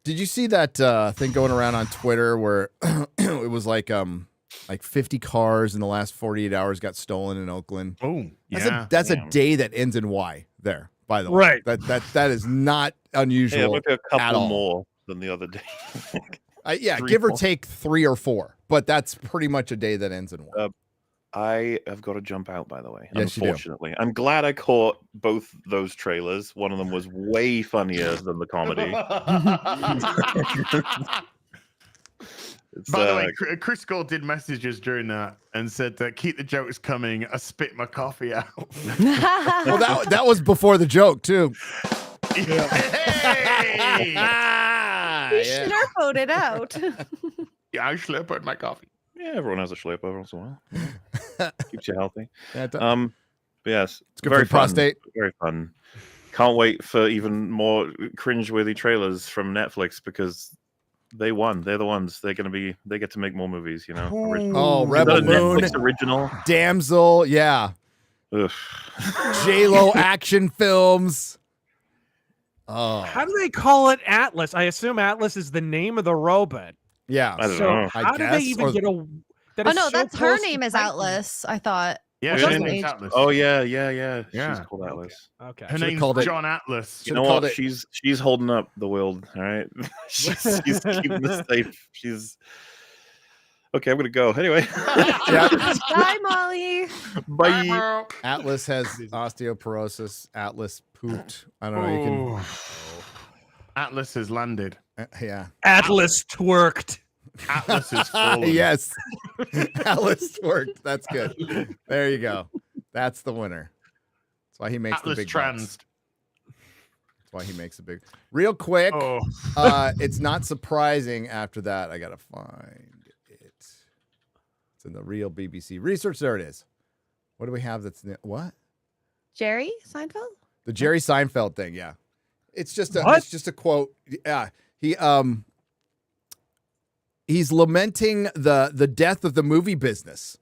Did you see that thing going around on Twitter where it was like 50 cars in the last 48 hours got stolen in Oakland? Oh, That's a day that ends in Y there, by the way. Right. That is not unusual. Yeah, maybe a at couple all. more than the other day. Yeah, 3, give or 4. take 3 or 4, but that's pretty much a day that ends in Y. I have got to jump out, by the way. Yes, you do. Unfortunately, I'm glad I caught both those trailers. One of them was way funnier than the comedy. By the way, Chris Gore did messages during that and said that keep the jokes coming. I spit my coffee out. Well, that was before the joke too. He slurpoed it out. Yeah, I slurped my coffee. Yeah, everyone has a slurp every once in a while. Keeps you healthy. Yeah, but yes, it's good very for the prostate. Very fun. Can't wait for even more cringeworthy trailers from Netflix because they won. They're the ones. They get to make more movies. You know. Oh, Rebel Moon, Netflix original, Damsel, yeah. J-Lo action films. Oh, How do they call it Atlas? I assume Atlas is the name of the robot. Yeah. I don't know. How do they even get a? That Oh is no, so that's her close to name is Titan. Atlas. I thought. Yeah, What's her her name is name? Atlas. Oh yeah. Yeah. She's called Atlas. Okay. Her name's John Atlas. You know what? She's holding up the world. All right. she's keeping us safe. She's okay. I'm gonna go anyway. Bye, Molly. Bye. Atlas has osteoporosis. Atlas pooped. I don't know. You can. Atlas has landed. Yeah. Atlas twerked. Atlas is fallen. Yes. Atlas twerked. That's good. There you go. That's the winner. That's why he makes Atlas the big trans. bucks. That's why he makes the big. Real quick, it's not surprising after that. I gotta find it. It's in the real BBC research. There it is. What do we have? What? Jerry Seinfeld. The Jerry Seinfeld thing. Yeah. It's just a quote. Yeah. He's lamenting the death of the movie business.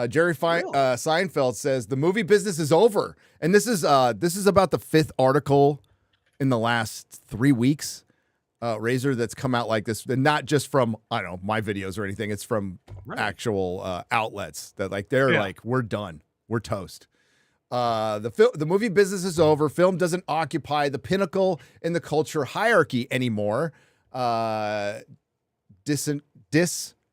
Jerry Seinfeld says the movie business is over, and this is about the 5th article in the last 3 weeks. Razor that's come out like this, and not just from I don't know my videos or anything. It's from actual outlets that they're like, we're done, we're toast. The movie business is over. Film doesn't occupy the pinnacle in the culture hierarchy anymore. Disorientation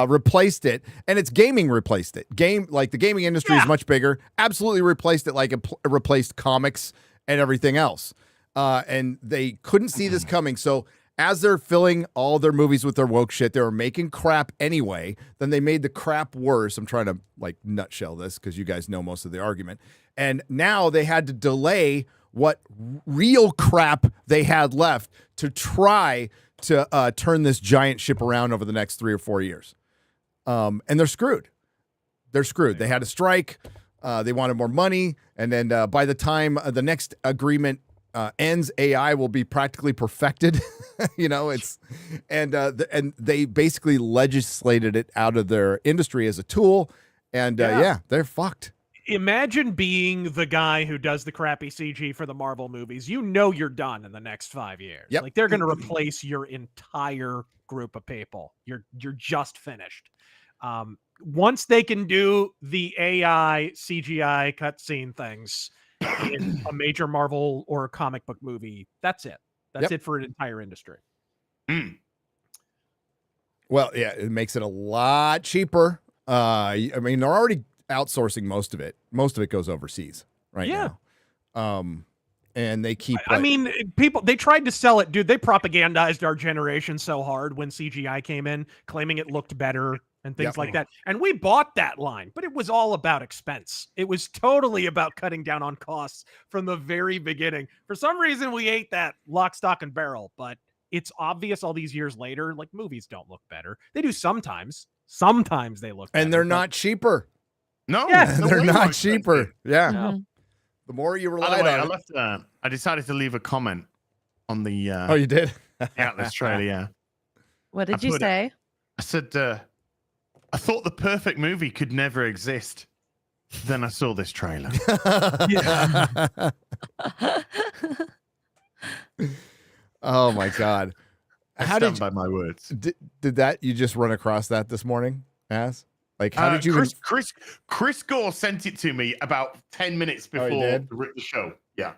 replaced it, and it's gaming replaced it. The gaming industry is much bigger. Absolutely replaced it, like it replaced comics and everything else. And they couldn't see this coming. So as they're filling all their movies with their woke shit, they were making crap anyway. Then they made the crap worse. I'm trying to nutshell this because you guys know most of the argument. And now they had to delay what real crap they had left to try to turn this giant ship around over the next 3 or 4 years. And they're screwed. They're screwed. They had a strike. They wanted more money. And then by the time the next agreement ends, AI will be practically perfected. And they basically legislated it out of their industry as a tool. And they're fucked. Imagine being the guy who does the crappy CG for the Marvel movies. You know you're done in the next 5 years. Yep. Like they're going to replace your entire group of people. You're just finished. Once they can do the AI CGI cutscene things in a major Marvel or comic book movie, that's it. That's it for an entire industry. Well, yeah, it makes it a lot cheaper. I mean, they're already outsourcing most of it. Most of it goes overseas right now. And they keep. I mean, they tried to sell it, dude. They propagandized our generation so hard when CGI came in, claiming it looked better and things like that. And we bought that line, but it was all about expense. It was totally about cutting down on costs from the very beginning. For some reason, we ate that lock, stock, and barrel. But it's obvious all these years later, like movies don't look better. They do sometimes. Sometimes they look better. And they're not cheaper. No, they're not cheaper. Yeah. Mm-hmm. The more you rely By the way, on it. I decided to leave a comment on the. Oh, you did? Atlas trailer, yeah. What did you say? I said, I thought the perfect movie could never exist. Then I saw this trailer. Oh my God! How did by my words? Did that you just run across that this morning? How did you? Chris Gore sent it to me about 10 minutes before the show. Yeah.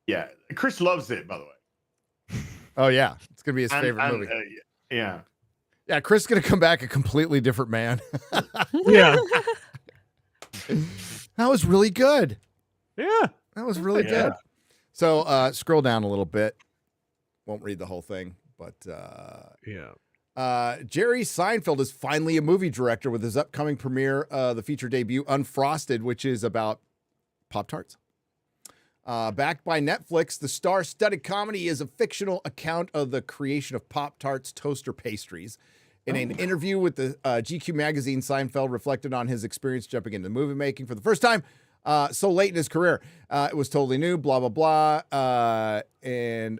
Yeah. Chris loves it, by the way. Oh yeah, it's gonna be his favorite movie. Yeah. Yeah, Chris is gonna come back a completely different man. Yeah. That was really good. Yeah. That was really good. So scroll down a little bit. Won't read the whole thing, But yeah. Jerry Seinfeld is finally a movie director with his upcoming premiere, the feature debut Unfrosted, which is about Pop-Tarts. Backed by Netflix, the star-studded comedy is a fictional account of the creation of Pop-Tarts toaster pastries. In an interview with the GQ magazine, Seinfeld reflected on his experience jumping into movie making for the first time so late in his career. It was totally new, blah, blah, blah. And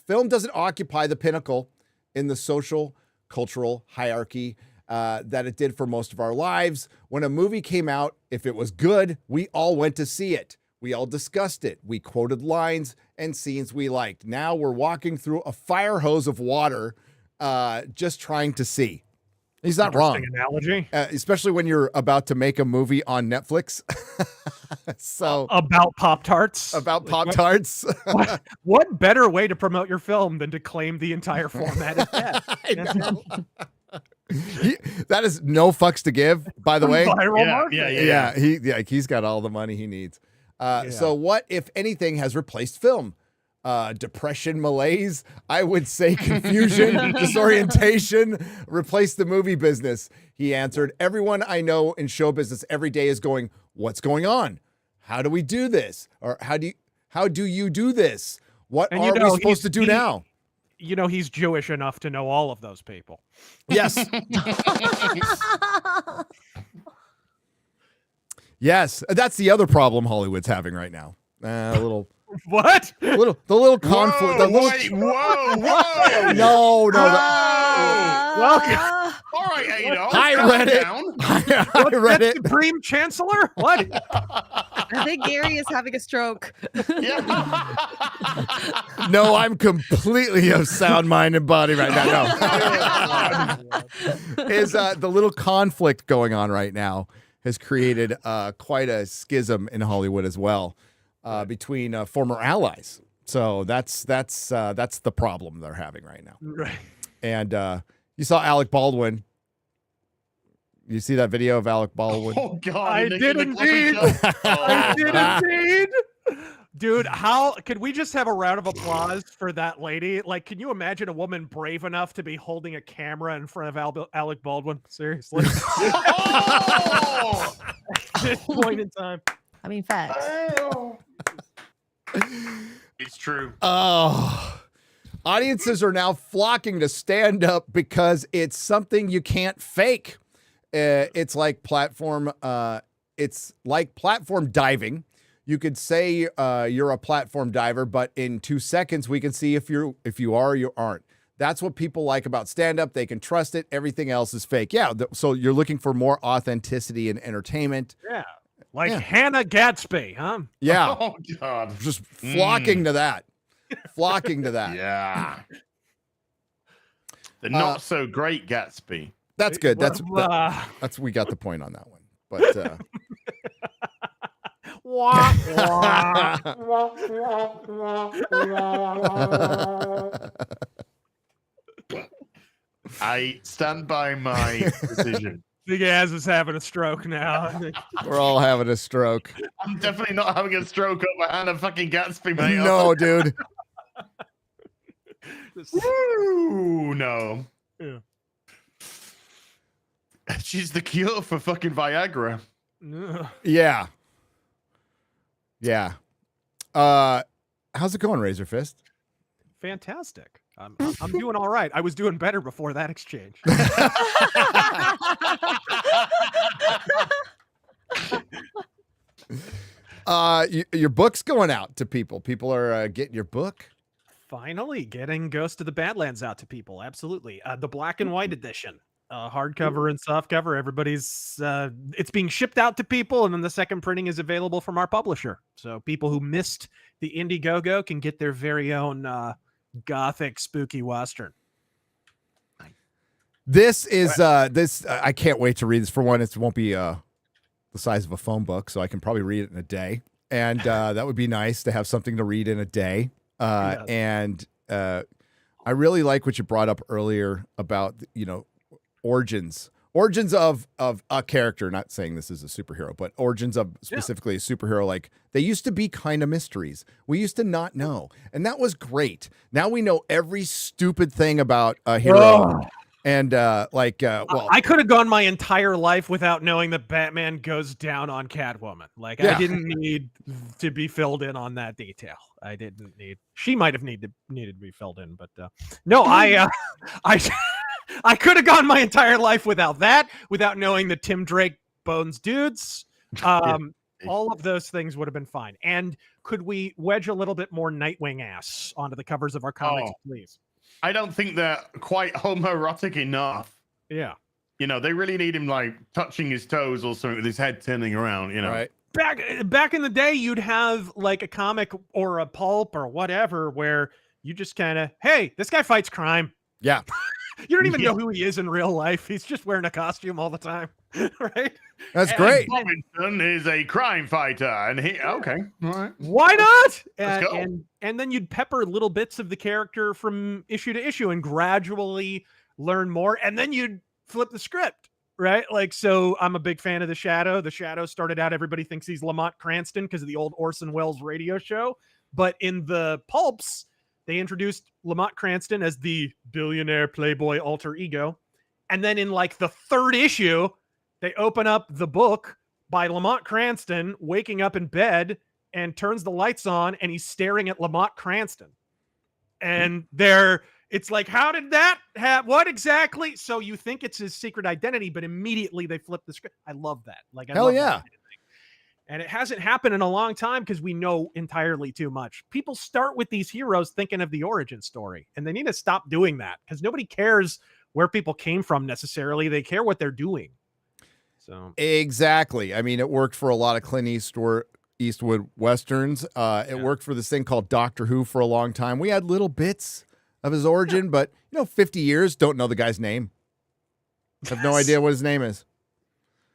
film doesn't occupy the pinnacle in the social, cultural hierarchy that it did for most of our lives. When a movie came out, if it was good, we all went to see it. We all discussed it. We quoted lines and scenes we liked. Now we're walking through a fire hose of water just trying to see. He's not wrong. Analogy. Especially when you're about to make a movie on Netflix. So about Pop-Tarts. About Pop-Tarts. What better way to promote your film than to claim the entire format as that? I know. That is no fucks to give, by the way. He's got all the money he needs. So what, if anything, has replaced film? Depression, malaise, I would say confusion, disorientation, replace the movie business. He answered, everyone I know in show business every day is going, what's going on? How do we do this? Or how do you do this? What are we supposed to do now? You know, he's Jewish enough to know all of those people. Yes. Yes. That's the other problem Hollywood's having right now. A little. What? The little conflict. Whoa. No. Welcome. All right, Adolf. I read it. I read it. Supreme Chancellor? What? I think Gary is having a stroke. No, I'm completely of sound mind and body right now. No. Is the little conflict going on right now has created quite a schism in Hollywood as well. Between former allies. So that's the problem they're having right now. Right. And you saw Alec Baldwin. You see that video of Alec Baldwin? Oh, God. I did indeed. I did indeed. Dude, how could we just have a round of applause for that lady? Like, can you imagine a woman brave enough to be holding a camera in front of Alec Baldwin? Seriously. At this point in time. I mean, facts. It's true. Oh, audiences are now flocking to stand up because it's something you can't fake. It's like platform. It's like platform diving. You could say you're a platform diver, but in 2 seconds we can see if you are or you aren't. That's what people like about stand-up. They can trust it. Everything else is fake. Yeah. So you're looking for more authenticity and entertainment. Yeah. Like Hannah Gadsby, huh? Yeah. Oh, God. Just flocking to that. Flocking to that. Yeah. The not so great Gatsby. That's good. That's we got the point on that one. But I stand by my decision. Big Ass is having a stroke now. We're all having a stroke. I'm definitely not having a stroke over Hannah fucking Gatsby, mate. No, dude. Woo, no. Yeah. She's the cure for fucking Viagra. Yeah. Yeah. How's it going, RazörFist? Fantastic. I'm doing all right. I was doing better before that exchange. Your book's going out to people. People are getting your book. Finally, getting Ghost of the Badlands out to people. Absolutely. The black and white edition, hardcover and softcover. Everybody's it's being shipped out to people, and then the second printing is available from our publisher. So people who missed the Indiegogo can get their very own gothic spooky western. This is this I can't wait to read this. For one, it won't be the size of a phone book, so I can probably read it in a day, and that would be nice to have something to read in a day. And I really like what you brought up earlier about origins origins of a character, not saying this is a superhero, but origins of specifically a superhero, like they used to be kind of mysteries. We used to not know. And that was great. Now we know every stupid thing about a hero. And well, I could have gone my entire life without knowing that Batman goes down on Catwoman. Like I didn't need to be filled in on that detail. I didn't need. She might have needed to be filled in, but no, I could have gone my entire life without that, without knowing that Tim Drake bones dudes. All of those things would have been fine. And could we wedge a little bit more Nightwing ass onto the covers of our comics, please? I don't think they're quite homoerotic enough. Yeah. You know, they really need him like touching his toes or something with his head turning around, you know. Right. Back in the day, you'd have like a comic or a pulp or whatever where you just kind of, hey, this guy fights crime. Yeah. You don't even know who he is in real life. He's just wearing a costume all the time, right? That's great. Robinson is a crime fighter, and he okay, all right. Why not? Let's go. And then you'd pepper little bits of the character from issue to issue and gradually learn more, and then you'd flip the script, right? Like, so I'm a big fan of the Shadow. The Shadow started out, everybody thinks he's Lamont Cranston because of the old Orson Welles radio show, but in the pulps, they introduced Lamont Cranston as the billionaire playboy alter ego. And then in like the third issue, they open up the book by Lamont Cranston waking up in bed and turns the lights on and he's staring at Lamont Cranston. And it's like, how did that happen? What exactly? So you think it's his secret identity, but immediately they flip the script. I love that. Like, I hell love yeah. that. And it hasn't happened in a long time because we know entirely too much. People start with these heroes thinking of the origin story, and they need to stop doing that because nobody cares where people came from necessarily. They care what they're doing. So exactly. I mean, it worked for a lot of Clint Eastwood Westerns. It worked for this thing called Doctor Who for a long time. We had little bits of his origin, but 50 years, don't know the guy's name. Have no idea what his name is.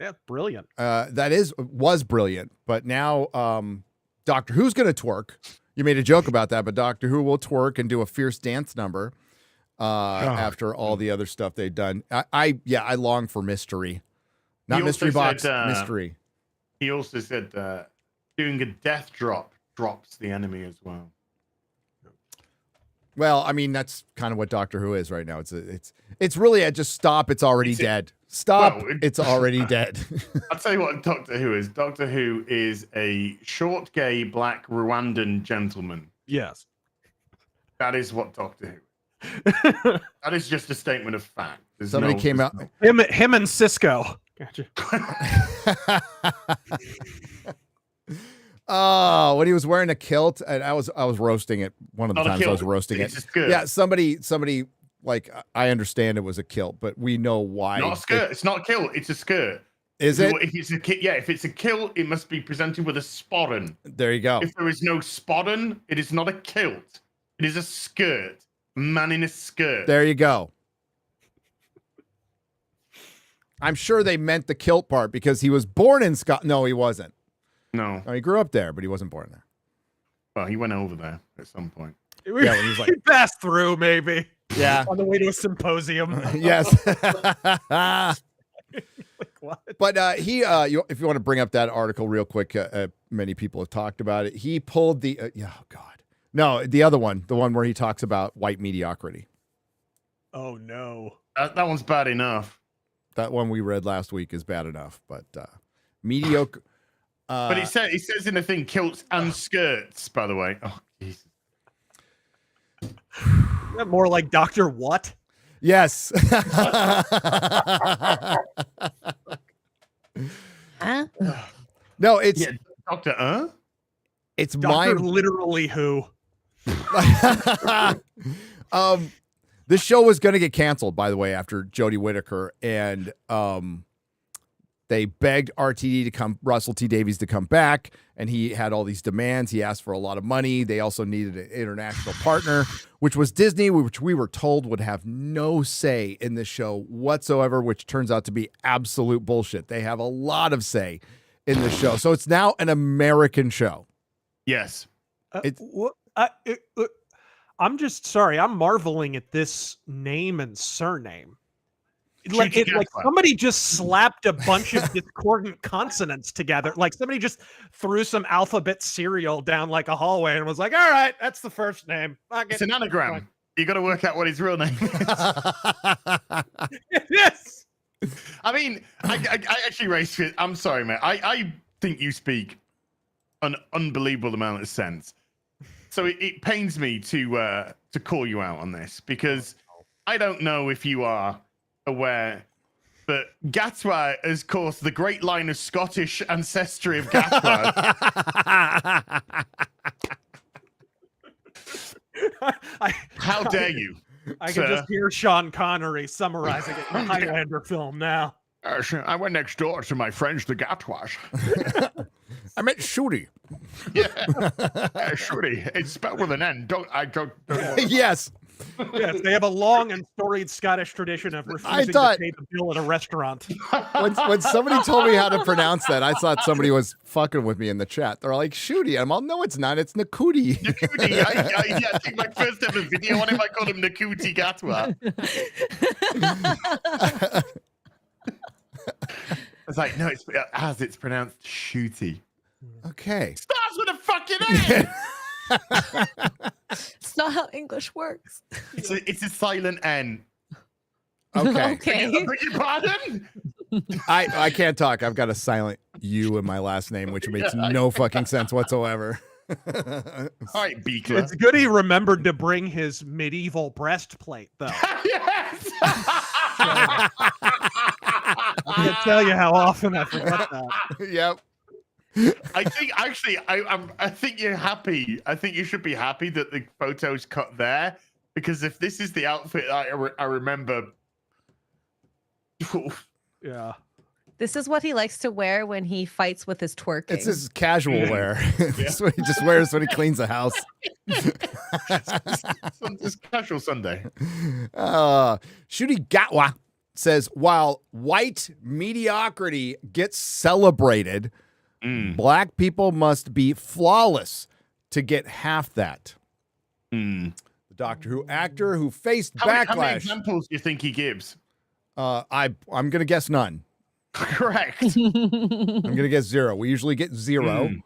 Yeah, brilliant. That was brilliant, but now Doctor Who's going to twerk. You made a joke about that, but Doctor Who will twerk and do a fierce dance number after all the other stuff they've done. I long for mystery, not mystery box, mystery. He also said doing a death drop drops the enemy as well. Well, I mean, that's kind of what Doctor Who is right now. It's really a just stop. It's already dead. Stop. Well, it's already dead. I'll tell you what Doctor Who is. Doctor Who is a short, gay, black Rwandan gentleman. Yes. That is what Doctor Who. That is just a statement of fact. Somebody came out. Him and Cisco. Gotcha. Oh, when he was wearing a kilt, and I was roasting it. One of the times I was roasting it. Yeah, somebody. Like, I understand it was a kilt, but we know why. Not a skirt. It's not a kilt. It's a skirt. Is it? If it's a if it's a kilt, it must be presented with a sporran. There you go. If there is no sporran, it is not a kilt. It is a skirt. A man in a skirt. There you go. I'm sure they meant the kilt part because he was born in Scotland. No, he wasn't. No, he grew up there, but he wasn't born there. Well, he went over there at some point. Yeah, when he was like, he passed through, maybe. Yeah, on the way to a symposium. Yes. Like, what? But he, if you want to bring up that article real quick, many people have talked about it. He pulled the, oh God, no, the other one, the one where he talks about white mediocrity. Oh no, that one's bad enough. That one we read last week is bad enough, but mediocre. But it says in the thing kilts and skirts, by the way. Oh, Jesus. Isn't that more like Dr. What? Yes. Huh? No, it's Dr. It's Dr. Literally Who. This show was going to get canceled, by the way, after Jodie Whittaker, and they begged RTD to come, Russell T Davies to come back, and he had all these demands. He asked for a lot of money. They also needed an international partner, which was Disney, which we were told would have no say in this show whatsoever, which turns out to be absolute bullshit. They have a lot of say in this show. So it's now an American show. Yes. I'm just sorry. I'm marveling at this name and surname. like somebody just slapped a bunch of discordant consonants together. Like somebody just threw some alphabet cereal down like a hallway and was like, all right, that's the first name. It's an anagram. You got to work out what his real name is. Yes. I mean, I actually raised it. I'm sorry, man. I think you speak an unbelievable amount of sense. So it pains me to call you out on this because I don't know if you are aware, but Gatwa is, of course, the great line of Scottish ancestry of Gatwa. How dare you? I can just hear Sean Connery summarizing it in the Highlander film now. I went next door to my friends, the Gatwas. I met Shooty. Yeah, Shooty. It's spelled with an N. Don't. Yes. Yes, they have a long and storied Scottish tradition of refusing to pay the bill at a restaurant. When somebody told me how to pronounce that, I thought somebody was fucking with me in the chat. They're like, Shooty. I'm all, no, it's not. It's Ncuti. Ncuti. I think my first ever video on him, I called him Ncuti Gatwa. It's like, no, it's as it's pronounced, Shooty. Okay. Starts with a fucking N. It's not how English works. It's a silent N. Okay. Okay. Beg your pardon? I can't talk. I've got a silent U in my last name, which makes no fucking sense whatsoever. All right, Beaker. It's good he remembered to bring his medieval breastplate, though. Yes. I can't tell you how often I forget that. Yep. I think actually, I think you're happy. I think you should be happy that the photo's cut there, because if this is the outfit I remember, yeah, this is what he likes to wear when he fights with his twerking. It's his casual wear. This is what he just wears when he cleans the house. It's casual Sunday. Ncuti Gatwa says, while white mediocrity gets celebrated, black people must be flawless to get half that. The Doctor Who actor who faced backlash. How many examples do you think he gives? I'm going to guess none. Correct. I'm going to guess 0. We usually get 0.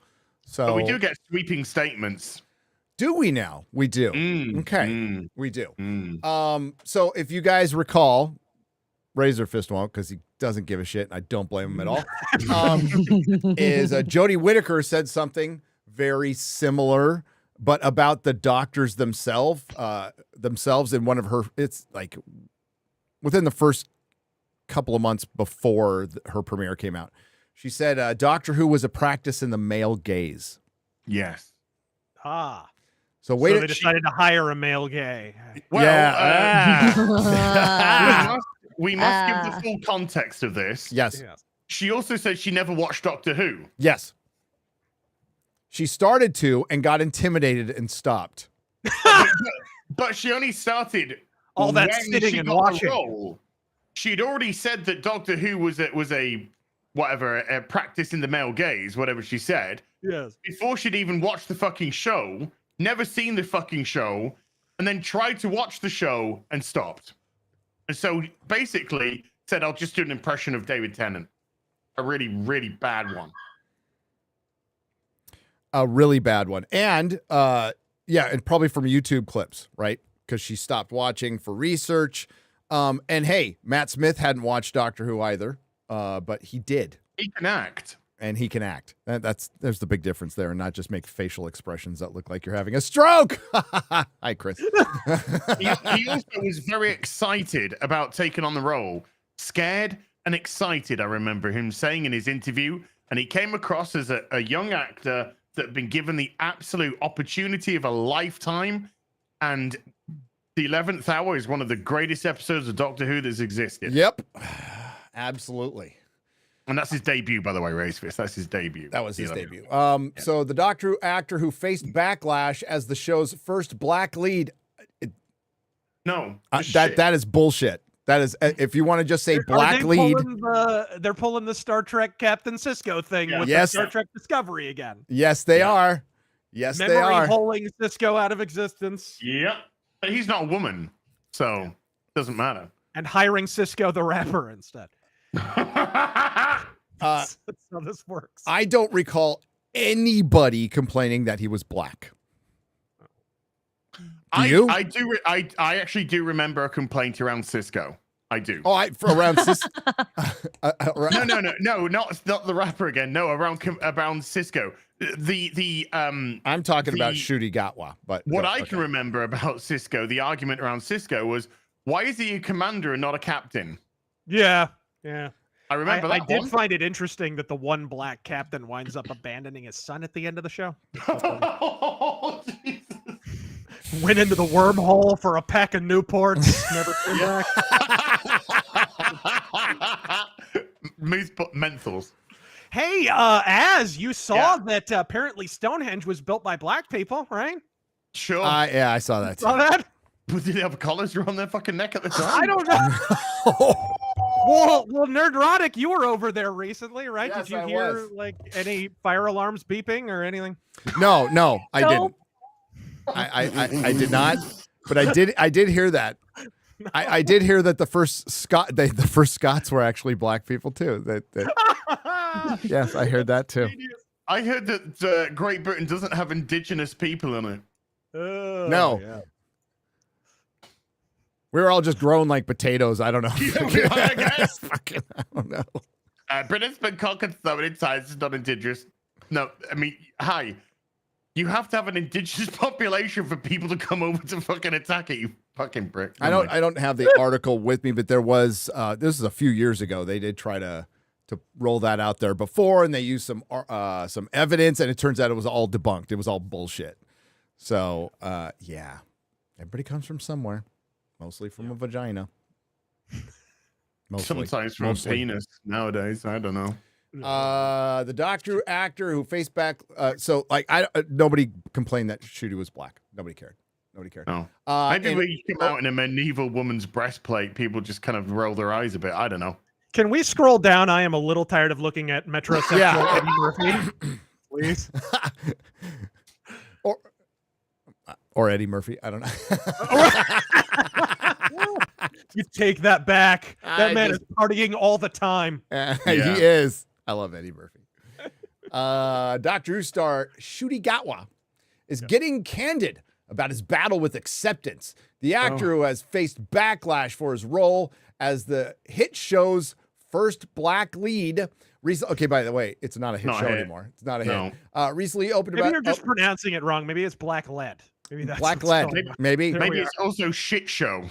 So but we do get sweeping statements. Do we now? We do. Okay. We do. So if you guys recall, RazörFist won't because he doesn't give a shit. And I don't blame him at all. Is Jodie Whittaker said something very similar, but about the doctors themselves in one of her, it's like within the first couple of months before her premiere came out. She said Doctor Who was a practice in the male gaze. Yes. So they decided to hire a male gay. Well, we must give the full context of this. Yes. She also said she never watched Doctor Who. Yes. She started to and got intimidated and stopped. But she only started all that when sitting she and got the watching. role. She'd already said that Doctor Who was a practice in the male gaze, whatever she said. Yes. Before she'd even watched the fucking show, never seen the fucking show, and then tried to watch the show and stopped. And so basically said, I'll just do an impression of David Tennant. A really, really bad one. A really bad one. And and probably from YouTube clips, right? Because she stopped watching for research. And hey, Matt Smith hadn't watched Doctor Who either, but he did. He can act. And he can act. There's the big difference there, and not just make facial expressions that look like you're having a stroke. Hi, Chris. He also was very excited about taking on the role. Scared and excited, I remember him saying in his interview. And he came across as a young actor that had been given the absolute opportunity of a lifetime. And The 11th Hour is one of the greatest episodes of Doctor Who that's existed. Yep. Absolutely. And that's his debut, by the way, RazörFist. That's his debut. That was his debut. So the Doctor Who actor who faced backlash as the show's first black lead. That is bullshit. That is, if you want to just say black lead. They're pulling the Star Trek Captain Sisko thing with the Star Trek Discovery again. Yes, they are. Yes, they are. Memory pulling Sisko out of existence. Yeah. But he's not a woman, so it doesn't matter. And hiring Cisco the rapper instead. That's how this works. I don't recall anybody complaining that he was black. Do you? I do. I actually do remember a complaint around Cisco. I do. Oh, around Cisco. No, not the rapper again. No, around Cisco. I'm talking about Ncuti Gatwa. But what I can remember about Cisco, the argument around Cisco was, why is he a commander and not a captain? Yeah. I remember that. I did find it interesting that the one black captain winds up abandoning his son at the end of the show. Oh, Jesus. Went into the wormhole for a pack of Newports. Never came back. Menthols. Hey, Az, you saw that apparently Stonehenge was built by black people, right? Sure. Yeah, I saw that. Saw that? Did they have collars around their fucking neck at the time? I don't know. Well, Nerdrotic, you were over there recently, right? Yes, Did you I hear was. like any fire alarms beeping or anything? No, I didn't. I did not, but I did hear that. I did hear that the first Scots were actually black people too. Yes, I heard that too. I heard that Great Britain doesn't have indigenous people in it. No. Yeah. We were all just grown like potatoes. I don't know. I guess. Fucking, I don't know. Britain's been conquered so many times, it's not indigenous. No, I mean, hi. You have to have an indigenous population for people to come over to fucking attack it, you fucking prick. I don't have the article with me, but there was this is a few years ago. They did try to roll that out there before, and they used some evidence, and it turns out it was all debunked. It was all bullshit. So yeah, everybody comes from somewhere, mostly from a vagina. Sometimes from a penis nowadays. I don't know. The Doctor actor who faced back. So like, nobody complained that Ncuti was black. Nobody cared. No. Maybe when you come out in a medieval woman's breastplate, people just kind of roll their eyes a bit. I don't know. Can we scroll down? I am a little tired of looking at metrosexual Eddie Murphy. Please. Or Eddie Murphy. I don't know. You take that back. That man is partying all the time. He is. I love Eddie Murphy. Doctor Who star Ncuti Gatwa is getting candid about his battle with acceptance. The actor who has faced backlash for his role as the hit show's first black lead. Okay, by the way, it's not a hit show anymore. It's not a hit. Recently opened Maybe about. you're just pronouncing it wrong. Maybe it's black lead. Maybe that's Black what's lead. going on. Maybe it's also shit show.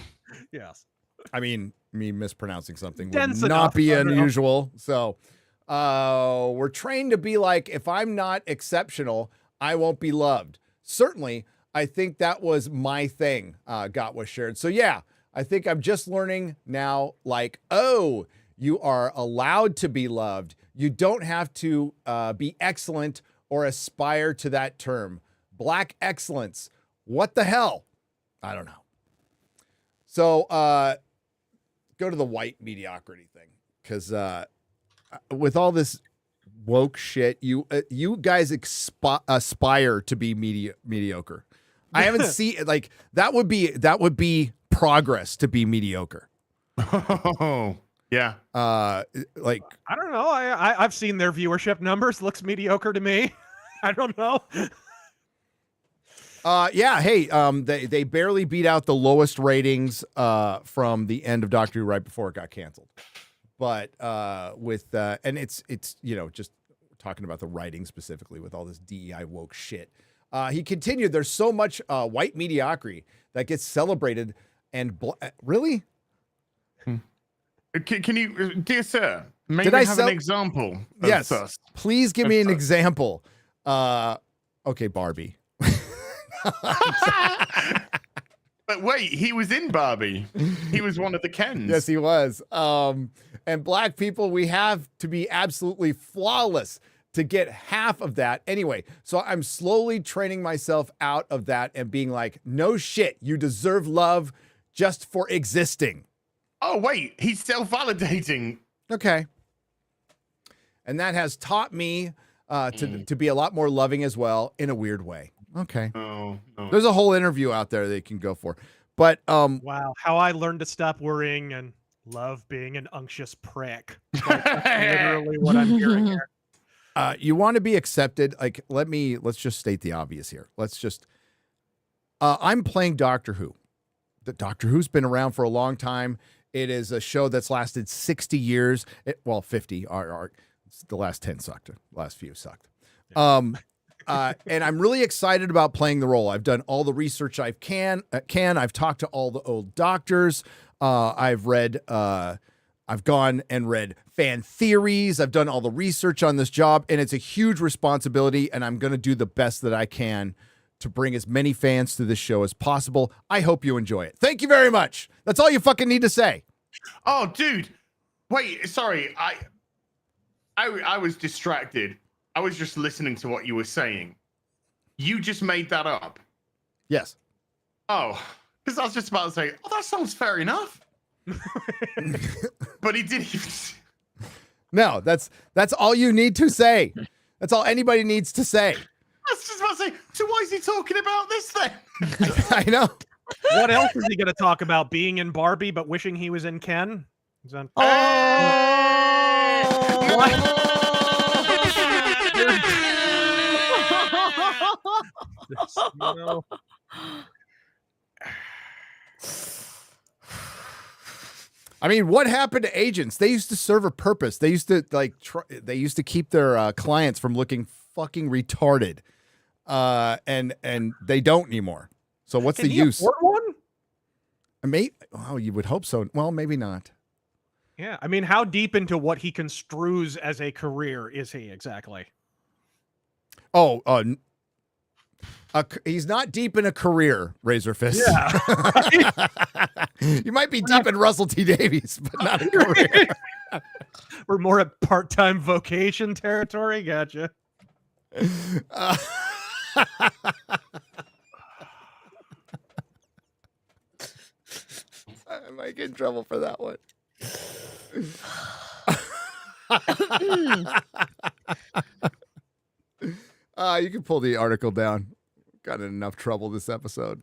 Yes. I mean, me mispronouncing something would Dense not enough. be I don't know. unusual. So we're trained to be like, if I'm not exceptional, I won't be loved. Certainly, I think that was my thing, Gatwa shared. So yeah, I think I'm just learning now, like, oh, you are allowed to be loved. You don't have to be excellent or aspire to that term. Black excellence. What the hell? I don't know. So go to the white mediocrity thing, because with all this woke shit, you guys aspire to be mediocre. I haven't seen like that would be progress to be mediocre. Oh yeah. Like I don't know. I've seen their viewership numbers. Looks mediocre to me. I don't know. Yeah, hey, they barely beat out the lowest ratings from the end of Doctor Who right before it got canceled. But with and it's just talking about the writing specifically with all this DEI woke shit. He continued, there's so much white mediocrity that gets celebrated and really? Can you, dear sir, maybe Did I have an example of yes, sus? please give me an example. Okay, Barbie. But wait, he was in Barbie. He was one of the Kens. Yes, he was. And black people, we have to be absolutely flawless to get half of that. Anyway, so I'm slowly training myself out of that and being like, no shit, you deserve love just for existing. Oh, wait, he's self-validating. Okay. And that has taught me to be a lot more loving as well in a weird way. Okay. Oh, no. There's a whole interview out there that you can go for. But wow, how I learned to stop worrying and love being an unctuous prick. Like, that's literally what I'm hearing here. You want to be accepted. Like, let's just state the obvious here. I'm playing Doctor Who. The Doctor Who's been around for a long time. It is a show that's lasted 60 years. 50. The last 10 sucked. The last few sucked. And I'm really excited about playing the role. I've done all the research I can. I've talked to all the old doctors. I've gone and read fan theories. I've done all the research on this job, and it's a huge responsibility, and I'm going to do the best that I can to bring as many fans to this show as possible. I hope you enjoy it. Thank you very much. That's all you fucking need to say. Oh, dude. Wait, sorry. I was distracted. I was just listening to what you were saying. You just made that up? Yes. Oh, because I was just about to say, oh, that sounds fair enough. But he didn't even... No, that's all you need to say. That's all anybody needs to say. I was just about to say, so why is he talking about this then? I know. What else is he going to talk about? Being in Barbie, but wishing he was in Ken? Is that... No. I mean, what happened to agents? They used to serve a purpose. They used to they used to keep their clients from looking fucking retarded, and they don't anymore. So what's the use? Afford one? Oh, you would hope so. Well, maybe not. Yeah, I mean, how deep into what he construes as a career is he exactly? Oh, he's not deep in a career, RazörFist. Yeah. You might be deep in Russell T. Davies, but not a career. We're more at part-time vocation territory. Gotcha. I might get in trouble for that one. You can pull the article down. Got in enough trouble this episode.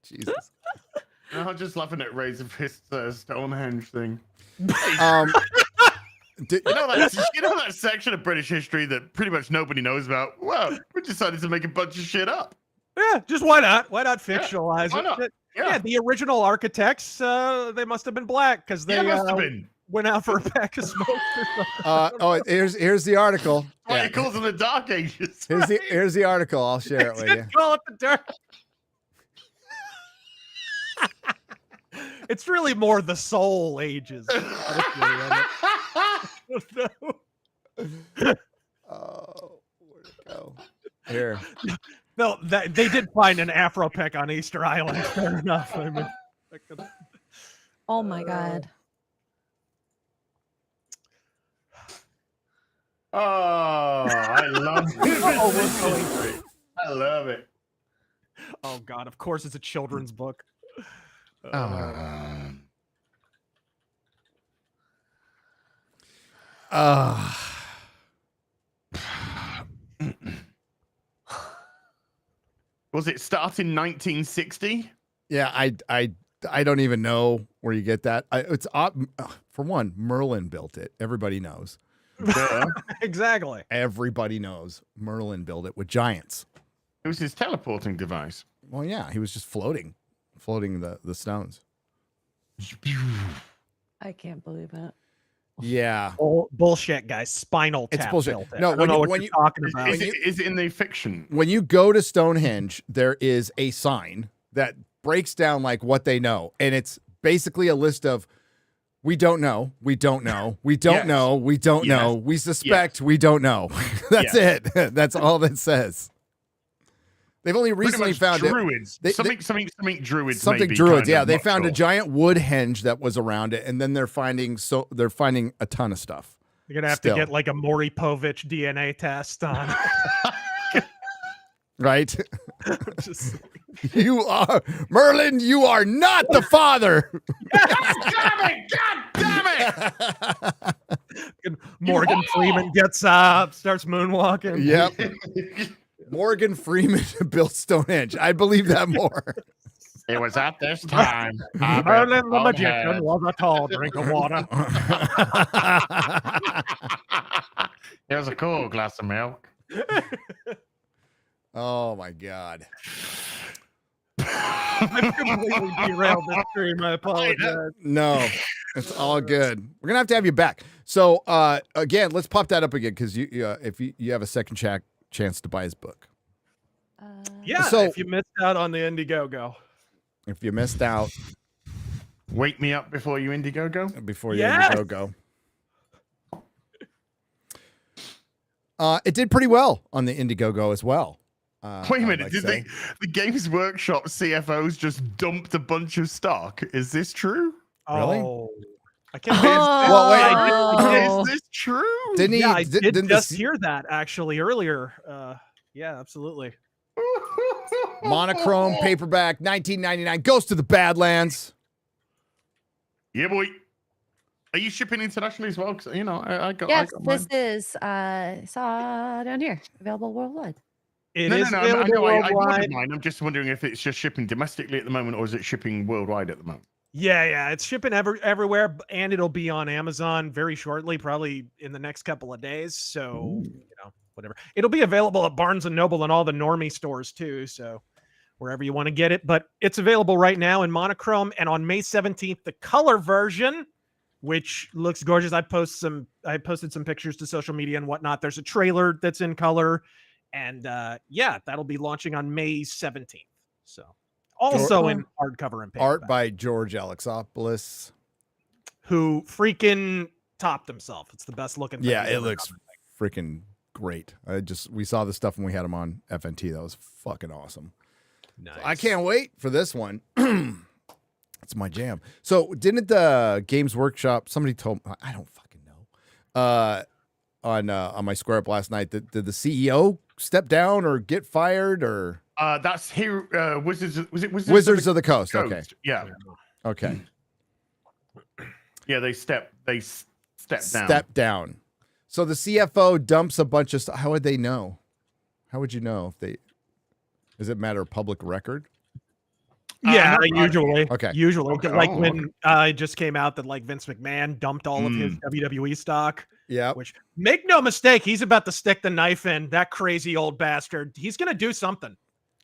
Jesus. I'm just laughing at RazörFist's Stonehenge thing. You know that section of British history that pretty much nobody knows about? Well, we decided to make a bunch of shit up. Yeah, just why not? Why not fictionalize why it? not? Yeah, the original architects, they must have been black because they must have been. Went out for a pack of smokes or something. Here's the article. Why he calls them the Dark Ages. Here's the article. I'll share it with you. Call it the Dark. It's really more the Soul Ages. Oh, where'd it go? Here. No, they did find an Afro peck on Easter Island. Fair enough. I mean, oh my God. Oh, I love it. I love it. Oh God, of course it's a children's book. Was it start in 1960? Yeah, I don't even know where you get that. It's for one, Merlin built it. Everybody knows. Exactly. Everybody knows Merlin built it with giants. It was his teleporting device. Well, yeah, he was just floating the stones. I can't believe it. Yeah. Bullshit, guys. Spinal Tap. It's bullshit. Built it. No, I don't know what you're talking about. Is it in the fiction? When you go to Stonehenge, there is a sign that breaks down like what they know, and it's basically a list of we don't know, we don't know, we don't know, we don't know, we suspect, we don't know. That's it. That's all that says. They've only recently found druids. Something druids. Something maybe, druids. Yeah, they not found sure. a giant wood henge that was around it, and then they're finding a ton of stuff. You're gonna have to get like a Maury Povich DNA test on. Right? You are Merlin. You are not the father. God damn it! Morgan Freeman gets up, starts moonwalking. Yep. Morgan Freeman built Stonehenge. I believe that more. It was at this time. Merlin the magician was a tall drink of water. Here's a cool glass of milk. Oh my God. I've completely derailed this stream. I apologize. No, it's all good. We're gonna have to have you back. So again, let's pop that up again because if you have a second chance to buy his book. Yeah. So if you missed out on the Indiegogo. If you missed out, wake me up before you Indiegogo. Before you Indiegogo. It did pretty well on the Indiegogo as well. Wait a minute, did the Games Workshop CFOs just dumped a bunch of stock? Is this true? Really? Oh, I can't. Is this true? Didn't he? Yeah, I did didn't just hear that actually earlier. Yeah, absolutely. Monochrome paperback, $19.99, goes to the Badlands. Yeah, boy. Are you shipping internationally as well? Because I got. Yes, I got mine. this is saw down here, available worldwide. It No, is I available know. I ordered worldwide. mine. I'm just wondering if it's just shipping domestically at the moment, or is it shipping worldwide at the moment? Yeah, it's shipping everywhere, and it'll be on Amazon very shortly, probably in the next couple of days. So whatever. It'll be available at Barnes and Noble and all the normie stores too. So wherever you want to get it, but it's available right now in monochrome, and on May 17th, the color version, which looks gorgeous. I posted some pictures to social media and whatnot. There's a trailer that's in color, and that'll be launching on May 17th. So also in hardcover and paperback. Art by George Alexopoulos, who freaking topped himself. It's the best looking thing. Yeah, he's it ever looks done. freaking great. We saw the stuff when we had him on FNT. That was fucking awesome. Nice. So I can't wait for this one. It's my jam. So didn't the Games Workshop, somebody told me, I don't fucking know, on my Square Up last night, did the CEO step down or get fired or? That's here. Wizards Wizards of the Coast. Okay. Yeah. Okay. Yeah, they stepped down. Step down. So the CFO dumps a bunch of stuff. How would they know? How would you know if they? Is it matter of public record? Yeah, usually. Okay. Usually. Okay. Like Oh, when it just came out that like Vince McMahon dumped all of his WWE stock. Yeah. Which, make no mistake, he's about to stick the knife in. That crazy old bastard. He's gonna do something.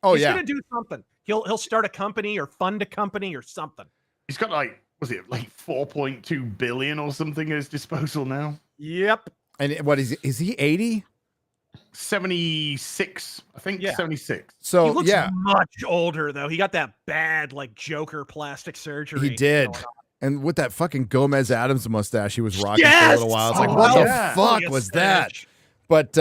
Oh, he's yeah. gonna do something. He'll start a company or fund a company or something. He's got like 4.2 billion or something at his disposal now? Yep. And what is he 80? 76, I think. Yeah. 76. So he looks yeah, much older though. He got that bad like Joker plastic surgery. he did. going on. And with that fucking Gomez Adams mustache he was rocking for a Yes! little while. It's like, Oh, what yeah. the fuck Yes, was that? Stash. But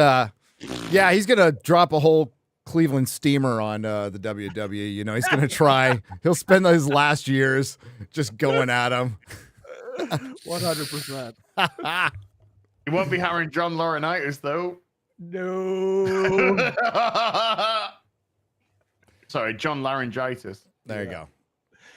yeah, he's gonna drop a whole Cleveland steamer on the WWE. You know, he's gonna try. He'll spend his last years just going at him. 100%. He won't be hiring John Laurinaitis though. No. Sorry, John Laryngitis. There you go.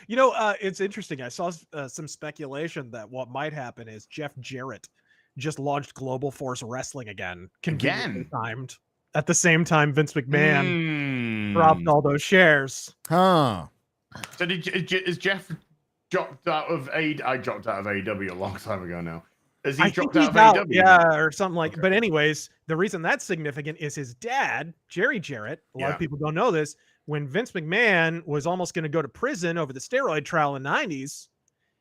You know, it's interesting. I saw some speculation that what might happen is Jeff Jarrett just launched Global Force Wrestling again. Conveniently timed. At the same time, Vince McMahon dropped all those shares. Huh. So is Jeff dropped out of I dropped out of AEW a long time ago now. Has he I dropped think out he's of AEW? yeah, or something like. But anyways, the reason that's significant is his dad, Jerry Jarrett. A lot of people don't know this. When Vince McMahon was almost going to go to prison over the steroid trial in the 90s,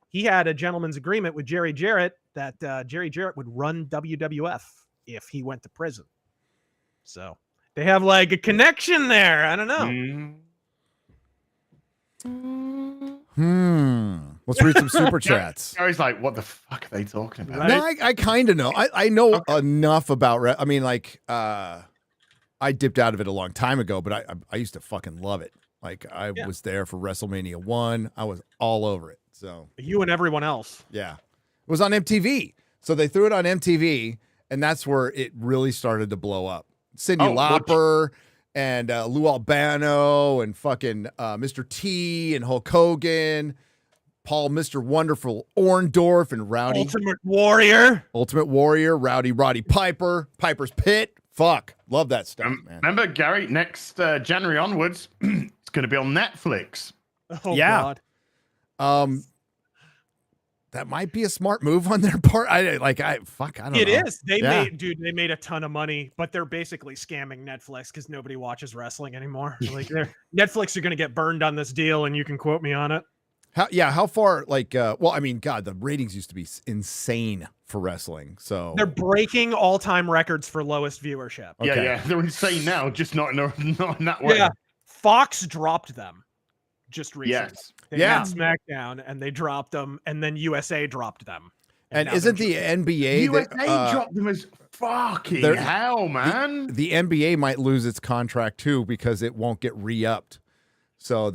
he had a gentleman's agreement with Jerry Jarrett that Jerry Jarrett would run WWF if he went to prison. So they have like a connection there. I don't know. Let's read some super chats. Gary's like, what the fuck are they talking about? No, I kind of know. I know enough about. I mean, like, I dipped out of it a long time ago, but I used to fucking love it. Like, I was there for WrestleMania 1. I was all over it. So You and everyone else. yeah, it was on MTV. So they threw it on MTV, and that's where it really started to blow up. Cyndi Lauper and Lou Albano and fucking Mr. T and Hulk Hogan, Paul Mr. Wonderful Orndorff and Rowdy Ultimate Warrior, Rowdy Roddy Piper, Piper's Pit, Fuck. Love that stuff, man. Remember, Gary, next January onwards, it's going to be on Netflix. Oh, Yeah. God. That might be a smart move on their part. I don't know. It is. They made a ton of money, but they're basically scamming Netflix because nobody watches wrestling anymore. Like Netflix are going to get burned on this deal, and you can quote me on it. How far, well, I mean, God, the ratings used to be insane for wrestling. So They're breaking all-time records for lowest viewership. Okay. Yeah, they're insane now, just not in that way. Yeah. Fox dropped them just recently. Yes. They had SmackDown, and they dropped them, and then USA dropped them. And now isn't they're the NBA USA dropped them as fucking hell, man. The NBA might lose its contract too because it won't get re-upped. So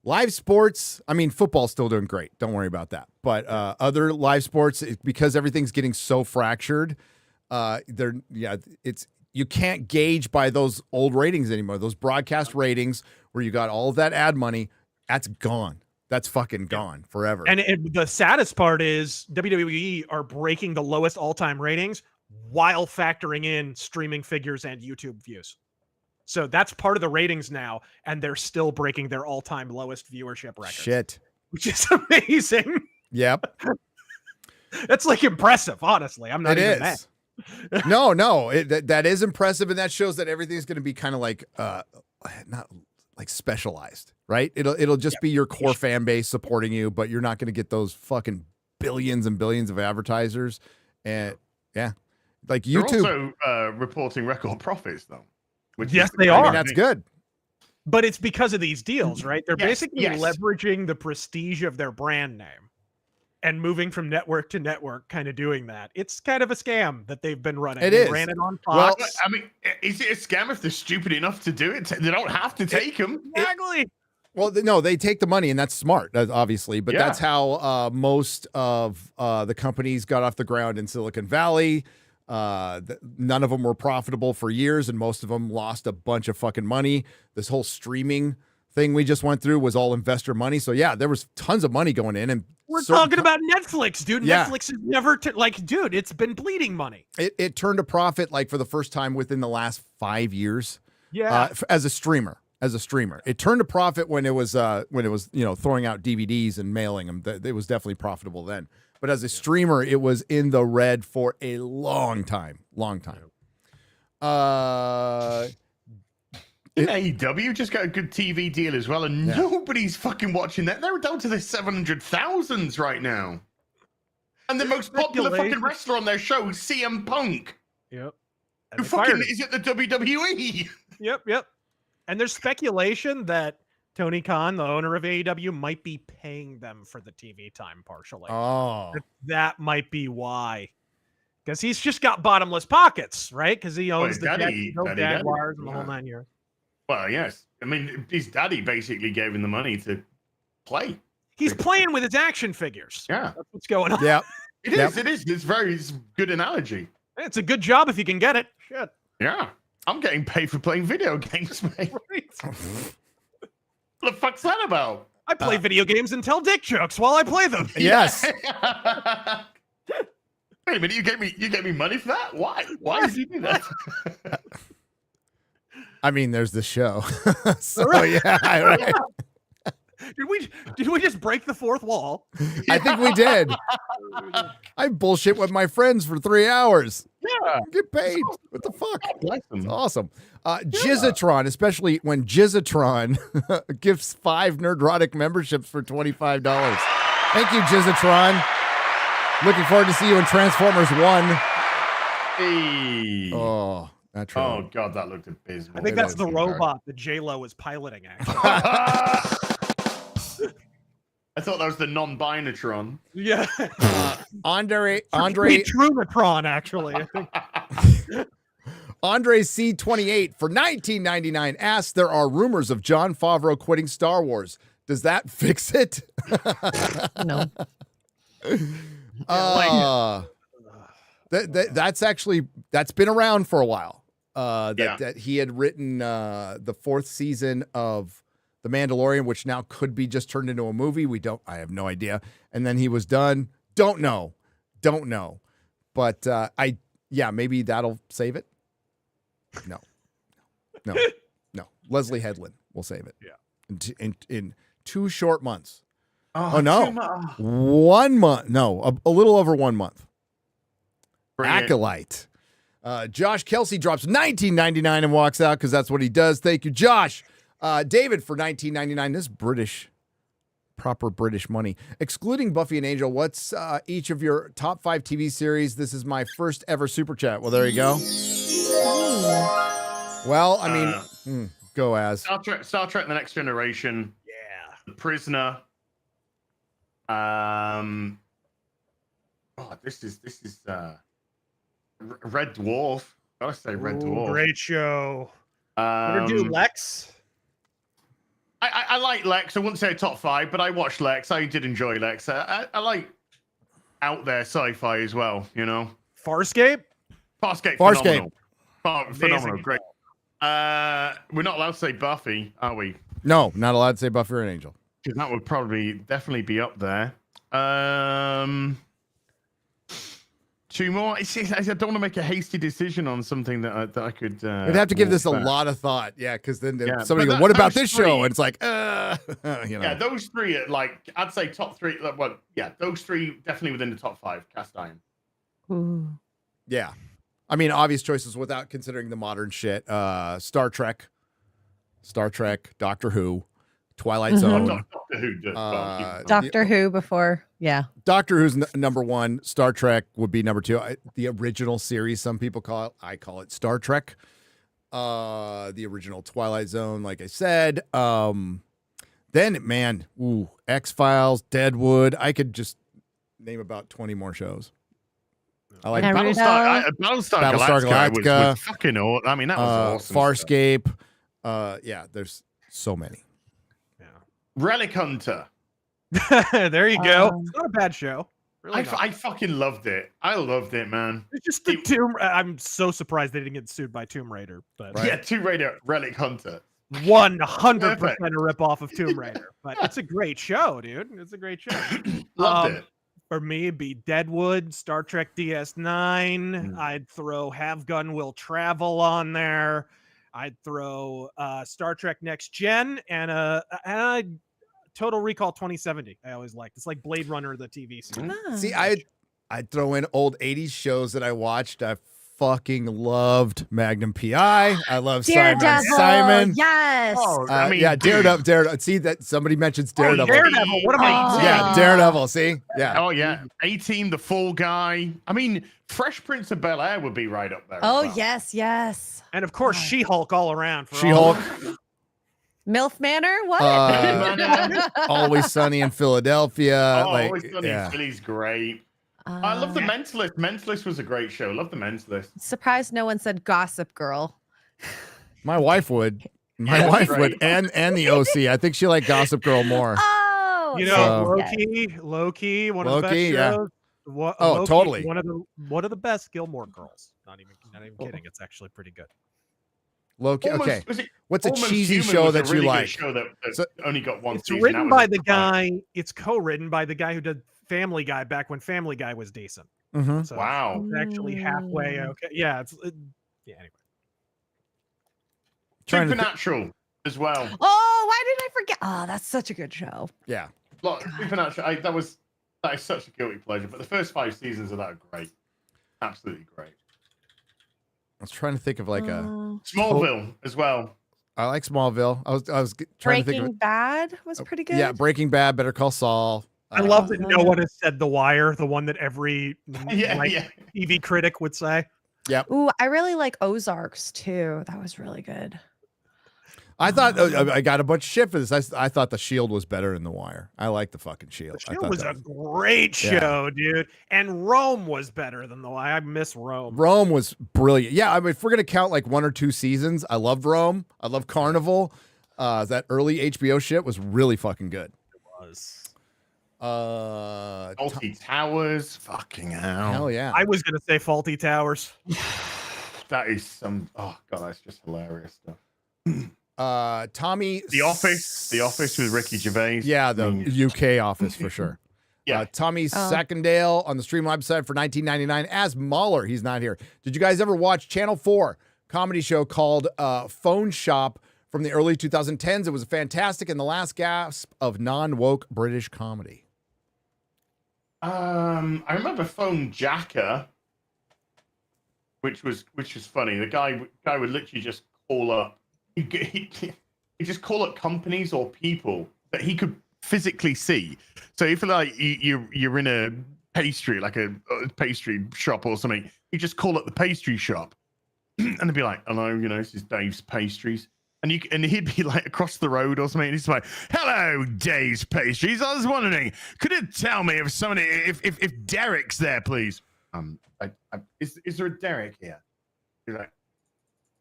live sports, I mean, football's still doing great. Don't worry about that. But other live sports, because everything's getting so fractured, you can't gauge by those old ratings anymore. Those broadcast ratings where you got all of that ad money, that's gone. That's fucking gone forever. And the saddest part is WWE are breaking the lowest all-time ratings while factoring in streaming figures and YouTube views. So that's part of the ratings now, and they're still breaking their all-time lowest viewership records. Shit. Which is amazing. Yep. That's impressive, honestly. I'm not even mad. No, that is impressive, and that shows that everything's going to be kind of not like specialized, right? It'll just be your core fan base supporting you, but you're not going to get those fucking billions and billions of advertisers. And like YouTube. They're also reporting record profits, though. Yes, they are. I mean, that's good. But it's because of these deals, right? They're basically yes. leveraging the prestige of their brand name and moving from network to network, kind of doing that. It's kind of a scam that they've been running. They ran it on Fox. Well, I mean, is it a scam if they're stupid enough to do it? They don't have to take them. Exactly. Well, no, they take the money, and that's smart, obviously. But that's how most of the companies got off the ground in Silicon Valley. None of them were profitable for years, and most of them lost a bunch of fucking money. This whole streaming thing we just went through was all investor money. So yeah, there was tons of money going in, and we're talking about Netflix, dude. Yeah. Netflix has never dude, it's been bleeding money. It turned a profit for the first time within the last 5 years. Yeah, as a streamer, it turned a profit when it was throwing out DVDs and mailing them. It was definitely profitable then. But as a streamer, it was in the red for a long time. AEW just got a good TV deal as well, and nobody's fucking watching that. They're down to the 700,000s right now. And the most popular fucking wrestler on their show is CM Punk. Yep. Who fucking is at the WWE? Yep. And there's speculation that Tony Khan, the owner of AEW, might be paying them for the TV time partially. Oh. That might be why. Because he's just got bottomless pockets, right? Because he owns the Jaguars and the whole 9 years. Well, yes. I mean, his daddy basically gave him the money to play. He's playing with his action figures. Yeah. That's what's going on. Yeah. It is. It's a good analogy. It's a good job if you can get it. Shit. Yeah. I'm getting paid for playing video games, mate. Right. What the fuck's that about? I play video games and tell dick jokes while I play them. Yes. Wait a minute, you gave me money for that? Why? Why did you do that? I mean, there's the show. So yeah, right. Did we just break the fourth wall? I think we did. I bullshit with my friends for 3 hours. Yeah. Get paid. What the fuck? It's awesome. Jizzatron, especially when Jizzatron gives 5 Nerdrotic memberships for $25. Thank you, Jizzatron. Looking forward to see you in Transformers 1. Hey. Oh, that's right. Oh god, that looked abysmal. I think that's the robot that J-Lo was piloting, actually. I thought that was the non-binatron. Yeah. Andre Trumatron, actually. I think. Andre C28 for $19.99 asks, there are rumors of Jon Favreau quitting Star Wars. Does that fix it? No. That's been around for a while. That he had written the 4th season of The Mandalorian, which now could be just turned into a movie. I have no idea. And then he was done. Don't know. But yeah, maybe that'll save it. No. Leslie Headland will save it. Yeah. In 2 short months. Oh, no. 1 month. No, a little over 1 month. Brilliant. Acolyte. Josh Kelsey drops $19.99 and walks out because that's what he does. Thank you, Josh. David for $19.99. This is proper British money. Excluding Buffy and Angel, what's each of your top 5 TV series? This is my first ever super chat. Well, there you go. Well, I mean, go as Star Trek: The Next Generation. Yeah. The Prisoner. This is Red Dwarf. Gotta say Red Dwarf. Great show. Gonna do Lex. I like Lex. I wouldn't say top 5, but I watched Lex. I did enjoy Lex. I like out there sci-fi as well. You know, Farscape. Phenomenal. Phenomenal. Great. We're not allowed to say Buffy, are we? No, not allowed to say Buffy or an Angel. Because that would definitely be up there. 2 more. I don't want to make a hasty decision on something that I could. We'd have to give this a lot of thought. Yeah, because then somebody go, what about this show? And it's like, you know. Yeah, those 3 are like, I'd say top 3. Well, yeah, those 3 definitely within the top 5. Cast Iron. Ooh. Yeah. I mean, obvious choices without considering the modern shit. Star Trek, Doctor Who, Twilight Zone. Doctor Who. Doctor Who before, yeah. Doctor Who's number 1. Star Trek would be number 2. The original series, some people call it. I call it Star Trek. The original Twilight Zone, like I said. Then, man, X-Files, Deadwood. I could just name about 20 more shows. I like Battlestar Galactica was fucking awesome. I mean, that was awesome. Farscape. Yeah, there's so many. Relic Hunter. There you go. It's not a bad show. Really I fucking loved it. I loved it, man. It's just the Tomb. I'm so surprised they didn't get sued by Tomb Raider. But yeah, Tomb Raider, Relic Hunter. 100% a ripoff of Tomb Raider, but it's a great show, dude. It's a great show. Loved it. For me, it'd be Deadwood, Star Trek DS9. I'd throw Have Gun Will Travel on there. I'd throw Star Trek Next Gen and Total Recall 2070. I always liked. It's like Blade Runner, the TV series. See, I'd throw in old 80s shows that I watched. I fucking loved Magnum PI. I love Simon. Yes. I mean, yeah, Daredevil. See that somebody mentions Daredevil. Daredevil. What am I doing? Yeah, Daredevil. See, yeah. Oh yeah, A-Team, The Fall Guy. I mean, Fresh Prince of Bel-Air would be right up there. Oh yes. And of course, She-Hulk all around. She-Hulk. MILF Manor. What? Always Sunny in Philadelphia. Always Sunny in Philly's great. I love The Mentalist. Mentalist was a great show. Love The Mentalist. Surprised no one said Gossip Girl. My wife would. My wife would. And the OC. I think she liked Gossip Girl more. Oh. You know, Low-Key, one of the best shows. Loki, totally. One of the best Gilmore Girls. Not even kidding. It's actually pretty good. Loki. Okay. What's a Almost cheesy Human show was a that you really good like? Show that only got one It's season. written by the guy. It's co-written by the guy who did Family Guy back when Family Guy was decent. Mm-hmm. So wow. It's actually halfway okay. Yeah. Anyway. Supernatural as well. Oh, why did I forget? Oh, that's such a good show. Yeah. Supernatural. That is such a guilty pleasure. But the first 5 seasons of that are great. Absolutely great. I was trying to think of like a Smallville as well. I like Smallville. I was trying to think of Breaking Bad was pretty good. Yeah, Breaking Bad, Better Call Saul. I love that no one has said The Wire, the one that every TV critic would say. Yep. Ooh, I really like Ozarks too. That was really good. I thought I got a bunch of shit for this. I thought The Shield was better than The Wire. I like the fucking Shield. The Shield was a great show, dude. And Rome was better than The Wire. I miss Rome. Rome was brilliant. Yeah, I mean, if we're gonna count like 1 or 2 seasons, I loved Rome. I love Carnival. That early HBO shit was really fucking good. It was. Faulty Towers. Fucking hell. Hell yeah. I was gonna say Faulty Towers. That is some. Oh god, that's just hilarious stuff. Tommy. The Office with Ricky Gervais. Yeah, the UK Office for sure. Yeah. Tommy Sackendale on the stream website for $19.99 as MauLer. He's not here. Did you guys ever watch Channel 4 comedy show called Phone Shop from the early 2010s? It was fantastic and the last gasp of non-woke British comedy. I remember Phone Jacker, which was funny. The guy would literally just call up. He'd just call up companies or people that he could physically see. So if like you're in a pastry, like a pastry shop or something, you just call up the pastry shop, and they'd be like, "Hello, this is Dave's Pastries." And he'd be like across the road or something. And he's like, "Hello, Dave's Pastries. I was wondering, could you tell me if Derek's there, please?" Is there a Derek here? He's like,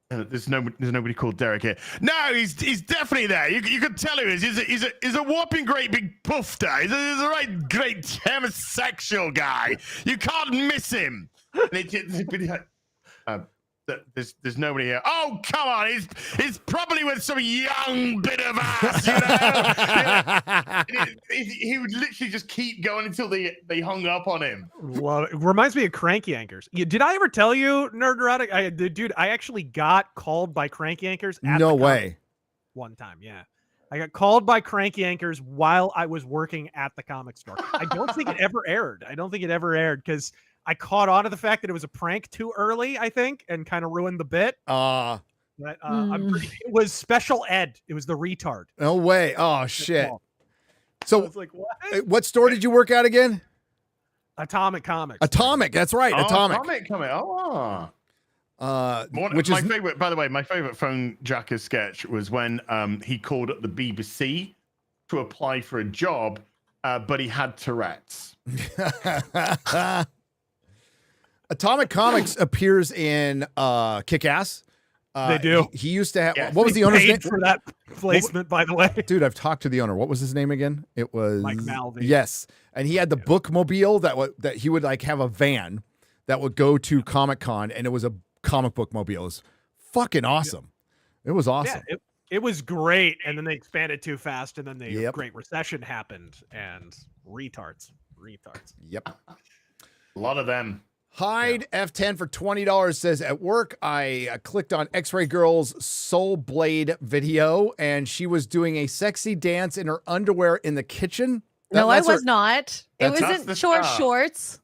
there's nobody called Derek here. No, he's definitely there. You could tell who he is. He's a whopping great big pufter. He's a right great homosexual guy. You can't miss him. And it'd be like, there's nobody here. Oh, come on. He's probably with some young bit of ass, he would literally just keep going until they hung up on him. Well, it reminds me of Crank Yankers. Did I ever tell you, Nerdrotic? I actually got called by Crank Yankers. No way. One time, yeah. I got called by Crank Yankers while I was working at the comic store. I don't think it ever aired because I caught on to the fact that it was a prank too early, I think, and kind of ruined the bit. But it was Special Ed. It was the retard. No way. Oh, shit. So I was like, what store did you work at again? Atomic Comics. Atomic. That's right. Atomic. Which is my favorite, by the way, my favorite Phone Jacker sketch was when he called up the BBC to apply for a job, but he had Tourette's. Atomic Comics appears in Kick-Ass. They do. He used to have. What was the owner's name for that placement? By the way, dude, I've talked to the owner. What was his name again? It was Mike Malvey. Yes, and he had the bookmobile that he would like have a van that would go to Comic-Con, and it was a comic book mobile. It was fucking awesome. It was awesome. Yeah, it was great, and then they expanded too fast, and then the Great Recession happened, and retards. Yep, a lot of them. Hyde F10 for $20 says, at work, I clicked on X-Ray Girl's Soul Blade video, and she was doing a sexy dance in her underwear in the kitchen. No, I was not. It wasn't shorts.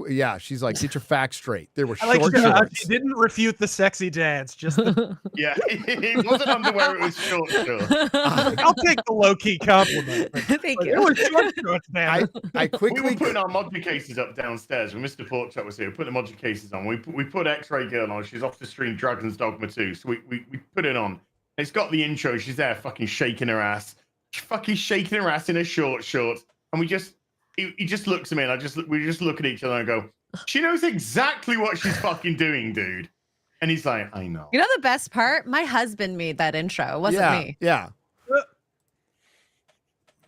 Yeah, she's like, get your facts straight. They were short shorts. She didn't refute the sexy dance. Just yeah, it wasn't underwear. It was short. I'll take the low key compliment. Thank you. It was shorts, man. I quickly we were putting our modular cases up downstairs when Mr. Porkchop was here. We put the modular cases on. We put X-Ray Girl on. She's off to stream Dragon's Dogma 2. So we put it on. It's got the intro. She's there, fucking shaking her ass. She's fucking shaking her ass in her shorts, and he just looks at me, and we just look at each other and go, she knows exactly what she's fucking doing, dude. And he's like, I know. You know the best part? My husband made that intro. It wasn't me. Yeah.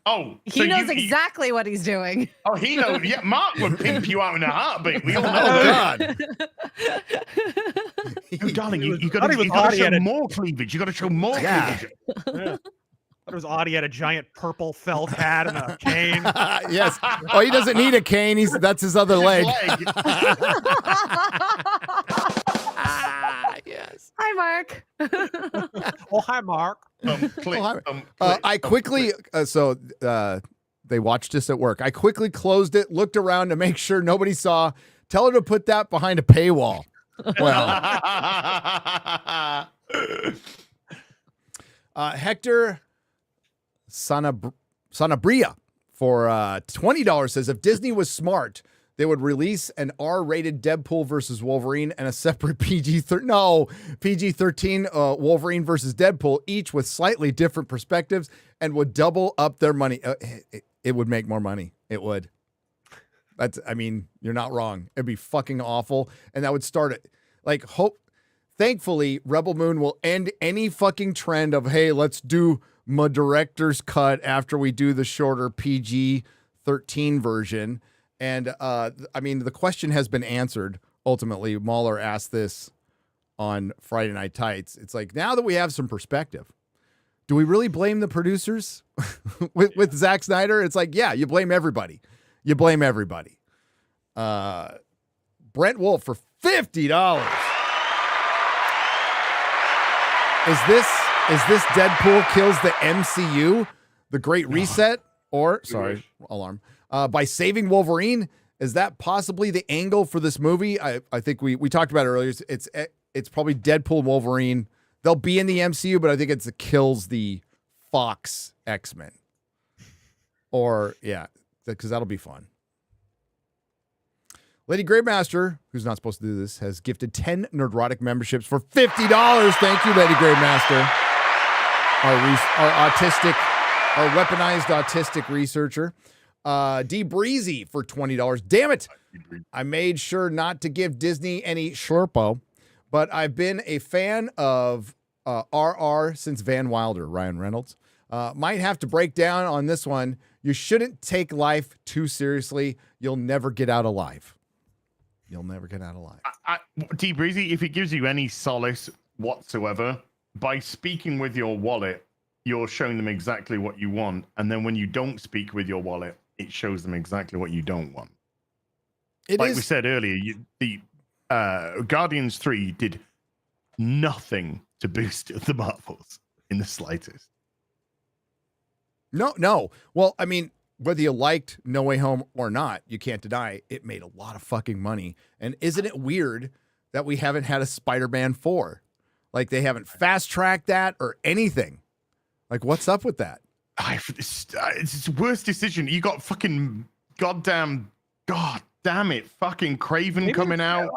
Oh, he knows exactly what he's doing. Oh, he knows. Yeah, Mark would pimp you out in a heartbeat. We all know. Oh, God. Oh, darling, you got to show more cleavage. You got to show more cleavage. Yeah. It was Audie had a giant purple felt hat and a cane. Yes. Oh, he doesn't need a cane. That's his other leg. Yes. Hi, Mark. Oh, hi, Mark. I quickly, they watched us at work. I quickly closed it, looked around to make sure nobody saw. Tell her to put that behind a paywall. Well, Hector Sanabria for $20 says, if Disney was smart, they would release an R-rated Deadpool versus Wolverine and a separate PG-13 Wolverine versus Deadpool, each with slightly different perspectives, and would double up their money. It would make more money. It would. You're not wrong. It'd be fucking awful, and that would start it. Thankfully, Rebel Moon will end any fucking trend of, hey, let's do my director's cut after we do the shorter PG-13 version. And, the question has been answered. Ultimately, MauLer asked this on Friday Night Tights. It's like, now that we have some perspective, do we really blame the producers with Zack Snyder? It's like, yeah, you blame everybody. You blame everybody. Brent Wolf for $50. Is this Deadpool kills the MCU, the Great Reset, or alarm by saving Wolverine? Is that possibly the angle for this movie? I think we talked about it earlier. It's probably Deadpool and Wolverine. They'll be in the MCU, but I think it kills the Fox X-Men. Or yeah, because that'll be fun. Lady Gravemaster, who's not supposed to do this, has gifted 10 Nerdrotic memberships for $50. Thank you, Lady Gravemaster. Our weaponized autistic researcher. D Breezy for $20. Damn it. I made sure not to give Disney any Sherpo, but I've been a fan of RR since Van Wilder, Ryan Reynolds. Might have to break down on this one. You shouldn't take life too seriously. You'll never get out alive. You'll never get out alive. D Breezy, if it gives you any solace whatsoever, by speaking with your wallet, you're showing them exactly what you want. And then when you don't speak with your wallet, it shows them exactly what you don't want. We said earlier, the Guardians 3 did nothing to boost the Marvels in the slightest. No. Well, I mean, whether you liked No Way Home or not, you can't deny it made a lot of fucking money. And isn't it weird that we haven't had a Spider-Man 4? Like, they haven't fast-tracked that or anything. Like, what's up with that? It's the worst decision. You got fucking God damn it, fucking Craven coming out.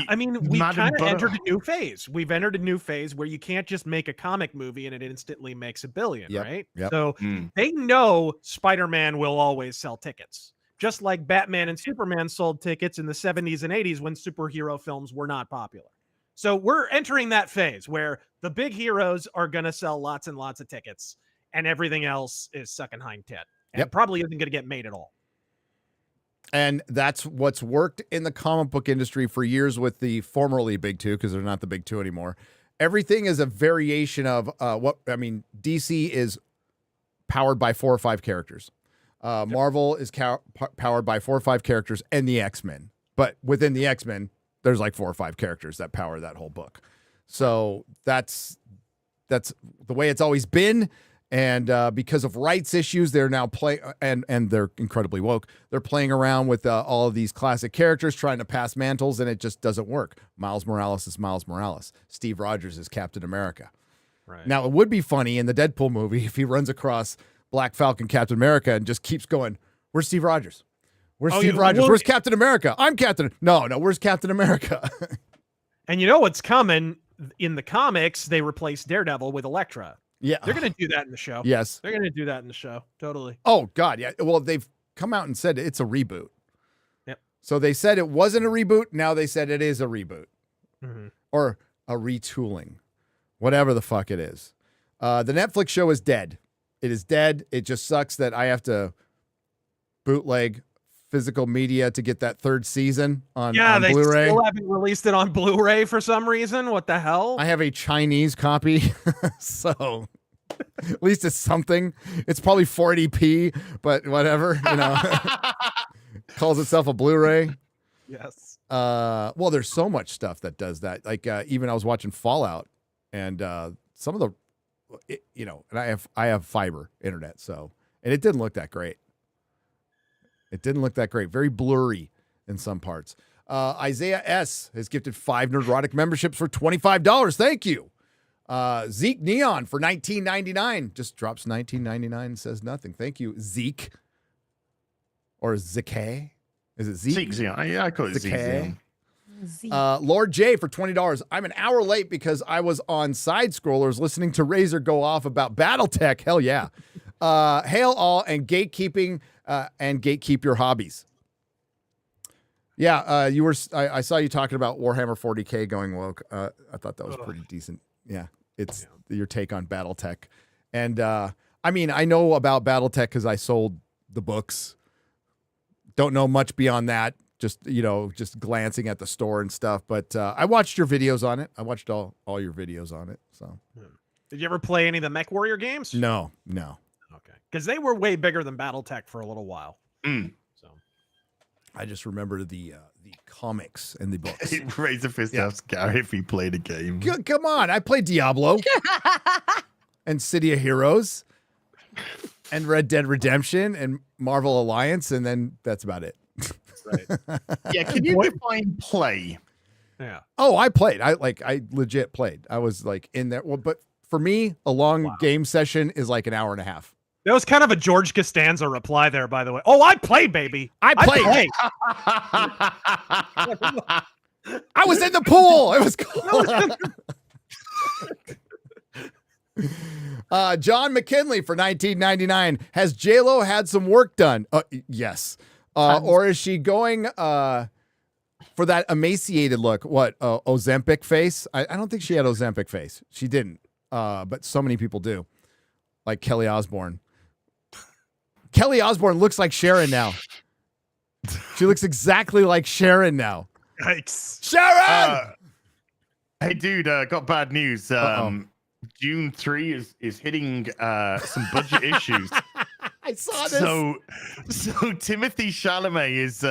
I mean, we've kind of entered a new phase. We've entered a new phase where you can't just make a comic movie and it instantly makes $1 billion, right? Yep. So they know Spider-Man will always sell tickets. Just like Batman and Superman sold tickets in the 70s and 80s when superhero films were not popular. So we're entering that phase where the big heroes are going to sell lots and lots of tickets and everything else is sucking hind tit. And probably isn't going to get made at all. And that's what's worked in the comic book industry for years with the formerly big two, because they're not the big two anymore. Everything is a variation of DC is powered by 4 or 5 characters. Marvel is powered by 4 or 5 characters and the X-Men. But within the X-Men, there's like 4 or 5 characters that power that whole book. So that's the way it's always been. And because of rights issues, they're now and they're incredibly woke. They're playing around with all of these classic characters, trying to pass mantles, and it just doesn't work. Miles Morales is Miles Morales. Steve Rogers is Captain America. Right. Now, it would be funny in the Deadpool movie if he runs across Black Falcon, Captain America, and just keeps going, "Where's Steve Rogers? Where's Steve Rogers? Where's Captain America? I'm Captain." No, where's Captain America? And you know what's coming? In the comics, they replaced Daredevil with Elektra. Yeah. They're going to do that in the show. Yes. They're going to do that in the show. Totally. Oh, God. Yeah. Well, they've come out and said it's a reboot. Yep. So they said it wasn't a reboot. Now they said it is a reboot. Mm-hmm. Or a retooling. Whatever the fuck it is. The Netflix show is dead. It is dead. It just sucks that I have to bootleg physical media to get that 3rd season on they Blu-ray. Still haven't released it on Blu-ray for some reason. What the hell? I have a Chinese copy, so at least it's something. It's probably 480p, but whatever, calls itself a Blu-ray. Yes. Well, there's so much stuff that does that. Like even I was watching Fallout, and some of the, and I have fiber internet, so and it didn't look that great. It didn't look that great. Very blurry in some parts. Isaiah S. has gifted 5 Nerdrotic memberships for $25. Thank you. Zeke Neon for $19.99. Just drops $19.99 and says nothing. Thank you, Zeke. Or Zeke. Is it Zeke? Zeke, yeah, I call it Zeke. Lord J for $20. I'm an hour late because I was on Side Scrollers listening to Razor go off about BattleTech. Hell yeah. Hail all and gatekeeping and gatekeep your hobbies. Yeah, you were. I saw you talking about Warhammer 40K going woke. I thought that was pretty decent. Yeah, it's your take on BattleTech, and I mean I know about BattleTech because I sold the books. Don't know much beyond that. Just just glancing at the store and stuff. But I watched your videos on it. I watched all your videos on it. So Did you ever play any of the Mech Warrior games? No. Okay, because they were way bigger than BattleTech for a little while. So I just remember the comics and the books. RazörFist asks Gary if he played a game. Come on, I played Diablo and City of Heroes and Red Dead Redemption and Marvel Alliance, and then that's about it. Right. Yeah, can you define play? Yeah. Oh, I played. I legit played. I was like in there. Well, but for me, a long game session is like an hour and a half. That was kind of a George Costanza reply there, by the way. Oh, I play, baby. I played. I was in the pool. It was cool. John McKinley for $19.99. Has J-Lo had some work done? Yes. Or is she going for that emaciated look? What, Ozempic face? I don't think she had Ozempic face. She didn't. But so many people do. Like Kelly Osbourne. Kelly Osbourne looks like Sharon now. She looks exactly like Sharon now. Yikes. Sharon! Hey, dude, got bad news. June 3 is hitting some budget issues. I saw this. So Timothy Chalamet is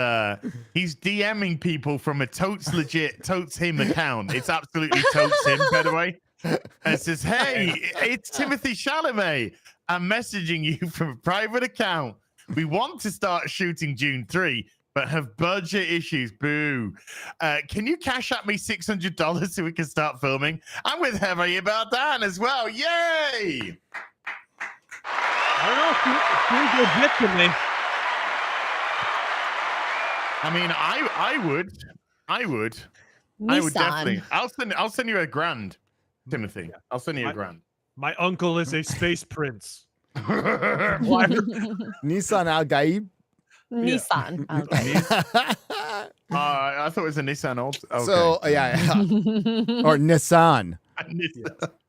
he's DMing people from a Totes Legit Totes Him account. It's absolutely Totes Him, by the way. And it says, "Hey, it's Timothy Chalamet. I'm messaging you from a private account. We want to start shooting June 3, but have budget issues. Boo. Can you cash at me $600 so we can start filming? I'm with Heavy about that as well. Yay!" I don't know. Seems legit to me. I mean, I would definitely. I'll send you $1,000, Timothy. I'll send you $1,000. My uncle is a space prince. Nissan Al-Gaib. Nissan. I thought it was a Nissan Alta. Okay. So yeah. Or Nissan.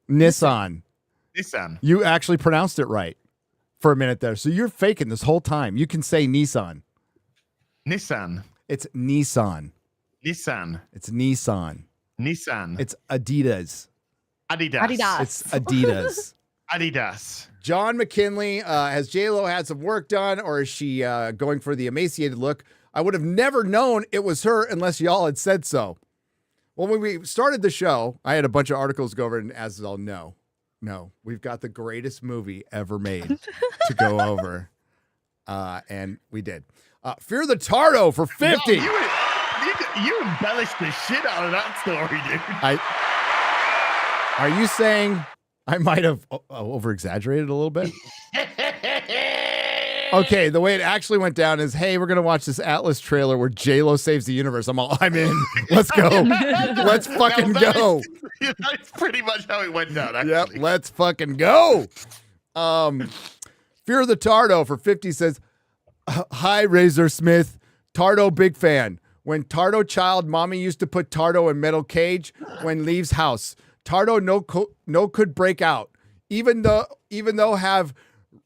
Nissan. You actually pronounced it right for a minute there. So you're faking this whole time. You can say Nissan. Nissan. It's Nissan. Nissan. It's Nissan. Nissan. It's Adidas. Adidas. It's Adidas. Adidas. John McKinley, has J-Lo had some work done, or is she going for the emaciated look? I would have never known it was her unless y'all had said so. Well, when we started the show, I had a bunch of articles to go over, and as y'all know, we've got the greatest movie ever made to go over, and we did. Fear the Tardo for 50. No, you embellished the shit out of that story, dude. Are you saying I might have over-exaggerated a little bit? Okay, the way it actually went down is, hey, we're going to watch this Atlas trailer where J-Lo saves the universe. I'm in. Let's go. Let's fucking go. That's pretty much how it went down, actually. Yep, let's fucking go. Fear the Tardo for 50 says, hi, Razor Smith. Tardo, big fan. When Tardo child, mommy used to put Tardo in metal cage when leaves house. Tardo no could break out, even though have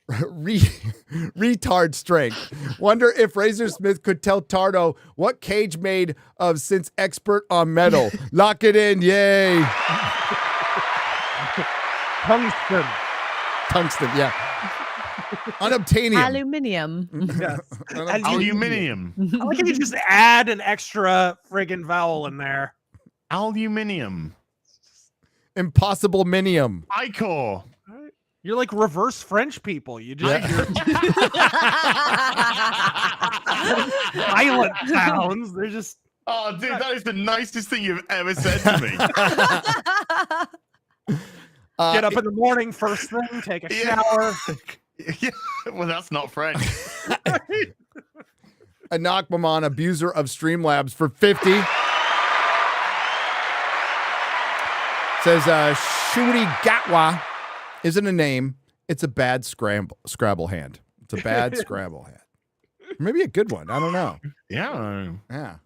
retard strength. Wonder if Razor Smith could tell Tardo what cage made of since expert on metal. Lock it in, yay! Tungsten, yeah. Unobtainium. Aluminium. Yes. Aluminium. I like if you just add an extra friggin' vowel in there. Aluminium. Impossible minium. Icor. You're like reverse French people. You just silent sounds. They're just. Oh, dude, that is the nicest thing you've ever said to me. Get up in the morning, first thing, take a shower. Yeah, well, that's not French. Anak Maman, abuser of Streamlabs for 50. Says Ncuti Gatwa isn't a name. It's a bad Scrabble hand. It's a bad Scrabble hand. Maybe a good one. I don't know. Yeah.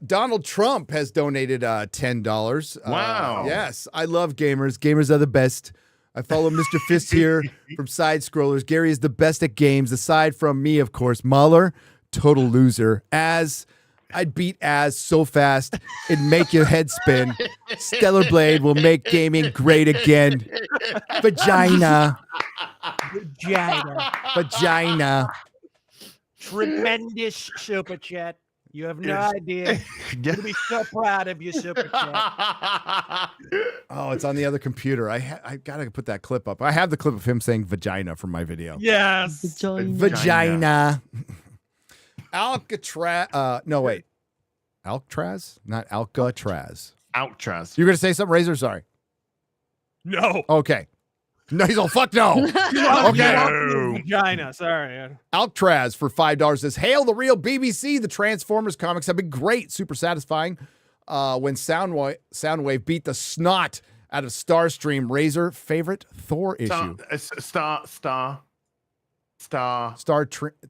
Donald Trump has donated $10. Wow. Yes, I love gamers. Gamers are the best. I follow Mr. Fist here from Side Scrollers. Gary is the best at games, aside from me, of course. MauLer, total loser. As I'd beat Az so fast it'd make your head spin. Stellar Blade will make gaming great again. Vagina. Vagina. Tremendous super chat. You have no idea. I'm gonna be so proud of you, super chat. Oh, it's on the other computer. I gotta put that clip up. I have the clip of him saying vagina from my video. Yes. Vagina. Alcatraz. No, wait. Alcatraz? Not Alcatraz. Alcatraz. You're gonna say something, Razor? Sorry. No. Okay. No, he's all fuck no. Okay. Vagina. Sorry. Alcatraz for $5 says, "Hail the real BBC. The Transformers comics have been great. Super satisfying. When Soundwave beat the snot out of Starstream. Razor, favorite Thor issue?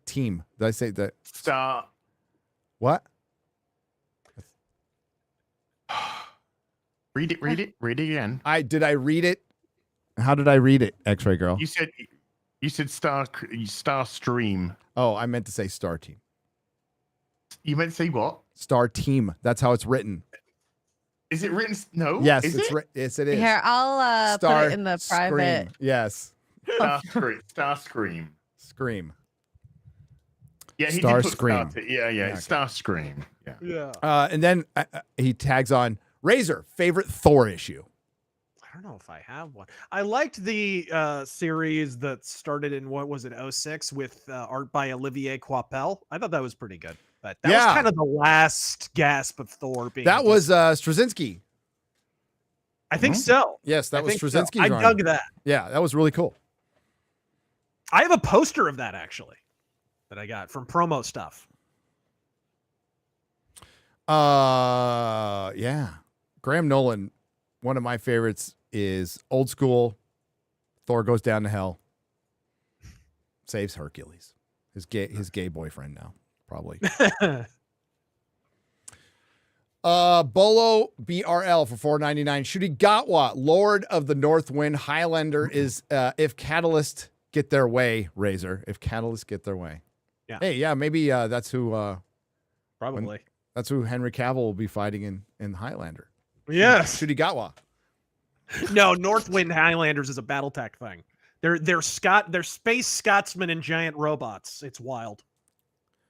Team. Did I say that? Star. What? Read it again. Did I read it? How did I read it, X-Ray Girl? You said Star Stream. Oh, I meant to say Star Team. You meant to say what? Star Team. That's how it's written. Is it written? No. Yes, is it's it? Yes, it is. Here, I'll put it in the private. Scream. Yes. Star Scream. Scream. Yeah, he Star did put Scream. Yeah. Star Scream. Yeah. And then he tags on Razor, favorite Thor issue. I don't know if I have one. I liked the series that started in, what was it, 06 with art by Olivier Coipel. I thought that was pretty good. But that was kind of the last gasp of Thor being. That was Straczynski. I think so. Yes, that was Straczynski. I dug that. Yeah, that was really cool. I have a poster of that actually that I got from promo stuff. Yeah. Graham Nolan, one of my favorites is old school. Thor goes down to hell. Saves Hercules. His gay boyfriend now, probably. Bolo BRL for $4.99. Ncuti Gatwa, Lord of the North Wind. Highlander is if Catalyst get their way, Razor. If Catalyst get their way. Yeah. Hey, yeah, maybe that's who probably. That's who Henry Cavill will be fighting in Highlander. Yes. Ncuti Gatwa. No, Northwind Highlanders is a BattleTech thing. They're space Scotsmen and giant robots. It's wild.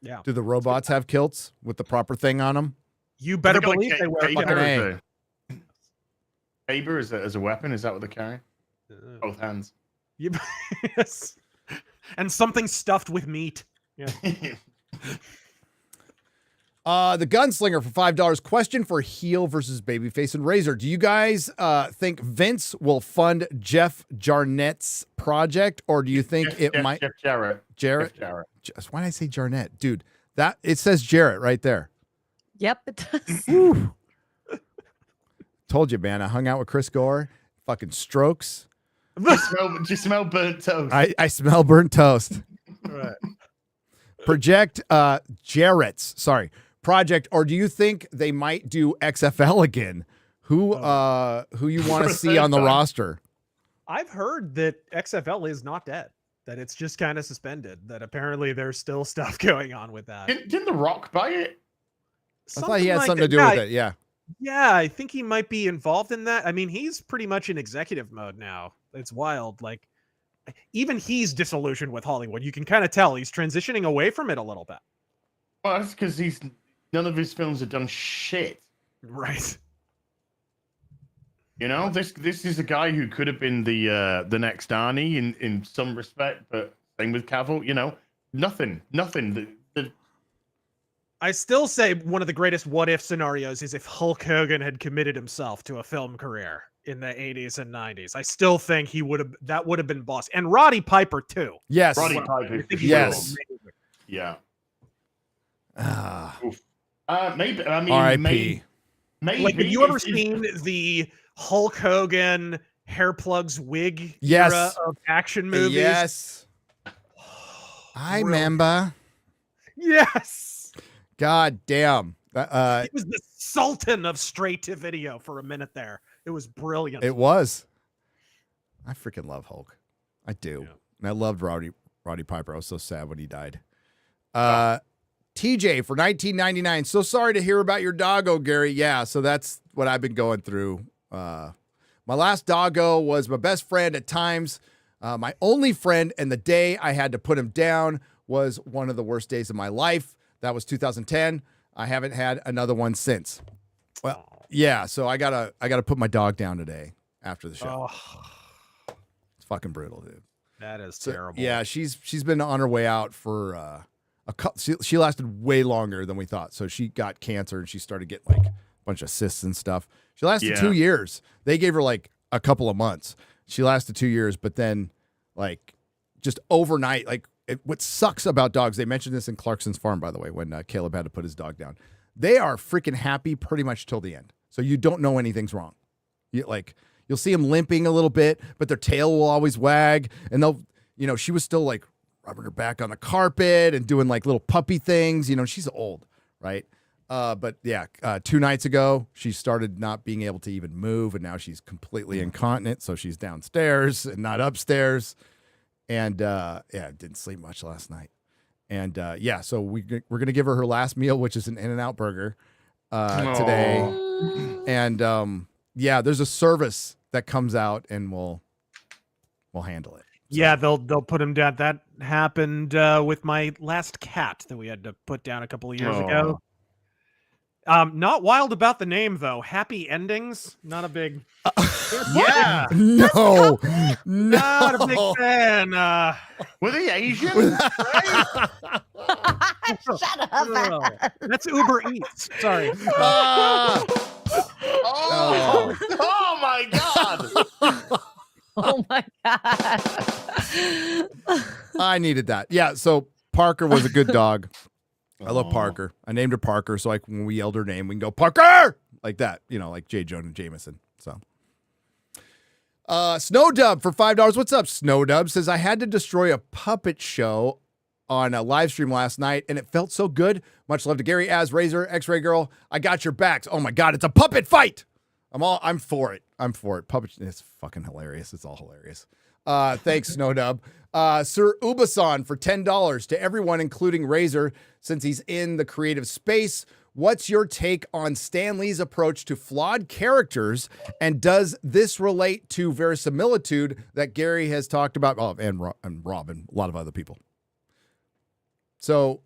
Yeah. Do the robots have kilts with the proper thing on them? You better believe they wear Saber as a weapon. Is that what they're carrying? Both hands. Yes. And something stuffed with meat. Yeah. The Gunslinger for $5. Question for Heel versus Babyface and Razor. Do you guys think Vince will fund Jeff Jarnett's project, or do you think might Jeff Jarrett? Jarrett? Jeff Jarrett. Why did I say Jarnett, dude? That it says Jarrett right there. Yep, it does. Woo. Told you, man. I hung out with Chris Gore. Fucking strokes. Do you smell burnt toast? I smell burnt toast. Right. Project Jarrett's. Sorry. Project, or do you think they might do XFL again? Who you want to see on the roster? I've heard that XFL is not dead, that it's just kind of suspended, that apparently there's still stuff going on with that. Didn't The Rock buy it? I thought he had something to do with it. Yeah. Yeah, I think he might be involved in that. I mean, he's pretty much in executive mode now. It's wild. Like, even he's disillusioned with Hollywood. You can kind of tell he's transitioning away from it a little bit. Well, that's because none of his films have done shit. Right. You know, this is a guy who could have been the next Arnie in some respect, but same with Cavill. You know, nothing. I still say one of the greatest what if scenarios is if Hulk Hogan had committed himself to a film career in the 80s and 90s. I still think that would have been boss. And Roddy Piper too. Yes. Roddy Piper. Yes. Yeah. Maybe. I mean, R.I.P. Maybe. Like, have you ever seen the Hulk Hogan hair plugs wig Yes. era of action movies? Yes. I remember. Yes. God damn. He was the sultan of straight to video for a minute there. It was brilliant. It was. I freaking love Hulk. I do. Yeah. And I loved Roddy Piper. I was so sad when he died. TJ for $19.99. So sorry to hear about your doggo, Gary. Yeah, so that's what I've been going through. My last doggo was my best friend at times, my only friend, and the day I had to put him down was one of the worst days of my life. That was 2010. I haven't had another one since. Well, yeah, so I gotta put my dog down today after the show. It's fucking brutal, dude. That is terrible. Yeah, she's been on her way out for a couple. She lasted way longer than we thought. So she got cancer and she started getting like a bunch of cysts and stuff. She lasted 2 years. They gave her like a couple of months. She lasted 2 years, but then like just overnight, like what sucks about dogs, they mentioned this in Clarkson's Farm, by the way, when Caleb had to put his dog down. They are freaking happy pretty much till the end. So you don't know anything's wrong. You'll see them limping a little bit, but their tail will always wag. And they'll, she was still like rubbing her back on the carpet and doing like little puppy things. She's old, right? But yeah, 2 nights ago, she started not being able to even move, and now she's completely incontinent. So she's downstairs and not upstairs. And didn't sleep much last night. And so we're going to give her last meal, which is an In-N-Out burger today. And there's a service that comes out and we'll handle it. So. Yeah, they'll put him down. That happened with my last cat that we had to put down a couple of years ago. Not wild about the name though. Happy Endings. Not a big. Yeah. No. Not a big fan. Were they Asian? Shut up. That's Uber Eats. Sorry. Oh my God. Oh my God. I needed that. Yeah. So Parker was a good dog. I love Parker. I named her Parker. So like when we yelled her name, we can go Parker like that, like J. Jonah Jameson. So Snowdub for $5. What's up? Snowdub says, I had to destroy a puppet show on a live stream last night and it felt so good. Much love to Gary, Az, Razor, X-Ray Girl. I got your backs. Oh my God. It's a puppet fight. I'm for it. Puppet. It's fucking hilarious. It's all hilarious. Thanks, Snowdub. Sir Ubasan for $10 to everyone, including Razor, since he's in the creative space. What's your take on Stan Lee's approach to flawed characters, and does this relate to verisimilitude that Gary has talked about? Oh, and Robin, a lot of other people. So,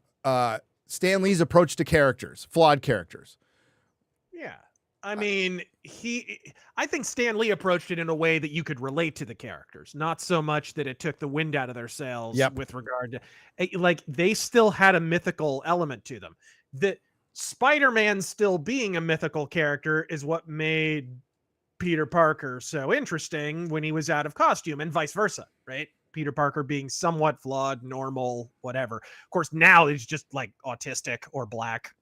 Stan Lee's approach to characters, flawed characters. Yeah. I mean, I think Stan Lee approached it in a way that you could relate to the characters, not so much that it took the wind out of their sails with regard to, like, they still had a mythical element to them. That Spider-Man still being a mythical character is what made Peter Parker so interesting when he was out of costume, and vice versa, right? Peter Parker being somewhat flawed, normal, whatever. Of course, now he's just like autistic or black.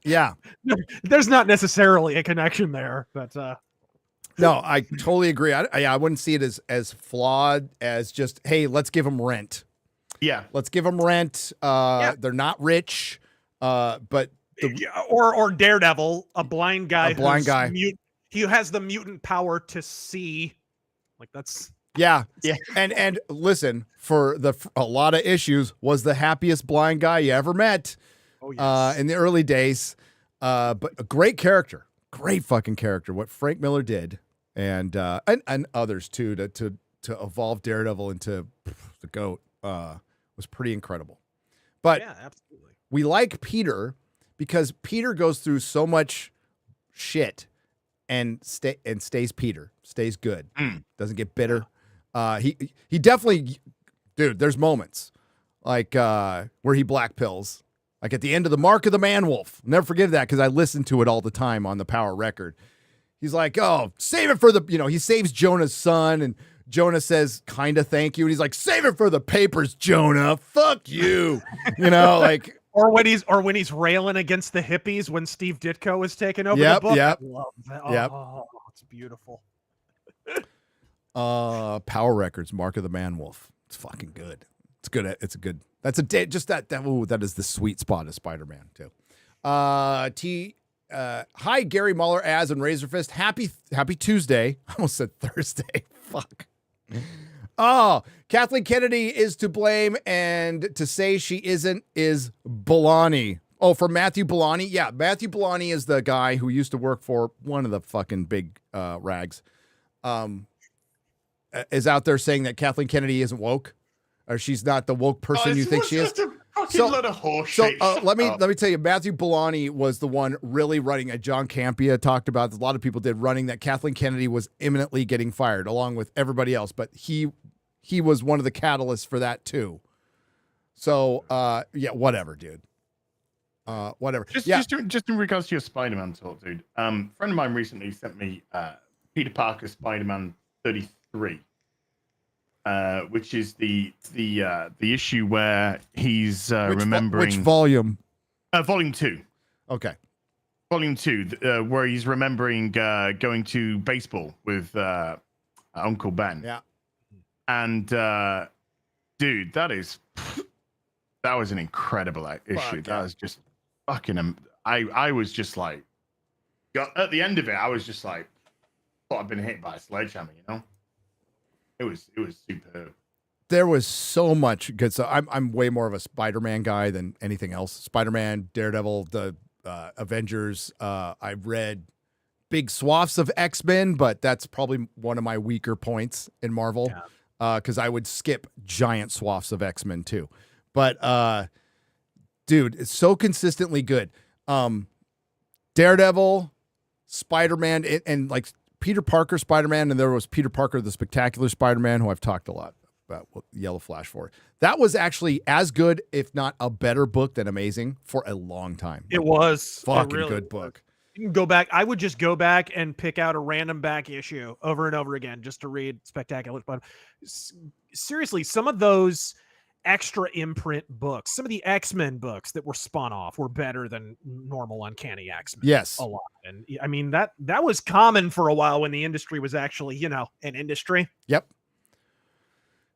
Yeah. There's not necessarily a connection there, but no, I totally agree. I wouldn't see it as flawed as just, hey, let's give them rent. Yeah. Let's give them rent. They're not rich, but or Daredevil, a blind guy. He has the mutant power to see. Like that's yeah. And listen, for a lot of issues, was the happiest blind guy you ever met. Oh, yes. In the early days, but a great character, great fucking character. What Frank Miller did, and others too, to evolve Daredevil into the GOAT, was pretty incredible. But yeah, absolutely. We like Peter because Peter goes through so much shit and stays Peter, stays good, doesn't get bitter. He definitely, dude. There's moments like where he black pills. Like at the end of the Mark of the Man-Wolf. Never forget that because I listen to it all the time on the Power record. He's like, oh, save it for he saves Jonah's son, and Jonah says, kind of thank you. And he's like, save it for the papers, Jonah. Fuck you. Like. Or when he's railing against the hippies when Steve Ditko was taking over the book. Yep. I love that. Oh, it's beautiful. Power Records, Mark of the Man-Wolf. It's fucking good. It's good. It's a good. That's a day. Just that. That is the sweet spot of Spider-Man too. Hi, Gary, MauLer, Az, and RazörFist. Happy Tuesday. I almost said Thursday. Fuck. Oh, Kathleen Kennedy is to blame, and to say she isn't is baloney. Oh, for Matthew Bellani? Yeah, Matthew Bellani is the guy who used to work for one of the fucking big rags. Is out there saying that Kathleen Kennedy isn't woke, or she's not the woke person you think she is. Load of horse shit. Let me tell you, Matthew Bellani was the one really running. John Campea talked about. A lot of people did running that Kathleen Kennedy was imminently getting fired, along with everybody else. But he was one of the catalysts for that too. So yeah, whatever, dude. Whatever. Just in regards to your Spider-Man talk, dude. Friend of mine recently sent me Peter Parker Spider-Man 33. Which is the issue where he's remembering which volume? Volume 2. Okay. Volume 2, where he's remembering going to baseball with Uncle Ben. Yeah. And dude, that was an incredible issue. That was just fucking. I was just like, at the end of it, I was just like, thought I'd been hit by a sledgehammer, you know. It was superb. There was so much good stuff. I'm way more of a Spider-Man guy than anything else. Spider-Man, Daredevil, the Avengers. I've read big swaths of X-Men, but that's probably one of my weaker points in Marvel, because I would skip giant swaths of X-Men too. But dude, it's so consistently good. Daredevil, Spider-Man, and like Peter Parker Spider-Man, and there was Peter Parker, the Spectacular Spider-Man, who I've talked a lot about Yellow Flash for. That was actually as good, if not a better book than Amazing for a long time. It was fucking really good book. You can go back. I would just go back and pick out a random back issue over and over again just to read Spectacular Spider-Man. Seriously, some of those extra imprint books, some of the X-Men books that were spun off were better than normal Uncanny X-Men. Yes. A lot. And I mean, that was common for a while when the industry was actually, an industry. Yep.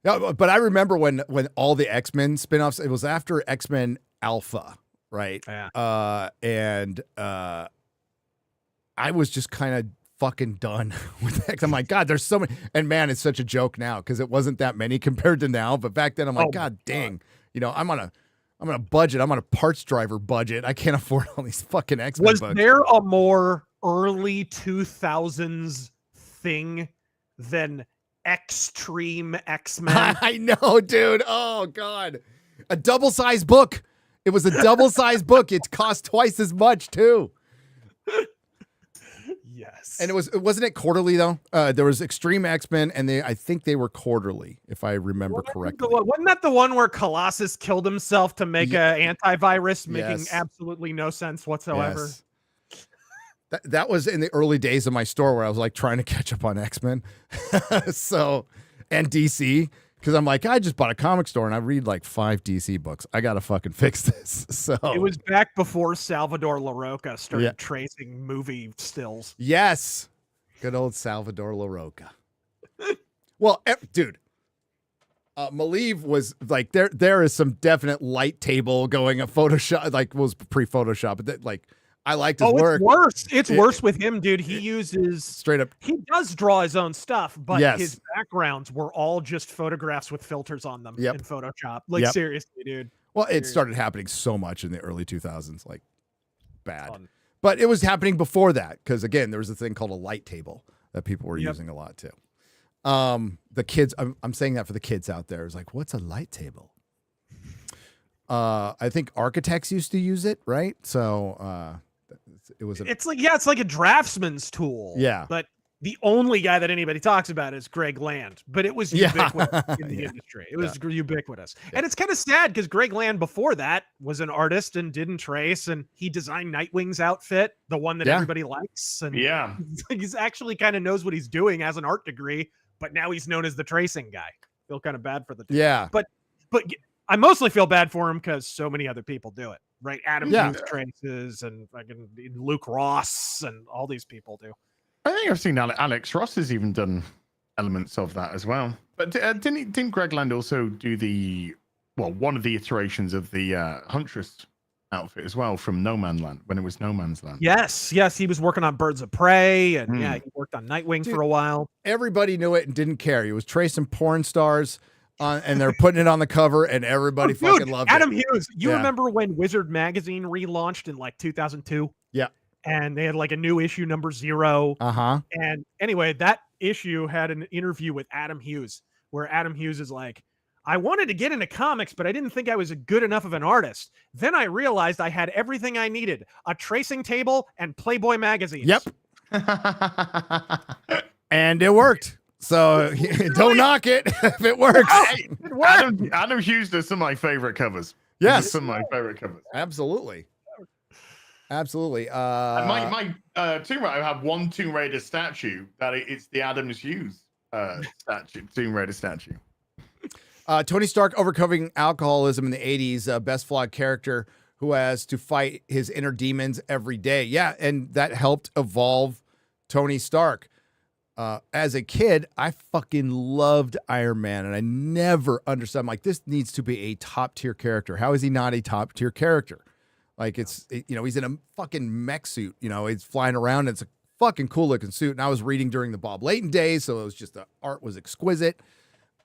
Yeah, but I remember when all the X-Men spinoffs, it was after X-Men Alpha, right? Yeah. And I was just kind of fucking done with X. I'm like, God, there's so many. And man, it's such a joke now because it wasn't that many compared to now. But back then, I'm like, God dang, I'm on a budget. I'm on a parts driver budget. I can't afford all these fucking X-Men books. Was there a more early 2000s thing than Extreme X-Men? I know, dude. Oh God, a double-sized book. It was a double-sized book. It cost twice as much too. Yes. And wasn't it quarterly though? There was Extreme X-Men, and I think they were quarterly, if I remember correctly. Wasn't that the one where Colossus killed himself to make an antivirus, making absolutely no sense whatsoever? Yes. That was in the early days of my store where I was like trying to catch up on X-Men. And DC. Because I'm like, I just bought a comic store and I read like 5 DC books. I got to fucking fix this. So it was back before Salvador LaRocca started tracing movie stills. Yes. Good old Salvador LaRocca. Well, dude, Malieve was like, there is some definite light table going at Photoshop, like was pre-Photoshop, but like, I liked his work. It's worse. It's worse with him, dude. He uses straight up. He does draw his own stuff, but his backgrounds were all just photographs with filters on them in Photoshop. Like seriously, dude. Well, it started happening so much in the early 2000s, like bad. But it was happening before that because again, there was a thing called a light table that people were using a lot too. The kids, I'm saying that for the kids out there, is like, what's a light table? I think architects used to use it, right? So it's like a draftsman's tool. Yeah. But the only guy that anybody talks about is Greg Land. But it was ubiquitous in the industry. It was ubiquitous. And it's kind of sad because Greg Land before that was an artist and didn't trace, and he designed Nightwing's outfit, the one that everybody likes. And he's actually kind of knows what he's doing as an art degree, but now he's known as the tracing guy. Feel kind of bad for the dude. Yeah. But I mostly feel bad for him because so many other people do it. Right, Adam Booth traces, and fucking Luke Ross, and all these people do. I think I've seen Alex Ross has even done elements of that as well. But didn't Greg Land also do one of the iterations of the Huntress outfit as well from No Man's Land when it was No Man's Land. Yes, he was working on Birds of Prey, and yeah, he worked on Nightwing for a while. Everybody knew it and didn't care. He was tracing porn stars, and they're putting it on the cover, and everybody fucking loved Adam it. Hughes. You Yeah. remember when Wizard Magazine relaunched in like 2002? Yeah. And they had like a new issue, number 0. Uh-huh. And anyway, that issue had an interview with Adam Hughes, where Adam Hughes is like, I wanted to get into comics, but I didn't think I was a good enough of an artist. Then I realized I had everything I needed: a tracing table and Playboy magazines. Yep. And it worked. So don't knock it if it works. Hey, Adam Hughes does some of my favorite covers. Yes. Some of my favorite covers. Absolutely. Absolutely. My Tomb Raider, I have one Tomb Raider statue that it's the Adam Hughes statue, Tomb Raider statue. Tony Stark overcoming alcoholism in the 80s, best flawed character who has to fight his inner demons every day. Yeah, and that helped evolve Tony Stark. As a kid, I fucking loved Iron Man, and I never understood. I'm like, this needs to be a top-tier character. How is he not a top-tier character? Like, he's in a fucking mech suit. He's flying around. It's a fucking cool-looking suit. And I was reading during the Bob Layton days, so it was just the art was exquisite.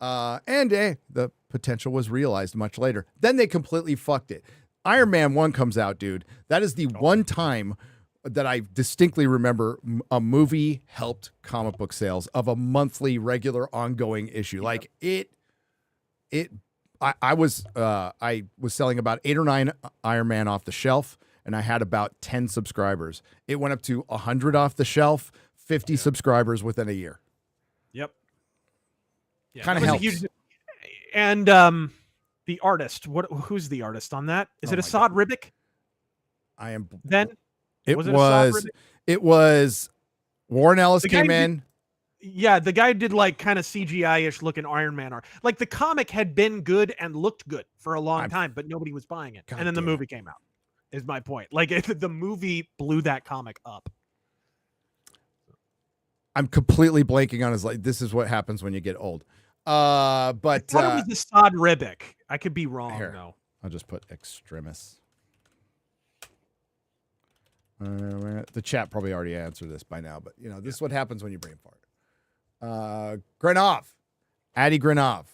And the potential was realized much later. Then they completely fucked it. Iron Man 1 comes out, dude. That is the one time that I distinctly remember a movie helped comic book sales of a monthly, regular, ongoing issue. Like I was selling about 8 or 9 Iron Man off the shelf, and I had about 10 subscribers. It went up to 100 off the shelf, 50 subscribers within a year. Yep. Yeah, kind of helps. And the artist, who's the artist on that? Is it Assad Ribic? I am. Then it was Warren Ellis came in. Yeah, the guy did like kind of CGI-ish looking Iron Man art. Like the comic had been good and looked good for a long time, but nobody was buying it. And then the movie came out. Is my point. Like the movie blew that comic up. I'm completely blanking on his, like, this is what happens when you get old. But I thought it was Assad Ribic. I could be wrong though. I'll just put extremis. The chat probably already answered this by now, but this is what happens when you brain fart. Granov, Addy Granov.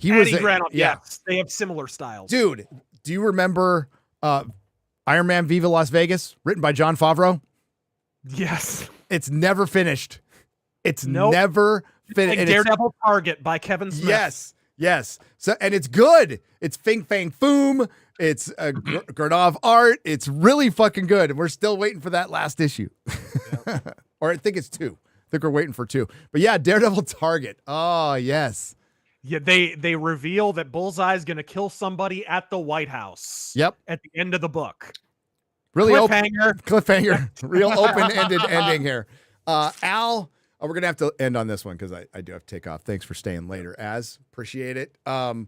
Granov. Yes, they have similar styles. Dude, do you remember Iron Man Viva Las Vegas, written by Jon Favreau? Yes. It's never finished. It's never finished. Like Daredevil Target by Kevin Smith. Yes. So, and it's good. It's Fing Fang Foom. It's Granov art. It's really fucking good. And we're still waiting for that last issue. Yep. Or I think it's 2. I think we're waiting for 2. But yeah, Daredevil Target. Oh, yes. Yeah, they reveal that Bullseye's going to kill somebody at the White House. Yep. At the end of the book. Really cliffhanger. Real open-ended ending here. Al, we're going to have to end on this one because I do have to take off. Thanks for staying later, appreciate it. Al,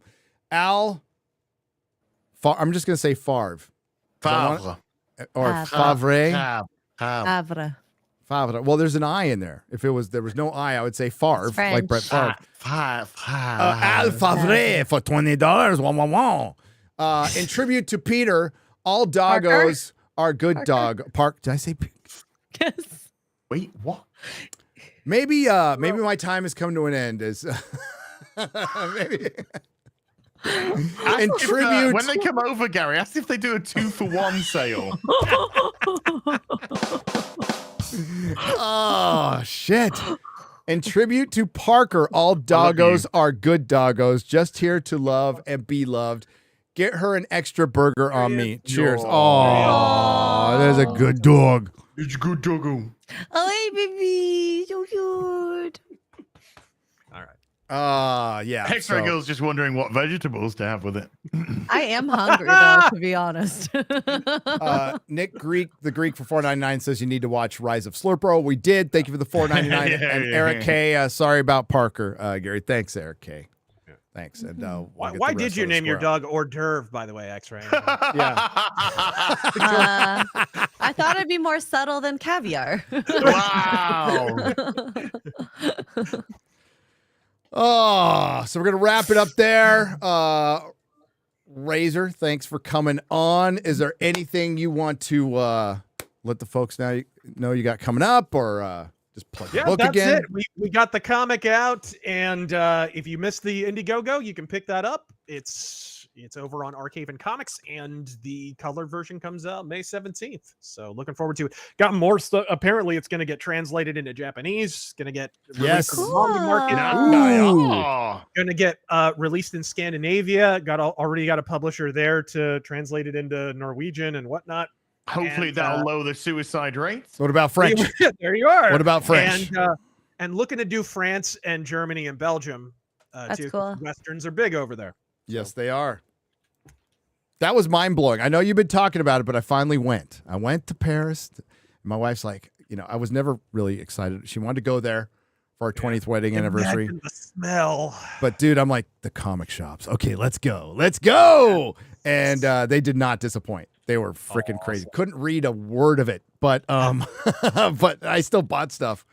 I'm just going to say Favre. Favre. Or Favre. Favre. Well, there's an I in there. If there was no I would say Favre, like Brett Favre. Al Favre for $20. In tribute to Peter, all doggos are good dog. Did I say? Yes. Wait, what? Maybe my time has come to an end. Maybe. In tribute, when they come over, Gary, ask if they do a 2-for-1 sale. Oh shit! In tribute to Parker, all doggos are good doggos, just here to love and be loved. Get her an extra burger on me. Cheers. Oh, there's a good dog. It's a good doggo. Oh, hey, baby. So cute. All right. Yeah. X-Ray Girl's just wondering what vegetables to have with it. I am hungry, though, to be honest. Nick Greek, the Greek for $4.99 says you need to watch Rise of Slurpro. We did. Thank you for the $4.99. And Eric K, sorry about Parker. Gary, thanks, Eric K. Thanks. And why did you name your dog hors d'oeuvre, by the way, X-Ray? Yeah. I thought it'd be more subtle than caviar. Wow. Oh, so we're gonna wrap it up there. Razor, thanks for coming on. Is there anything you want to let the folks know you got coming up, or just plug the book that's again? it. We got the comic out, and if you missed the Indiegogo, you can pick that up. It's over on Archaven Comics, and the color version comes out May 17th. So looking forward to it. Got more stuff. Apparently, it's going to get translated into Japanese. Going to get released in the manga market. Going to get released in Scandinavia. Already got a publisher there to translate it into Norwegian and whatnot. Hopefully that'll lower the suicide rates. What about French? There you are. What about French? And looking to do France and Germany and Belgium. That's too. cool. Westerns are big over there. Yes, they are. That was mind-blowing. I know you've been talking about it, but I finally went. I went to Paris. My wife's like, I was never really excited. She wanted to go there for our 20th wedding anniversary. Imagine the smell. But, dude, I'm like, the comic shops. Okay, let's go. Let's go. And they did not disappoint. They were freaking crazy. Couldn't read a word of it, but but I still bought stuff.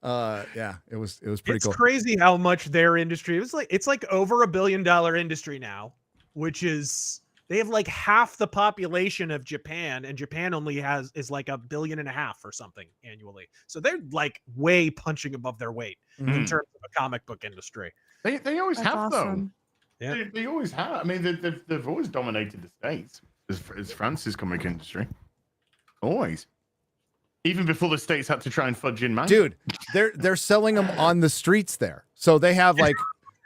Yeah, it was pretty cool. It's crazy how much their industry, it's like over $1 billion industry now, which is, they have like half the population of Japan, and Japan only is like $1.5 billion or something annually. So they're like way punching above their weight in terms of a comic book industry. They always That's have awesome. though. Yeah. They always have. I mean, they've always dominated the States as France's comic industry. Always. Even before the States had to try and fudge in manga. Dude, they're selling them on the streets there. So they have like,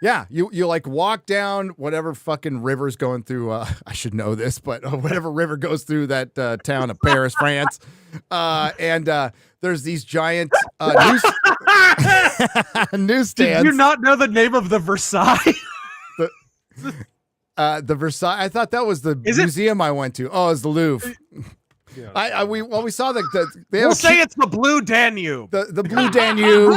yeah, you like walk down whatever fucking river's going through. I should know this, but whatever river goes through that town of Paris, France. And there's these giant newsstands. Did you not know the name of the Versailles? The Versailles. I thought that was the museum I went to. Oh, it's the Louvre. Yeah. We saw they we'll say it's the Blue Danube. The Blue Danube,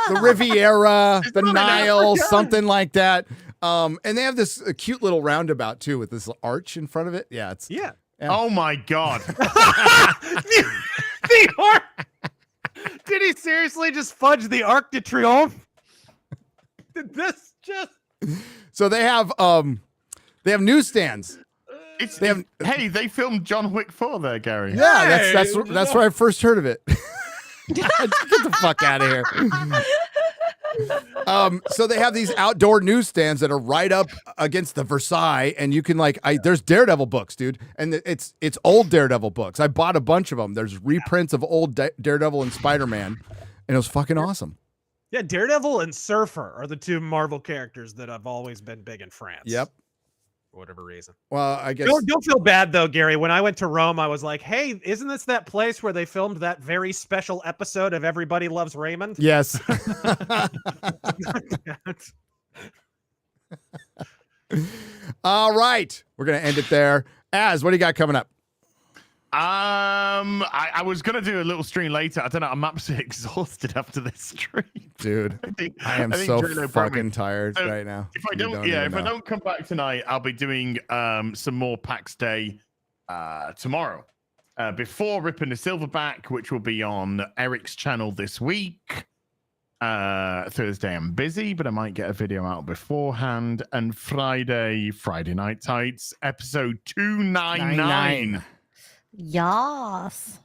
the Riviera, the Nile, something like that. And they have this cute little roundabout too with this arch in front of it. Yeah, yeah. Oh my god. Did he seriously just fudge the Arc de Triomphe? Did this just? So they have newsstands. They filmed John Wick 4 there, Gary. Yeah, that's where I first heard of it. Get the fuck out of here. So they have these outdoor newsstands that are right up against the Versailles, and you can there's Daredevil books, dude, and it's old Daredevil books. I bought a bunch of them. There's reprints of old Daredevil and Spider-Man, and it was fucking awesome. Yeah, Daredevil and Surfer are the two Marvel characters that have always been big in France. Yep. For whatever reason. Well, I guess don't feel bad though, Gary. When I went to Rome, I was like, "Hey, isn't this that place where they filmed that very special episode of Everybody Loves Raymond?" Yes. All right, we're gonna end it there. Az, what do you got coming up? I was gonna do a little stream later. I don't know. I'm absolutely exhausted after this stream, dude. I am so fucking tired right now. If I don't come back tonight, I'll be doing some more PAX Day tomorrow. Before ripping the Silverback, which will be on Eric's channel this week. Thursday I'm busy, but I might get a video out beforehand. And Friday Night Tights episode 299. Yes.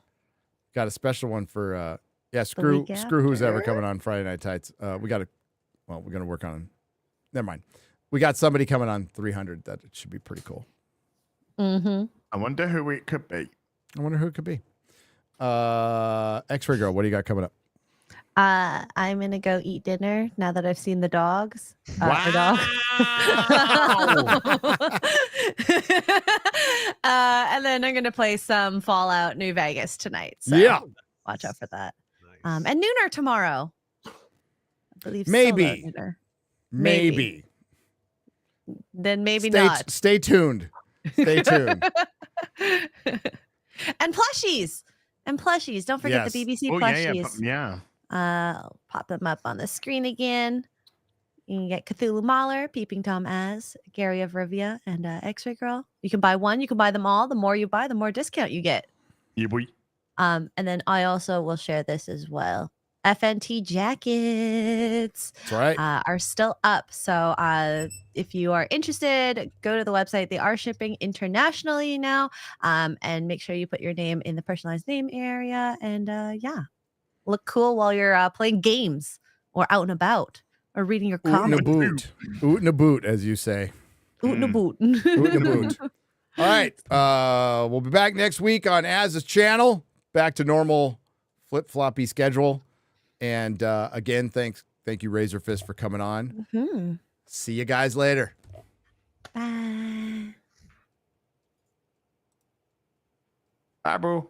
Got a special one for screw who's ever coming on Friday Night Tights. We're gonna work on. Never mind. We got somebody coming on 300 that it should be pretty cool. Mm-hmm. I wonder who it could be. X-Ray Girl, what do you got coming up? I'm gonna go eat dinner now that I've seen the dogs. Wow. And then I'm gonna play some Fallout New Vegas tonight. So yeah, watch out for that. And Nooner tomorrow. I believe maybe. Then maybe not. Stay tuned. Stay tuned. And plushies. Don't forget the BBC plushies. Yeah. I'll pop them up on the screen again. You can get Cthulhu MauLer, Peeping Tom Az, Gary of Rivia, and X-Ray Girl. You can buy one. You can buy them all. The more you buy, the more discount you get. Yeah, boy. And then I also will share this as well. FNT jackets That's right. are still up. So if you are interested, go to the website. They are shipping internationally now. And make sure you put your name in the personalized name area. And yeah, look cool while you're playing games or out and about or reading your Oot and a comics. boot. Oot and a boot, as you say. Oot and a boot. Oot and a boot. All right. We'll be back next week on Az's channel. Back to normal flip-floppy schedule. And again, thank you, RazörFist, for coming on. Mm-hmm. See you guys later. Bye. Bye, bro.